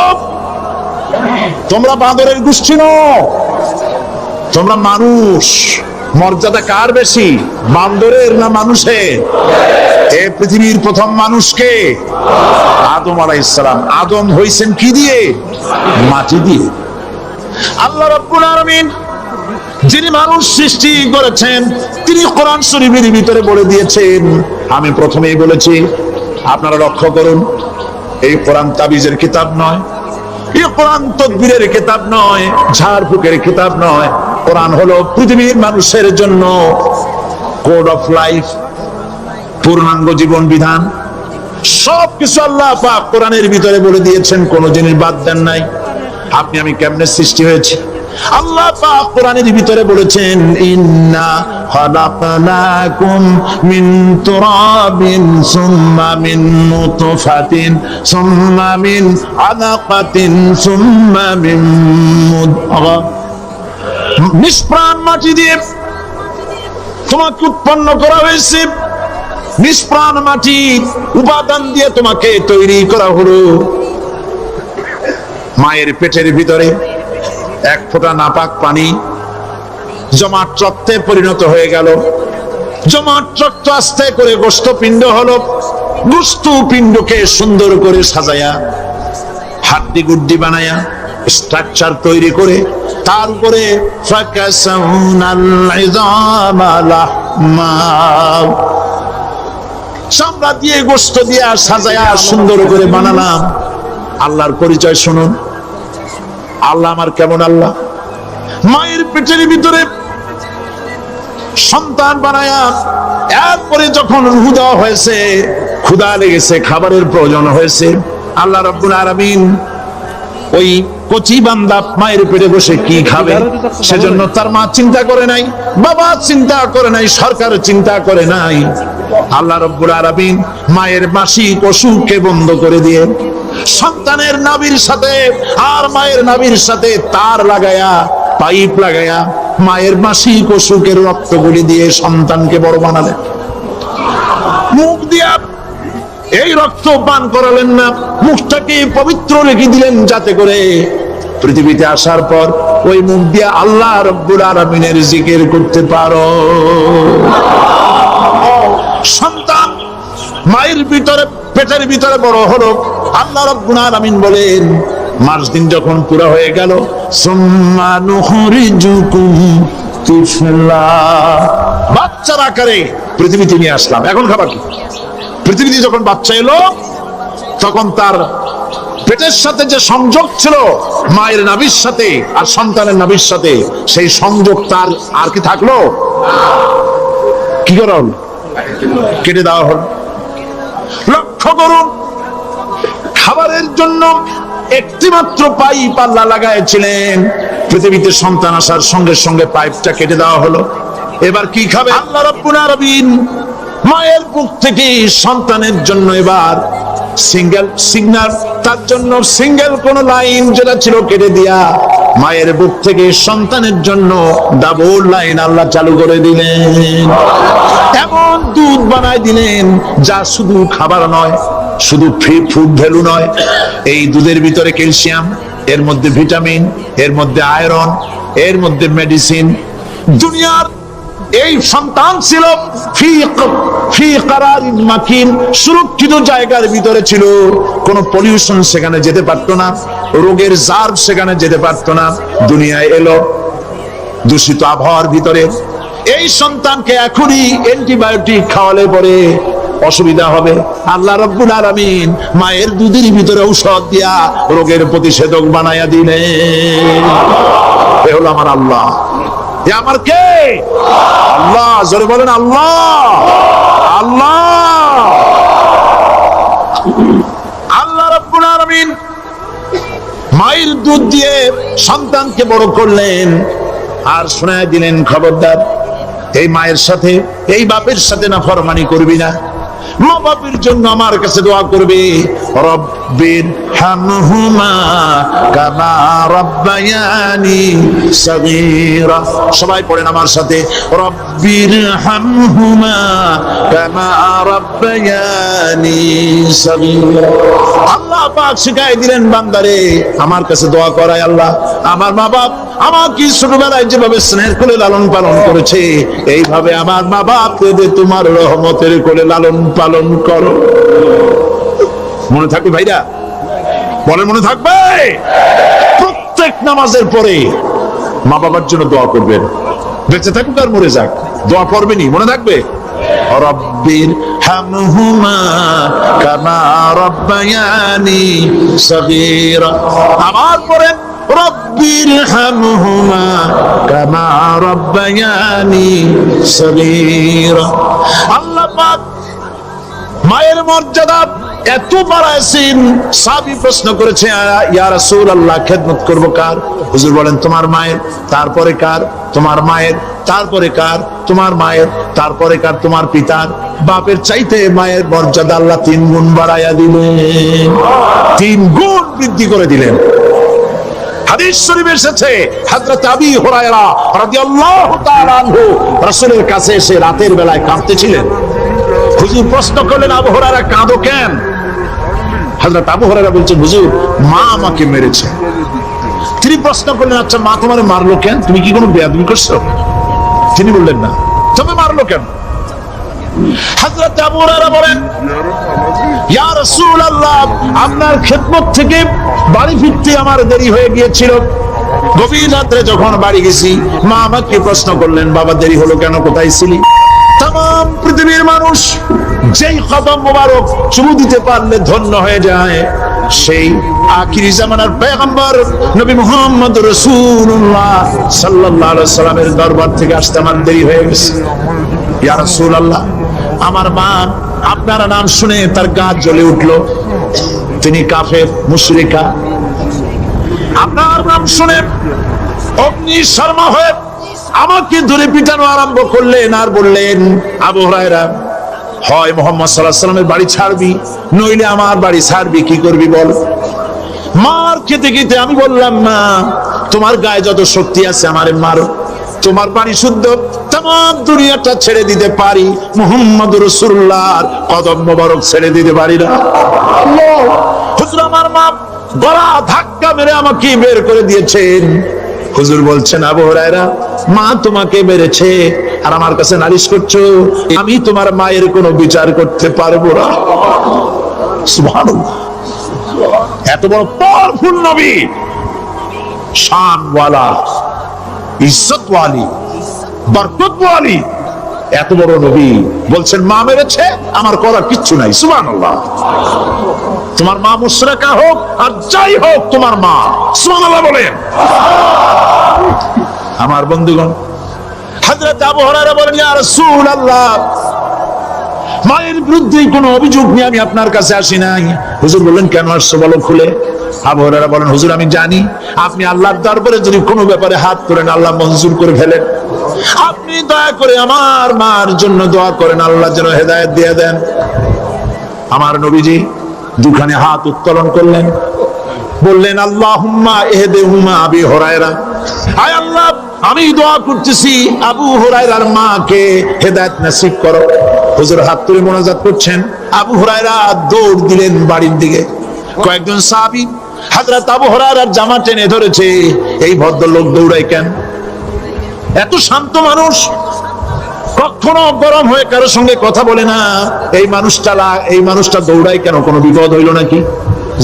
তোমরা বান্দরের গোষ্ঠী নও, তোমরা মানুষ। মর্যাদা কার বেশি, বান্দরের না মানুষের? এই পৃথিবীর প্রথম মানুষকে আদম আলাইহিস সালাম। আদম হইছেন কি দিয়ে? মাটি দিয়ে। আল্লাহ রাব্বুল আলামিন যিনি মানুষ সৃষ্টি করেছেন, তিনি কোরআন শরীফের ভিতরে বলে দিয়েছেন, আমি প্রথমেই বলেছি আপনারা লক্ষ্য করুন, এই কোরআন তাবিজের কিতাব নয়, এই কোরআন তদবিরের কিতাব নয়, ঝাড়ফুঁকের কিতাব নয়। কোরআন হলো পৃথিবীর মানুষের জন্য কোড অফ লাইফ, পূর্ণাঙ্গ জীবন বিধান। সবকিছু আল্লাহ পাক কোরআনের ভিতরে বলে দিয়েছেন, কোন জিনিস বাদ দেন নাই। আপনি আমি কেমনে সৃষ্টি হয়েছে আল্লাহ পাক কোরআনের ভিতরে বলেছেন, ইন্না খালাকনাকুম মিন তুরাবিন সুম্মা মিন নুতফাতিন সুম্মা মিন আলাকাতিন সুম্মা মিন মুদগা। নিষ্প্রাণ মাটি দিয়ে তোমাকে উৎপন্ন করা হয়েছে, নিষ্প্রাণ মাটি উপাদান দিয়ে তোমাকে তৈরি করা হলো। মায়ের পেটের ভিতরে এক ফোঁটা নাপাক পানি জমাট রক্তে পরিণত হয়ে গেল, জমাট রক্ত আস্তে করে গোস্ত পিণ্ড হলো, গোস্ত পিণ্ডকে সুন্দর করে সাজায়া হাড্ডি গুড্ডি বানায়া স্ট্রাকচার তৈরি করে তার উপরে চামড়া দিয়ে গোস্ত দিয়ে সাজায়া সুন্দর করে বানালাম। আল্লাহর পরিচয় শুনুন, আল্লাহ আমার কেমন আল্লাহ। মায়ের পেটের ভিতরে সন্তান বানায়া এরপরে যখন রূহ দেওয়া হয়েছে, ক্ষুধা লেগেছে, খাবারের প্রয়োজন হয়েছে, আল্লাহ রাব্বুল আলামিন ওই কচি বান্দা মায়ের পেটে বসে কি খাবে সেজন্য তার মা চিন্তা করে নাই, বাবা চিন্তা করে নাই, সরকার চিন্তা করে নাই। আল্লাহ রাব্বুল আলামিন মায়ের মাসিক অসুখকে বন্ধ করে দিয়ে সন্তানের নাভির সাথে আর মায়ের নাভির সাথে তার লাগায়া, পাইপ লাগায়া মায়ের মাসিক অসুখের রক্তগুলি দিয়ে সন্তানকে বড় বানালেন। মুখ দিয়া এই রক্ত পান করালেন না, মুখটাকে পবিত্র রেখে দিলেন যাতে করে পৃথিবীতে আসার পর ওই মুখ দিয়ে আল্লাহ রাব্বুল আলামিনের জিকির করতে পারো। সন্তান মায়ের ভিতরে পেটের ভিতরে বড় হলো, আল্লাহ রাব্বুল আলামিন বলেন মাস দিন যখন পুরো হয়ে গেল, সুম্মা নুখরিজুকুম তিফলা, বাচ্চার আকারে পৃথিবীতে নিয়ে আসলাম। এখন খাবার কি? পৃথিবীতে যখন বাচ্চা এলো তখন তার পেটের সাথে যে সংযোগ ছিল মায়ের নাভির সাথে আর সন্তানের নাভির সাথে, সেই সংযোগ তার আর কি থাকলো? কি করা হল? কেটে দেওয়া হল। লক্ষ্য করুন, খাবারের জন্য একটিমাত্র পাইপ আল্লাহ লাগাইছিলেন, পৃথিবীতে সন্তান আসার সঙ্গে সঙ্গে পাইপটা কেটে দেওয়া হলো। এবার কি খাবে? আল্লাহ রাব্বুল আলামিন মায়ের বুক থেকে সন্তানের জন্য এবার সিঙ্গেল সিগন্যাল, তার জন্য সিঙ্গেল কোন লাইন যেটা ছিল কেটে দিয়া মায়ের বুক থেকে সন্তানের জন্য ডাবল লাইন আল্লাহ চালু করে দিলেন। এমন দুধ বানায় দিলেন যা শুধু খাবার নয়, শুধু ফুড ভ্যালু নয়, এই দুধের ভিতরে ক্যালসিয়াম, এর মধ্যে ভিটামিন, এর মধ্যে আয়রন, এর মধ্যে মেডিসিন। দুনিয়ার এই সন্তান ছিল ফি কারারিন মাকিন, সুরক্ষিত জায়গার ভিতরে ছিল, কোনো পলিউশন সেখানে যেতে পারতো না, রোগের জার্ম সেখানে যেতে পারতো না। দুনিয়ায় এলো দূষিত আবহাওয়ার ভিতরে, এই সন্তানকে এখনই অ্যান্টিবায়োটিক খাওয়ালে পরে অসুবিধা হবে। আল্লাহ রাব্বুল আলামিন মায়ের দুধের ভিতরে ঔষধ দিয়া রোগের প্রতিষেধক বানায়া দিলেন। এ হলো আমার আল্লাহ। এ আমার কে? আল্লাহ। জোরে বলেন আল্লাহ। আল্লাহ আল্লাহ রাব্বুল আলামিন মায়ের দুধ দিয়ে সন্তানকে বড় করলেন আর শোনায় দিলেন, খবরদার এই মায়ের সাথে, এই বাপের সাথে নাফরমানি করবি না। মা বাপের জন্য আমার কাছে দোয়া করবে, রব্বির হামহুমা কামা রাব্বায়ানি সাগীরা। সবাই পড়েন আমার সাথে, রব্বির হামহুমা কামা রাব্বায়ানি সাগীরা। আল্লাহ পাক শিখাই দিলেন বান্দারে আমার কাছে দোয়া করায়, আল্লাহ আমার মা বাপ আমাকে ছোটবেলায় যেভাবে স্নেহের কোলে লালন পালন করেছে, এইভাবে আমার মা বাপকে তোমার রহমতের কোলে লালন পালন করো। মনে থাকবে ভাইরা? বলেন মনে থাকবে? প্রত্যেক নামাজের পরে মা বাবার জন্য দোয়া করবেন, বেঁচে থাকুক আর মরে যাক, দোয়া করবেনই। মনে থাকবে? রব্বির হামহুমা কামা রাব্বায়ানি সাগীরা। আবার পড়েন, রব্বির হামহুমা কামা রাব্বায়ানি সাগীরা। আল্লাহ পাক মায়ের মর্যাদা এত বাড়াইছেন, সাহাবী প্রশ্ন করেছে, ইয়া রাসূলুল্লাহ খেদমত করব কার? হুজুর বলেন তোমার মায়ের, তারপরে কার? তোমার মায়ের, তারপরে কার? তোমার মায়ের, তারপরে কার? তোমার পিতার। বাপের চাইতে মায়ের মর্যাদা আল্লাহ 3 গুণ বাড়াইয়া দিলেন, 3 গুণ বৃদ্ধি করে দিলেন। হাদিস শরীফে এসেছে, হযরত আবী হুরায়রা রাদিয়াল্লাহু তাআলা আনহু রাসূলের কাছে এসে রাতের বেলায় কাঁদতেছিলেন। হুজুর প্রশ্ন করলেন, আবু হুরায়রা কাঁদো কেন? হযরত আবু হুরায়রা বলছেন, হুজুর মা আমাকে মেরেছে। তিনি প্রশ্ন করলেন, আচ্ছা মা তোমারে মারলো কেন? তুমি কি কোনো বেয়াদবি করছো? তিনি বললেন না। তবে মারলো কেন? হযরত আবু হুরায়রা বলেন, ইয়া রাসূলুল্লাহ আপনার খেদমত থেকে বাড়ি ফিরতে আমার দেরি হয়ে গিয়েছিল। গভীর রাতে যখন বাড়ি গেছি, মা আমাকে প্রশ্ন করলেন, বাবা দেরি হলো কেন, কোথায় ছিলি? তাম পৃথিবীর মানুষ যেই কদম মোবারক চুমু দিতে পারলে ধন্য হয়ে যায়, সেই আখিরি জামানার পয়গম্বর নবী মুহাম্মদ রাসূলুল্লাহ সাল্লাল্লাহু আলাইহি সাল্লামের দরবার থেকে আসতে আমার দেরি হয়ে গেছে। ইয়া রাসূলুল্লাহ আমার মা আপনার নাম শুনে তার গা জ্বলে উঠলো, তিনি কাফের মুশরিকা। আপনার নাম শুনে অগ্নি শর্মা হয়ে আমাকে ধরে পিটানো আরম্ভ করলেন আর বললেন, আবু হুরায়রা হয় মুহাম্মদ সাল্লাল্লাহু আলাইহি সাল্লামের বাড়ি ছাড়বি, নইলে আমার বাড়ি ছাড়বি, কি করবি বল? মার খেতে খেতে আমি বললাম, মা তোমার গায়ে যত শক্তি আছে আমারে মারো, তোমার বাড়ি শুদ্ধ, তাম দুনিয়াটা ছেড়ে দিতে পারি, মুহাম্মদ রাসূলুল্লাহর কদম মোবারক ছেড়ে দিতে পারি না। হুজুর আমার মা গলা ধাক্কা মেরে আমাকে বের করে দিয়েছেন। হুজুর বলছেন, আবু হুরায়রা মা তোমাকে মেরেছে আর আমার কাছে নালিশ করছো, আমি তোমার মায়ের কোনো বিচার করতে পারবো না। সুবহানাল্লাহ। এত বড় পাওয়ারফুল নবী, শানওয়ালা, ইজ্জতওয়ালি, বরকতওয়ালি, এত বড় নবী বলছেন মা মেরেছে, আমার করার কিচ্ছু নাই। সুবহানাল্লাহ। তোমার মা মুশরিকা হোক আর যাই হোক, তোমার মা। সুবহানাল্লাহ বলেন। আমার বন্ধুগণ, হযরত আবু হুরায়রা বলেন, ইয়া রাসূলুল্লাহ, মায়ের বিরুদ্ধে কোনো অভিযোগ নিয়ে আমি আপনার কাছে আসি নাই। হুজুর বললেন, কেন আসছো বলো খুলে। আবু হুরায়রা বলেন, হুজুর আমি জানি আপনি আল্লাহর দরবারে যদি কোনো ব্যাপারে হাত করেন আল্লাহ মঞ্জুর করে ফেলেন। আপনি দয়া করে আমার মার জন্য দোয়া করেন, আল্লাহ যেন হেদায়েত দিয়ে দেন। আমার নবীজি দুখানে হাত উত্তোলন করলেন, বললেন, আল্লাহুম্মা ইহদিহুমা আবি হুরায়রা, আয় আল্লাহ আমি দোয়া করতেছি আবু হুরায়রার মাকে হেদায়েত নসিব করো। হুজুর হাত তুলে মোনাজাত করছেন, আবু হুরায়রা দৌড় দিলেন বাড়ির দিকে। কয়েকজন সাহাবী হযরত আবু হুরায়রার জামা টেনে ধরেছে, এই ভদ্রলোক দৌড়ায় কেন? এত শান্ত মানুষ, কখনো গরম হয়ে কারোর সঙ্গে কথা বলে না। এই মানুষটা দৌড়ায় কেন? কোনো বিপদ হইল নাকি?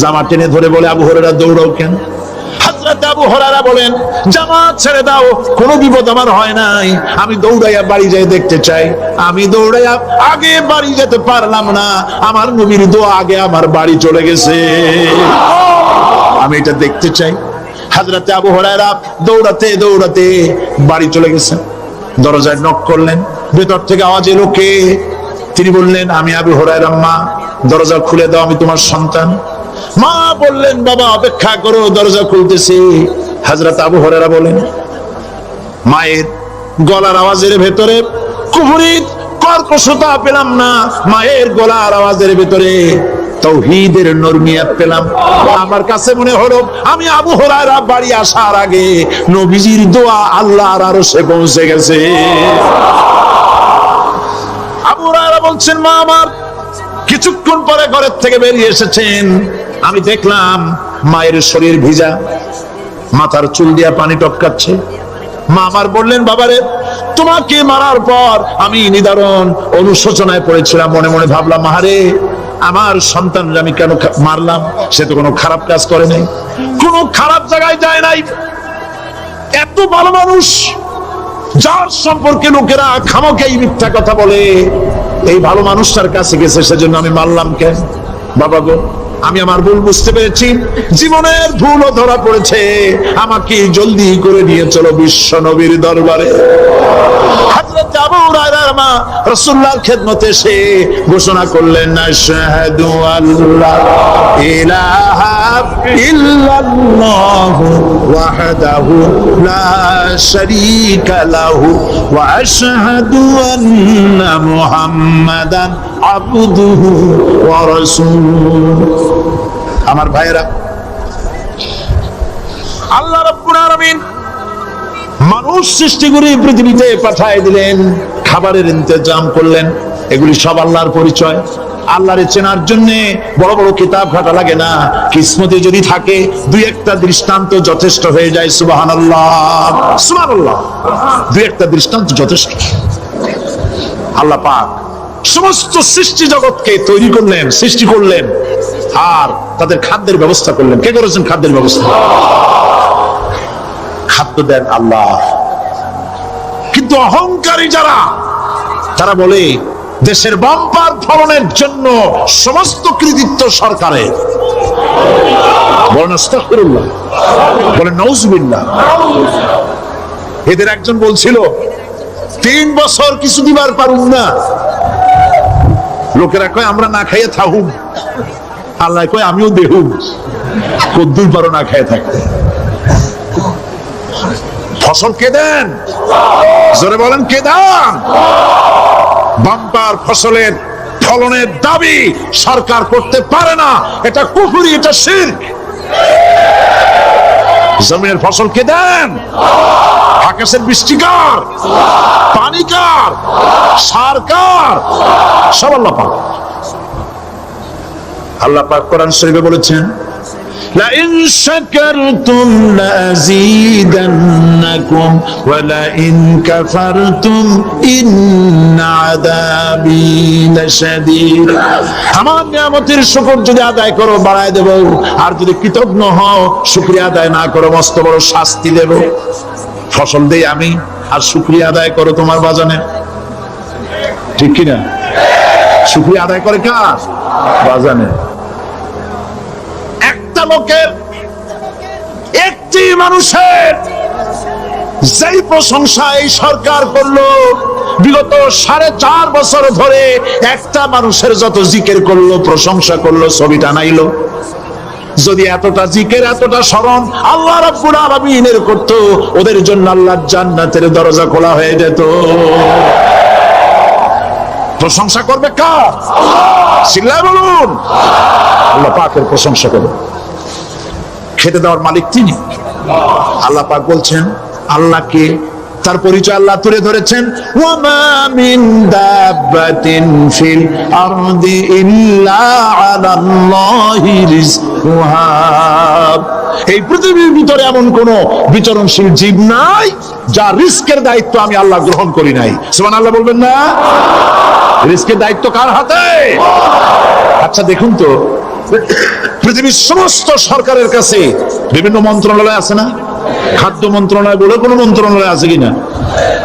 জামা টেনে ধরে বলে, আবু হুরায়রা দৌড়াও কেন? হযরত আবু হুরায়রা বলেন, জামাত ছেড়ে দাও, কোনো বিপদ আমার হয় নাই, আমি দৌড়াইয়া বাড়ি যাই দেখতে চাই। আমি দৌড়াইয়া আগে বাড়ি যেতে পারলাম না, আমার নবীর দোয়া আগে আমার বাড়ি চলে গেছে, আমি এটা দেখতে চাই। হযরত আবু হুরায়রা দৌড়াতে দৌড়াতে বাড়ি চলে গেছেন। দরজায় নক করলেন, ভেতর থেকে আওয়াজ এলো, কে? তিনি বললেন, আমি আবু হুরায়রা। মা, দরজা খুলে দাও, আমি তোমার সন্তান। মা বললেন, বাবা অপেক্ষা করো, দরজা খুলতেছি। হযরত আবু হুরায়রা বলেন, মায়ের গলার আওয়াজের ভেতরে কুফরি কর্কশতা পেলাম না, মায়ের গলার আওয়াজের ভেতরে তাওহীদের নরমিয়াত পেলাম। আমার কাছে মনে হলো আমি আবু হুরায়রা বাড়ি আসার আগে নবীজির দোয়া আল্লাহর আরশে পৌঁছে গেছে। আবু হুরায়রা বলছেন, মা আমার কিছুক্ষণ পরে ঘরের থেকে বেরিয়ে এসেছেন, আমি দেখলাম মায়ের শরীর ভিজা, মাথার চুল দিয়া পানি টপকাচ্ছে। মা আমার বললেন, বাবারে তোমাকে মারার পর আমি নিদারুণ অনুশোচনায় পড়েছিলাম, মনে মনে ভাবলাম, মারে আমার সন্তান আমি কেন মারলাম? সে তো কোনো খারাপ কাজ করে নাই, কোনো খারাপ জায়গায় যায় নাই। এত ভালো মানুষ, যার সম্পর্কে লোকেরা খামোখাই মিথ্যা কথা বলে, এই ভালো মানুষটার কাছে গেছে, সেজন্য আমি মারলাম কেন? বাবা গো, আমি আমার ভুল বুঝতে পেরেছি, জীবনের ভুলও ধরা পড়েছে, আমাকে জলদি করে নিয়ে চলো বিশ্ব নবীর দরবারে। হযরত আবু হুরায়রার মা রাসূলুল্লাহর খেদমতে এসে ঘোষণা করলেন, আশহাদু আল্লা ইলাহা ইল্লাল্লাহ ওয়াহদাহু লা শারীকা লাহু ওয়া আশহাদু আন্না মুহাম্মাদান আবদুহু ওয়া রাসূলুহু। আমার ভাইরা, আল্লাহ রাব্বুল আলামিন মানুষ সৃষ্টি করে পৃথিবীতে পাঠিয়ে দিলেন, খাবারের ইন্তজাম করলেন, এগুলি সব আল্লাহর পরিচয়। আল্লাহরে চেনার জন্য বড় বড় কিতাব ঘাটা লাগে না, কিসমতে যদি থাকে দুই একটা দৃষ্টান্ত যথেষ্ট হয়ে যায়। সুবহানাল্লাহ, সুবহানাল্লাহ, দুই একটা দৃষ্টান্ত যথেষ্ট। আল্লাহ পাক সমস্ত সৃষ্টি জগৎকে তৈরি করলেন, সৃষ্টি করলেন, আর তাদের খাদ্যের ব্যবস্থা করলেন। কে করেছেন খাদ্যের ব্যবস্থা? খাদ্য দেন আল্লাহ। কিন্তু অহংকারী যারা, তারা বলে দেশের বাম্পার ফলনের জন্য সমস্ত কৃতিত্ব সরকারের। বলেন আস্তাগফিরুল্লাহ, বলেন নাউজুবিল্লাহ। এদের একজন বলছিল 3 বছর কিছু দিবার পারুম না, লোকেরা কয় আমরা না খাইয়ে থাকুম, আল্লাহ কয় আমিও দেহুম, কদ্দুর পারো না খাইয়ে থাকতে। ফসল কে দেন? জোরে বলেন, কে দেন? বাম্পার ফসলের ফলনের দাবি সরকার করতে পারে না, এটা কুফরি, এটা শিরক। জমিনের ফসল কে দেন? আকাশের বৃষ্টি কার? পানি কার? সার কার? সব আল্লাহ পাক। আল্লাহ পাক কোরআন শরীফে বলেছেন, لئن شكرتم لأزيدنكم ولئن كفرتم إن عذابي لشديد। আমার নিয়ামতের শুকর যদি আদায় করো বাড়ায় দেব, আর যদি কৃতজ্ঞ হও শুকরিয়া আদায় না করো মস্ত বড় শাস্তি দেব। ফসল দেই আমি আর শুকরিয়া আদায় করো তোমার বাজানে, ঠিক কিনা? শুকরিয়া আদায় করে কার? বাজানে। একটা লোকের, একটি মানুষের যেই প্রশংসা এই সরকার করলো, বিগত 4.5 বছর ধরে একটা মানুষের যত জিকির করলো, প্রশংসা করলো, ছবি টানাইলো, যদি এতটা জিকির এতটা স্মরণ আল্লাহ রাব্বুল আলামিনের করতো, ওদের জন্য আল্লাহর জান্নাতের দরজা খোলা হয়ে যেত। প্রশংসা করবে কার? চিল্লায় বলুন। আল্লাহ পাকের প্রশংসা করবে। খেতে দেওয়ার মালিক তিনি। আল্লাহ পাক বলছেন আল্লাহকে, তার পরিচয় আল্লাহ তুলে ধরেছেন, ওয়ামা মিন দাব্বাতিন ফিল আরদি ইল্লা আলাল্লাহি রিজকুহা। এই পৃথিবীর ভিতরে এমন কোন বিচরণশীল জীব নাই যা রিস্কের দায়িত্ব আমি আল্লাহ গ্রহণ করি নাই। সুবহানাল্লাহ বলবেন না? রিস্কের দায়িত্ব কার হাতে? আচ্ছা দেখুন তো, পৃথিবীর সমস্ত সরকারের কাছে বিভিন্ন মন্ত্রণালয় আছে না? খাদ্য মন্ত্রণালয় বলে কোন মন্ত্রণালয় আছে কিনা?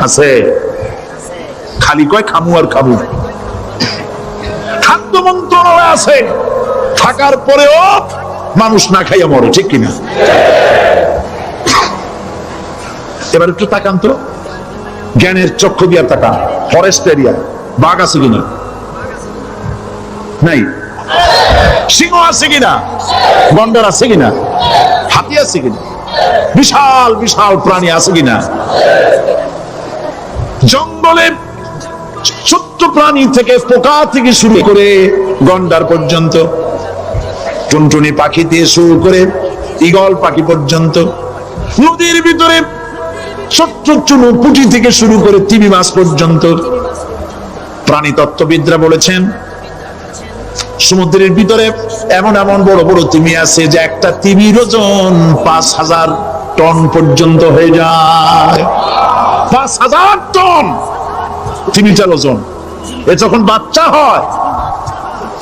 আছে। খালি কয় খামু আর খাবো। খাদ্য মন্ত্রণালয় আছে, থাকার পরেও মানুষ না খাইয়া মরে, ঠিক কিনা? এবার একটু তাকান তো, জ্ঞানের চক্ষু দিয়া তাকান। ফরেস্ট এরিয়া বাঘ আছে কিনা? নাই। সিংহ আছে কিনা? গন্ডার আছে কিনা? হাতি আছে কিনা? বিশাল বিশাল প্রাণী আছে কিনা? জঙ্গলে ছোট্ট প্রাণী থেকে, পোকা থেকে শুরু করে গন্ডার পর্যন্ত, টুনটুনি পাখি দিয়ে শুরু করে ঈগল পাখি পর্যন্ত, নদীর ভিতরে ছোট্ট চুনো পুঁটি থেকে শুরু করে তিমি মাছ পর্যন্ত। প্রাণী তত্ত্ববিদরা বলেছেন সমুদ্রের ভিতরে এমন এমন বড় বড় তিমি আছে যে একটা তিমির ওজন 5000 টন পর্যন্ত হয়ে যায়। 5000 টন তিমিটার ওজন। এ যখন বাচ্চা হয়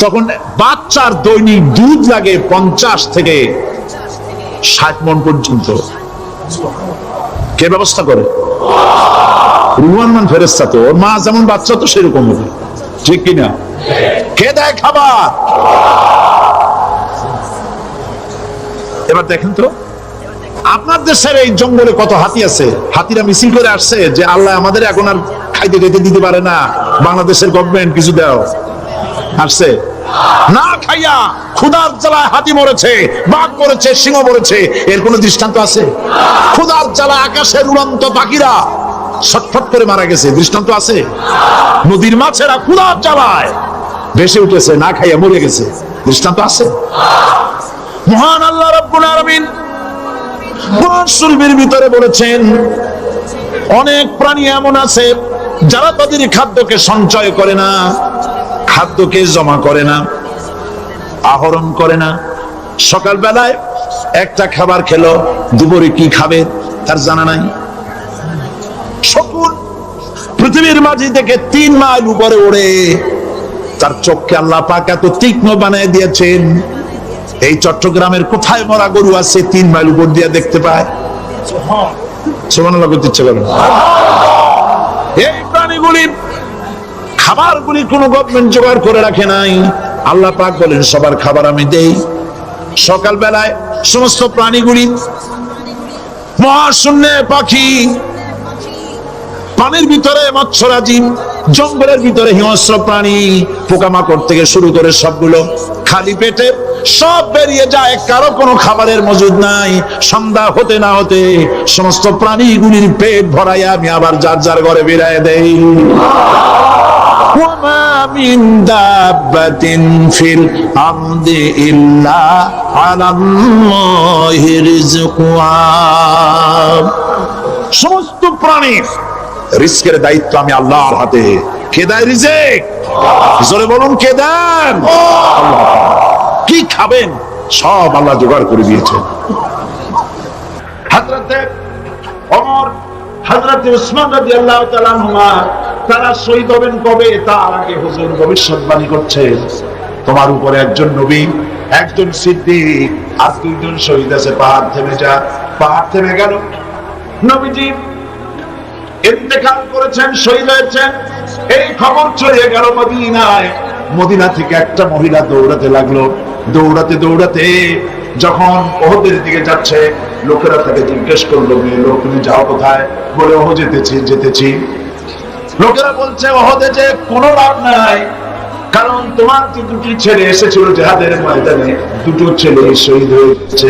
তখন বাচ্চার দৈনিক দুধ লাগে 50 থেকে 60 মণ পর্যন্ত। কে ব্যবস্থা করে? রুহান ফেরেশতা। তো ওর মা যেমন বাচ্চা তো সেরকম হবে, ঠিক কিনা? কে দেয় খাবার? এবার দেখেন তো, আপনার দেশের এই জঙ্গলে কত হাতি আছে। হাতিরা মিছিল করে আসছে যে আল্লাহ আমাদের এখন আর খাইতে খাইতে দিতে পারে না, বাংলাদেশের গভর্নমেন্ট কিছু দাও। আসছে না খাইয়া ক্ষুধার জ্বালায় হাতি মরেছে, বাঘ মরেছে, সিংহ মরেছে, এর কোন দৃষ্টান্ত আছে? ক্ষুধার জ্বালায় আকাশের উড়ন্ত পাখিরা ছটফট করে মারা গেছে, দৃষ্টান্ত আছে? নদীর মাছেরা ক্ষুধার জ্বালায় ভেসে উঠেছে, না খাইয়া মরে গেছে, দৃষ্টান্ত আছে? মহান আল্লাহ রাব্বুল আলামিন কোরআন শরীফের ভিতরে বলেছেন অনেক প্রাণী এমন আছে যারা তাদের খাদ্যকে সঞ্চয় করে না, খাদ্যকে জমা করে না, আহরণ করে না। সকাল বেলায় একটা খাবার খেলো, দুপুরে কি খাবে তার জানা নাই। শকুন পৃথিবীর মাঝি থেকে 3 মাইল উপরে ওড়ে, তার চোখকে আল্লাহ পাক এত তীক্ষ্ণ বানিয়ে দিয়েছেন। এই চট্টগ্রামের কোথায় মরা গরু আছে 3 মাইল উপর দিয়ে দেখতে পায়? সুবহানাল্লাহ করতে ইচ্ছে করে। এই প্রাণীগুলি খাবারগুলি কোন গভর্নমেন্ট জোগাড় করে রাখে নাই। আল্লাহ পাক বলেন সবার খাবার আমি দেই। সকাল বেলায় সমস্ত প্রাণীগুলি, মহাশূন্যে পাখি, পানির ভিতরে মৎস্যরাজি, জঙ্গলের ভিতরে হিংস্র প্রাণী, পোকামাকড় থেকে শুরু করে সবগুলো খালি পেটে সব বেরিয়ে যায়, কারো কোনো খাবারের মজুদ নাই। সন্ধ্যা হতে না হতে সমস্ত প্রাণীগুলির পেট ভরাইয়া আমি আবার যার যার ঘরে বেরিয়ে দেই। ওয়ামা মিন দাব্বাতিন ফিল আরদি ইল্লা আলাল্লাহি রিজকুহা। সমস্ত প্রাণীর রিজকের দায়িত্ব আমি আল্লাহর হাতে। কে দেয় রিজক? জোরে বলুন, কে দেন? আল্লাহ। কি খাবেন সব আল্লাহ জোগাড় করে দিয়েছেন। হযরতে ওমর, হযরতে উসমান রাদিয়াল্লাহু তাআলা আনহুমা তারা শহীদ হবেন কবে তার আগে হুজুর ভবিষ্যৎবাণী করছেন, তোমার উপরে একজন নবী, একজন সিদ্দিক আর দুইজন শহীদ আছে, পাহাড় থেমে যা। পাহাড় থেমে গেল, নবীজি ইন্তেকাল করেছেন, শহীদ হয়েছেন। এই খবর ছড়িয়ে গেল মদিনায়। মদিনা থেকে একটা মহিলা দৌড়াতে লাগলো, দৌড়াতে দৌড়াতে যখন ওহদের দিকে যাচ্ছে, লোকেরা তাকে জিজ্ঞেস করলো, মেয়ে লোক তুমি যাও কোথায়? বলে ওহ যেতেছি। লোকেরা বলছে ওহদে যে কোনো লাভ নাই, কারণ তোমার যে দুটি ছেলে এসেছিল জিহাদের ময়দানে, দুটো ছেলে শহীদ হয়েছে।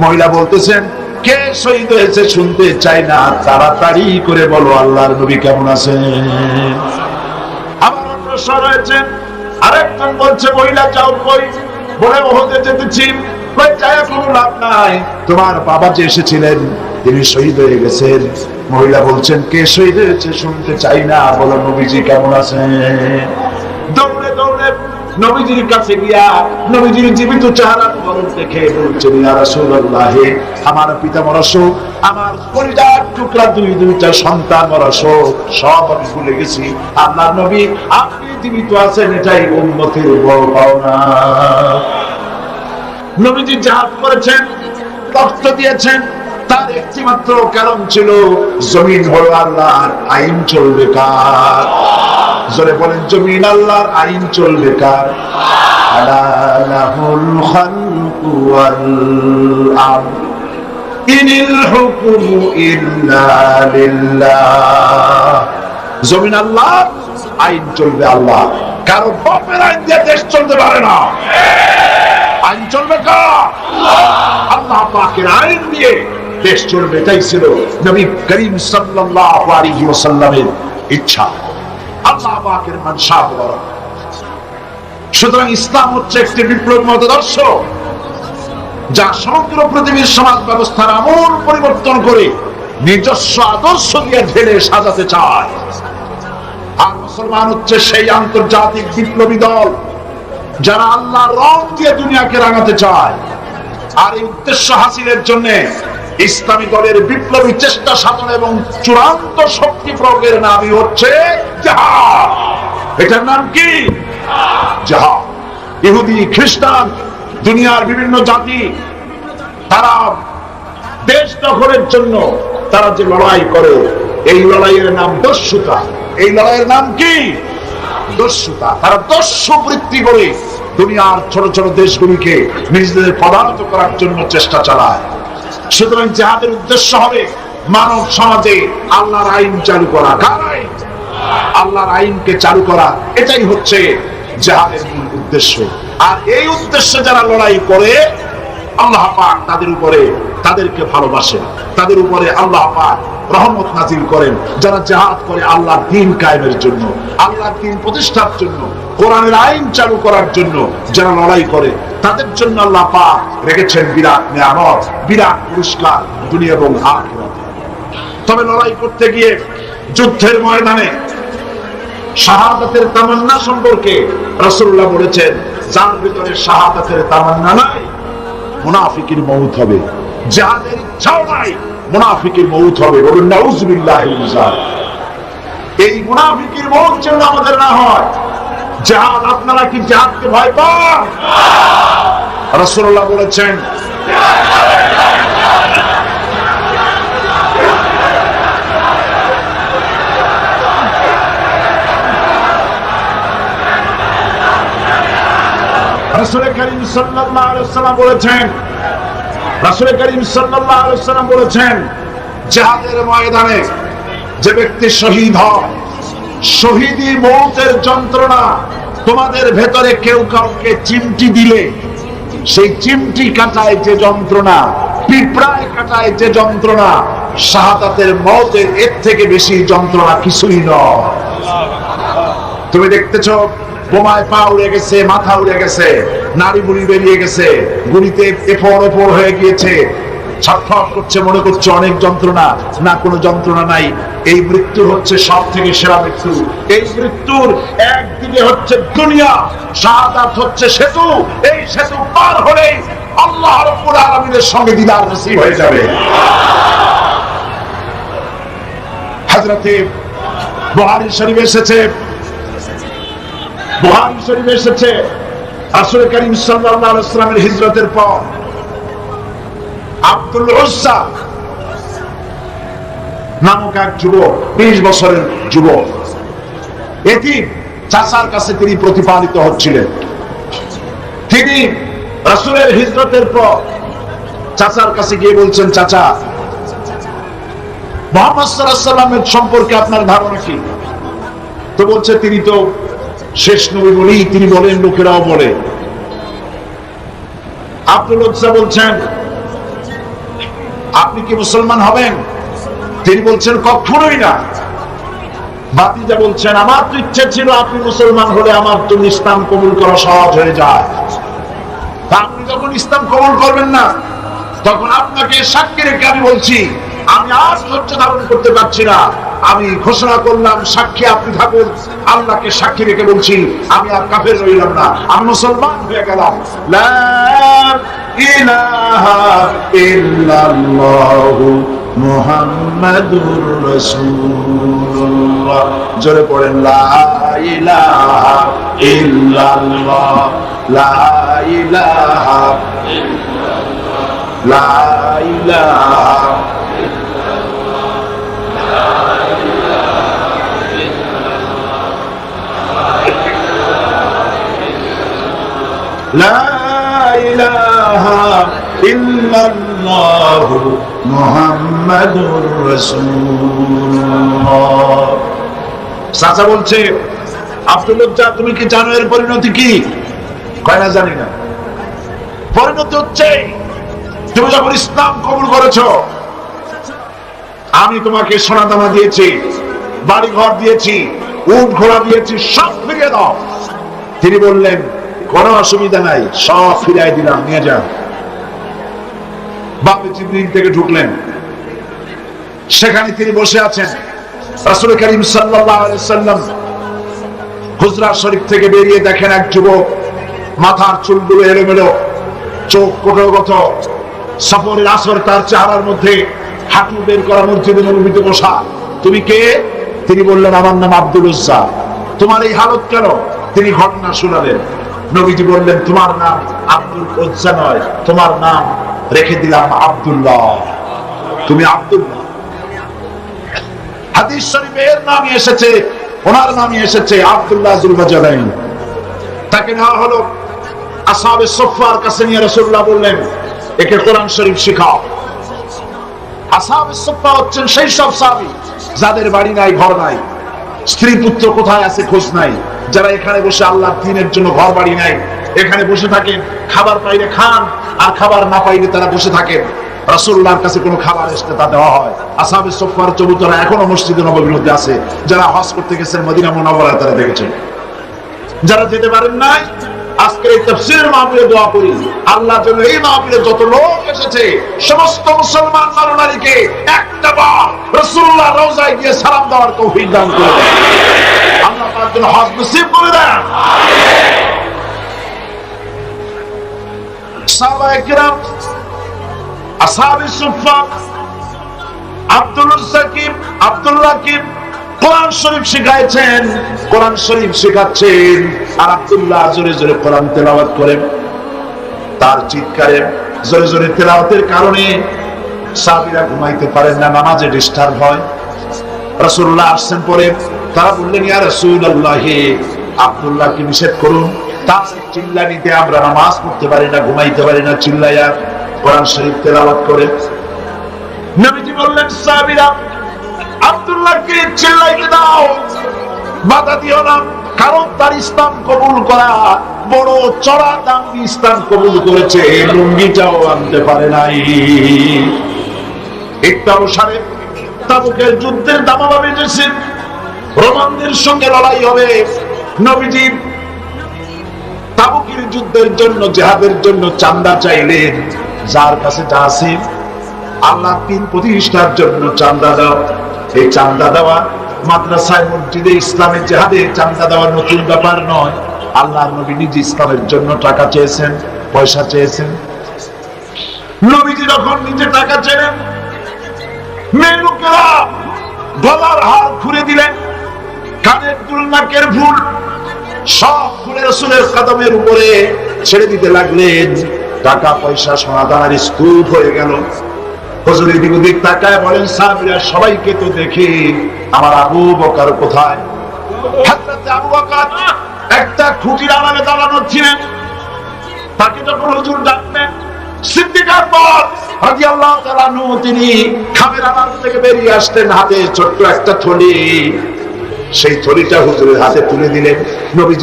মহিলা বলতেছেন, কে শহীদ হয়েছে শুনতে চাই না, তাড়াতাড়ি করে বলো আল্লাহর নবী কেমন আছেন। আবার অগ্রসর হয়েছেন, আরেকজন বলছে মহিলা যাও কই? বলে ওহদে যেতেছি। কোনো লাভ নাই, তোমার বাবা যে এসেছিলেন তিনি শহীদ হয়ে গেছেন। মহিলা বলছেন, কে শহীদ হয়েছে শুনতে চাই না, বলো নবীজি কেমন আছেন। দৌড়ে দৌড়ে নবীজির কাছে গিয়া নবীজির জীবিত চেহারা মুবারক দেখে বলছেন, ইয়া রাসূলুল্লাহ, আমার পিতা মরা শোক, আমার কলিজার টুকরা দুইটা সন্তান মরা শোক, সব আমি ভুলে গেছি। আল্লাহর নবী আপনি জীবিত আছেন, এটাই উম্মতের বড় পাওনা। নবীজি জিহাদ করেছেন, রক্ত দিয়েছেন, তার একটি মাত্র কারণ ছিল, জমিন হলো আল্লাহর, আইন চলবে কার? জোরে বলেন, জমিন আল্লাহর, আইন চলবে কার? আলা লাহুল খালকু ওয়াল আমর ইনিল হুকমু ইল্লা লিল্লাহ। জমিন আল্লাহ, আইন চলবে আল্লাহ। কারো বাপের আইন দিয়ে দেশ চলতে পারে না। আইন চলবে কার? আল্লাহ পাকের আইন দিয়ে দেশ চলবে। এটাই ছিল নবী করিম সাল্লাল্লাহু আলাইহি ওয়াসাল্লামের ইচ্ছা, আল্লাহ পাকের মানসা। সুতরাং ইসলাম হচ্ছে একটি বিপ্লব মতাদর্শ, যা সমগ্র পৃথিবীর সমাজ ব্যবস্থার আমূল পরিবর্তন করে নিজস্ব আদর্শ দিয়ে ঢেলে সাজাতে চায়। আর মুসলমান হচ্ছে সেই আন্তর্জাতিক বিপ্লবী দল যারা আল্লাহ রং দিয়ে দুনিয়াকে রাঙাতে চায়। আর এই উদ্দেশ্য হাসিলের জন্য ইসলামী দলের বিপ্লবী চেষ্টা সাধন এবং চূড়ান্ত শক্তি প্রয়োগের নামই হচ্ছে জিহাদ। এটার নাম কি? জিহাদ। ইহুদি, খ্রিস্টান, দুনিয়ার বিভিন্ন জাতি, তারা দেশ দখলের জন্য তারা যে লড়াই করে, এই লড়াইয়ের নাম দস্যুতা। এই লড়াইয়ের নাম কি? দস্যুতা। তারা দস্যু বৃত্তি করে দুনিয়ার ছোট ছোট দেশগুলিকে নিজেদের পদার্থ করার জন্য চেষ্টা চালায়। সুতরাং জিহাদের উদ্দেশ্য হবে মানব সমাজে আল্লাহর আইন চালু করা। কার আইন? আল্লাহর আইনকে চালু করা। এটাই হচ্ছে জিহাদের মূল উদ্দেশ্য। আর এই উদ্দেশ্যে যারা লড়াই করে, আল্লাহ পাক তাদের উপরে, তাদেরকে ভালোবাসেন, তাদের উপরে আল্লাহ পাক রহমত নাজিল করেন। যারা জিহাদ করে আল্লাহর দ্বীন কায়েমের জন্য, আল্লাহর দ্বীন প্রতিষ্ঠার জন্য, কোরআনের আইন চালু করার জন্য যারা লড়াই করে, তাদের জন্য আল্লাহ পাক রেখেছেন বিরাট নিয়ামত, বিরাট পুরস্কার দুনিয়া এবং আখিরাতে। তবে লড়াই করতে গিয়ে যুদ্ধের ময়দানে শাহাদাতের তামান্না সম্পর্কে রাসূলুল্লাহ বলেছেন, যার ভিতরে শাহাদাতের তামান্না নাই, মুনাফিকের মউত হবে। জিহাদের ইচ্ছাও নাই, মুনাফিকের মউত হবে। বলুন নাউযুবিল্লাহি মিন যালিক। এই মুনাফিকের মউত যেন আমাদের না হয়। জিহাদ, আপনারা কি জিহাদকে ভয় পান? রাসূলুল্লাহ বলেছেন, রাসূল করিম সাল্লাল্লাহু আলাইহি ওয়াসাল্লাম বলেছেন, রাসূল করিম সাল্লাল্লাহু আলাইহি ওয়াসাল্লাম বলেছেন, জিহাদের ময়দানে যে ব্যক্তি শহীদ হয়, শহীদি মওতের যন্ত্রণা তোমাদের ভেতরে কেউ কাউকে চিমটি দিলে সেই চিমটি কাটায় যে যন্ত্রণা, পিঁপড়ায় কাটায় যে যন্ত্রণা, শাহাদাতের মওতের এর থেকে বেশি যন্ত্রণা কিছুই নয়। তুমি দেখতেছো বোমায় পা উড়ে গেছে, মাথা উড়ে গেছে, নাড়ি বুড়ি বেরিয়ে গেছে, গুলিতে এফোর ওপর হয়ে গিয়েছে, ছটফট করছে, মনে করছে অনেক যন্ত্রণা। না, কোনো যন্ত্রণা নাই। এই মৃত্যু হচ্ছে সব থেকে সেরা মৃত্যু। এই মৃত্যুর একদিকে হচ্ছে দুনিয়া, শাহাদাত হচ্ছে সেতু। এই সেতু পার হলেই আল্লাহ রাব্বুল আলামিনের সঙ্গে দিদার নসিব হয়ে যাবে। হযরতে বুখারী শরীফে এসেছে, বুখারী শরীফে এসেছে রাসূল করিম সাল্লাল্লাহু আলাইহি ওয়াসাল্লামের হিজরতের পর আব্দুল উজ্জা নামক এক যুবক, 20 বছরের যুবক, এতিম, চাচার কাছে তিনি প্রতিপালিত হচ্ছিলেন। তিনি রাসূলের হিজরতের পর চাচার কাছে গিয়ে বলছেন, চাচা, মুহাম্মদ সাল্লাল্লাহু আলাইহি ওয়াসাল্লামের সম্পর্কে আপনার ধারণা কি? তো বলছে, তিনি তো শেষ নবী বলি তিনি বলেন, লোকেরাও বলে। আব্দুল উজ্জা বলছেন, আপনি কি মুসলমান হবেন? তিনি বলছেন, কখনোই না। ভাতিজা বলছেন, আমার তো ইচ্ছে ছিল আপনি মুসলমান হলে আমার জন্য ইসলাম কবুল করা সহজ হয়ে যায়। আপনি যখন ইসলাম কবুল করবেন না, তখন আপনাকে সাক্ষী রেখে আমি বলছি, আমি আর ধৈর্য ধারণ করতে পারছি না। আমি ঘোষণা করলাম, সাক্ষী আপনি থাকুন, আল্লাহকে সাক্ষী রেখে বলছি, আমি আর কাফের রইলাম না, আমি মুসলমান হয়ে গেলাম। লা ইলাহা ইল্লাল্লাহু মুহাম্মাদুর রাসূলুল্লাহ। জোরে পড়েন, লা ইলাহা ইল্লাল্লাহ, লা ইলাহা ইল্লাল্লাহ, লা ইলাহা লা ইলাহা ইল্লাল্লাহু মুহাম্মাদুর রাসূলুল্লাহ। চাচা বলছে, আব্দুল উজ্জা, তুমি কি জানো এর পরিণতি কি? কয় না, জানি না। পরিণতি হচ্ছে, তুমি যখন ইসলাম কবুল করেছো, আমি তোমাকে সোনা দানা দিয়েছি, বাড়ি ঘর দিয়েছি, উট ঘোড়া দিয়েছি, সব ফিরিয়ে দাও। তিনি বললেন, কোনো অসুবিধা নাই, সব ফিরিয়ে দিলাম, নিয়ে যান। বাপে জিবরিল থেকে ঢুকলেন, সেখানে তিনি বসে আছেন। রাসূল করিম সাল্লাল্লাহু আলাইহি ওয়াসাল্লাম হুজরা শরীফ থেকে বেরিয়ে দেখেন এক যুবক, মাথার চুলগুলো এলোমেলো, চোখ কোটরগত, সফরের আসর তার চেহারার মধ্যে, হাঁটু বের করা, মসজিদে নববীতে বসা। তুমি কে? তিনি বললেন, আমার নাম আব্দুল উজ্জা। তোমার এই হালত কেন? তিনি ঘটনা শোনালেন। নবীজি বললেন, তোমার নাম আব্দুল উজ্জা নয়, তোমার নাম রেখে দিলাম আব্দুল্লাহ, তুমি আব্দুল্লাহ। হাদিস শরীফে এর নামই এসেছে, ওনার নামই এসেছে আব্দুল্লাহ যুলবাজালাইন। তাকে নেওয়া হলো, আসহাবে সুফফার কাছে নিয়ে রাসূলুল্লাহ বললেন, একে কোরআন শরীফ শেখাও। আসহাবে সুফফা হচ্ছেন সেই সব সাহাবী যাদের বাড়ি নাই, ঘর নাই, স্ত্রী পুত্র কোথায় আছে খোঁজ নাই, যারা এখানে বসে আল্লাহর দ্বীনের জন্য ঘর বাড়ি নাই, এখানে বসে থাকেন, খাবার পাইলে খান, আর খাবার না পাইলে তারা বসে থাকেন। রাসূলুল্লাহর কাছে কোনো খাবার আসলে তা দেওয়া হয়। আসহাবে সুফফার চবুতরা এখনো মসজিদে নববীর মধ্যে আছে। যারা হজ করতে গেছেন মদিনা মুনাওয়ারায়, তারা দেখেছেন। যারা যেতে পারেন নাই, আজকে এই তাফসীরের মাহফিলে দোয়া করি, আল্লাহ যেন এই মাহফিলে যত লোক এসেছে সমস্ত মুসলমান নরনারীকে একটা বার রাসূলুল্লাহর রওজায় গিয়ে সালাম দেওয়ার তৌফিক দান করে দেন। আল্লাহ তার জন্য হজ নসিব করে দেন। সাহাবায়ে কিরাম, আসহাবে সুফফা, আব্দুল্লাহ কি কোরআন শরীফ শিখাইছেন, কোরআন শরীফ শেখাচ্ছেন, আর আব্দুল্লাহ জোরে জোরে কোরআন তেলাওয়াত করেন। তার চিৎকারে, জোরে জোরে তেলাওয়াতের কারণে সাহাবীরা ঘুমাইতে পারেন না, নামাজে ডিস্টার্ব হয়। রাসূলুল্লাহ আসছেন পরে, তারা বললেন, ইয়া রাসূলুল্লাহ, আব্দুল্লাহকে নিষেধ করুন, তার চিল্লানিতে আমরা নামাজ পড়তে পারি না, ঘুমাইতে পারি না, চিল্লাইয়া কোরআন শরীফ তেলাওয়াত করে। নবীজি বললেন, সাহাবীরা, আব্দুল্লাহকে চিল্লাইতে দাও, বাধা দিও না, কারণ তার ইসলাম কবুল করা বড় চড়া দাম দিয়ে ইসলাম কবুল করেছে, লুঙ্গিটাও আনতে পারে নাই। একটাও সারে তাবুকের যুদ্ধের দামামা বেজেছে, রোমানদের সঙ্গে লড়াই হবে। নবীজি তাবুকের যুদ্ধের জন্য, জিহাদের জন্য চাঁদা চাইলেন, যার কাছে যা আছে, আল্লাহ দ্বীন প্রতিষ্ঠার জন্য চাঁদা দাও। এই চাঁদা দেওয়া মাদ্রাসায়, মসজিদে, ইসলামে, জিহাদে চাঁদা দেওয়া নতুন ব্যাপার নয়। আল্লাহর নবী নিজে ইসলামের জন্য টাকা চেয়েছেন, পয়সা চেয়েছেন। নবীজি যখন নিচে টাকা চেলেন, মেয়ে লোকেরা গলার হার খুলে দিলেন, কানের দুল, নাকের ফুল সব খুলে রাসূলের কদমের উপরে ছেড়ে দিতে লাগলেন। টাকা পয়সা সোনা দানার স্তূপ হয়ে গেল। হুজুর এদিক ওদিক তাকায় বলেন, সাহাবীরা সবাইকে তো দেখি, আমার আবু বকর কোথায়? হযরত আবু বকর একটা খুঁটির আড়ালে দাঁড়ানো ছিলেন। তাকে যখন হুজুর ডাকলেন, সিদ্দিক আকবর রাদিয়াল্লাহু তাআলা আনহু তিনি খামের আড়াল থেকে বেরিয়ে আসলেন, হাতে ছোট্ট একটা থলি। সেই থলিটা হুজুরের হাতে তুলে দিলেন। নবীজি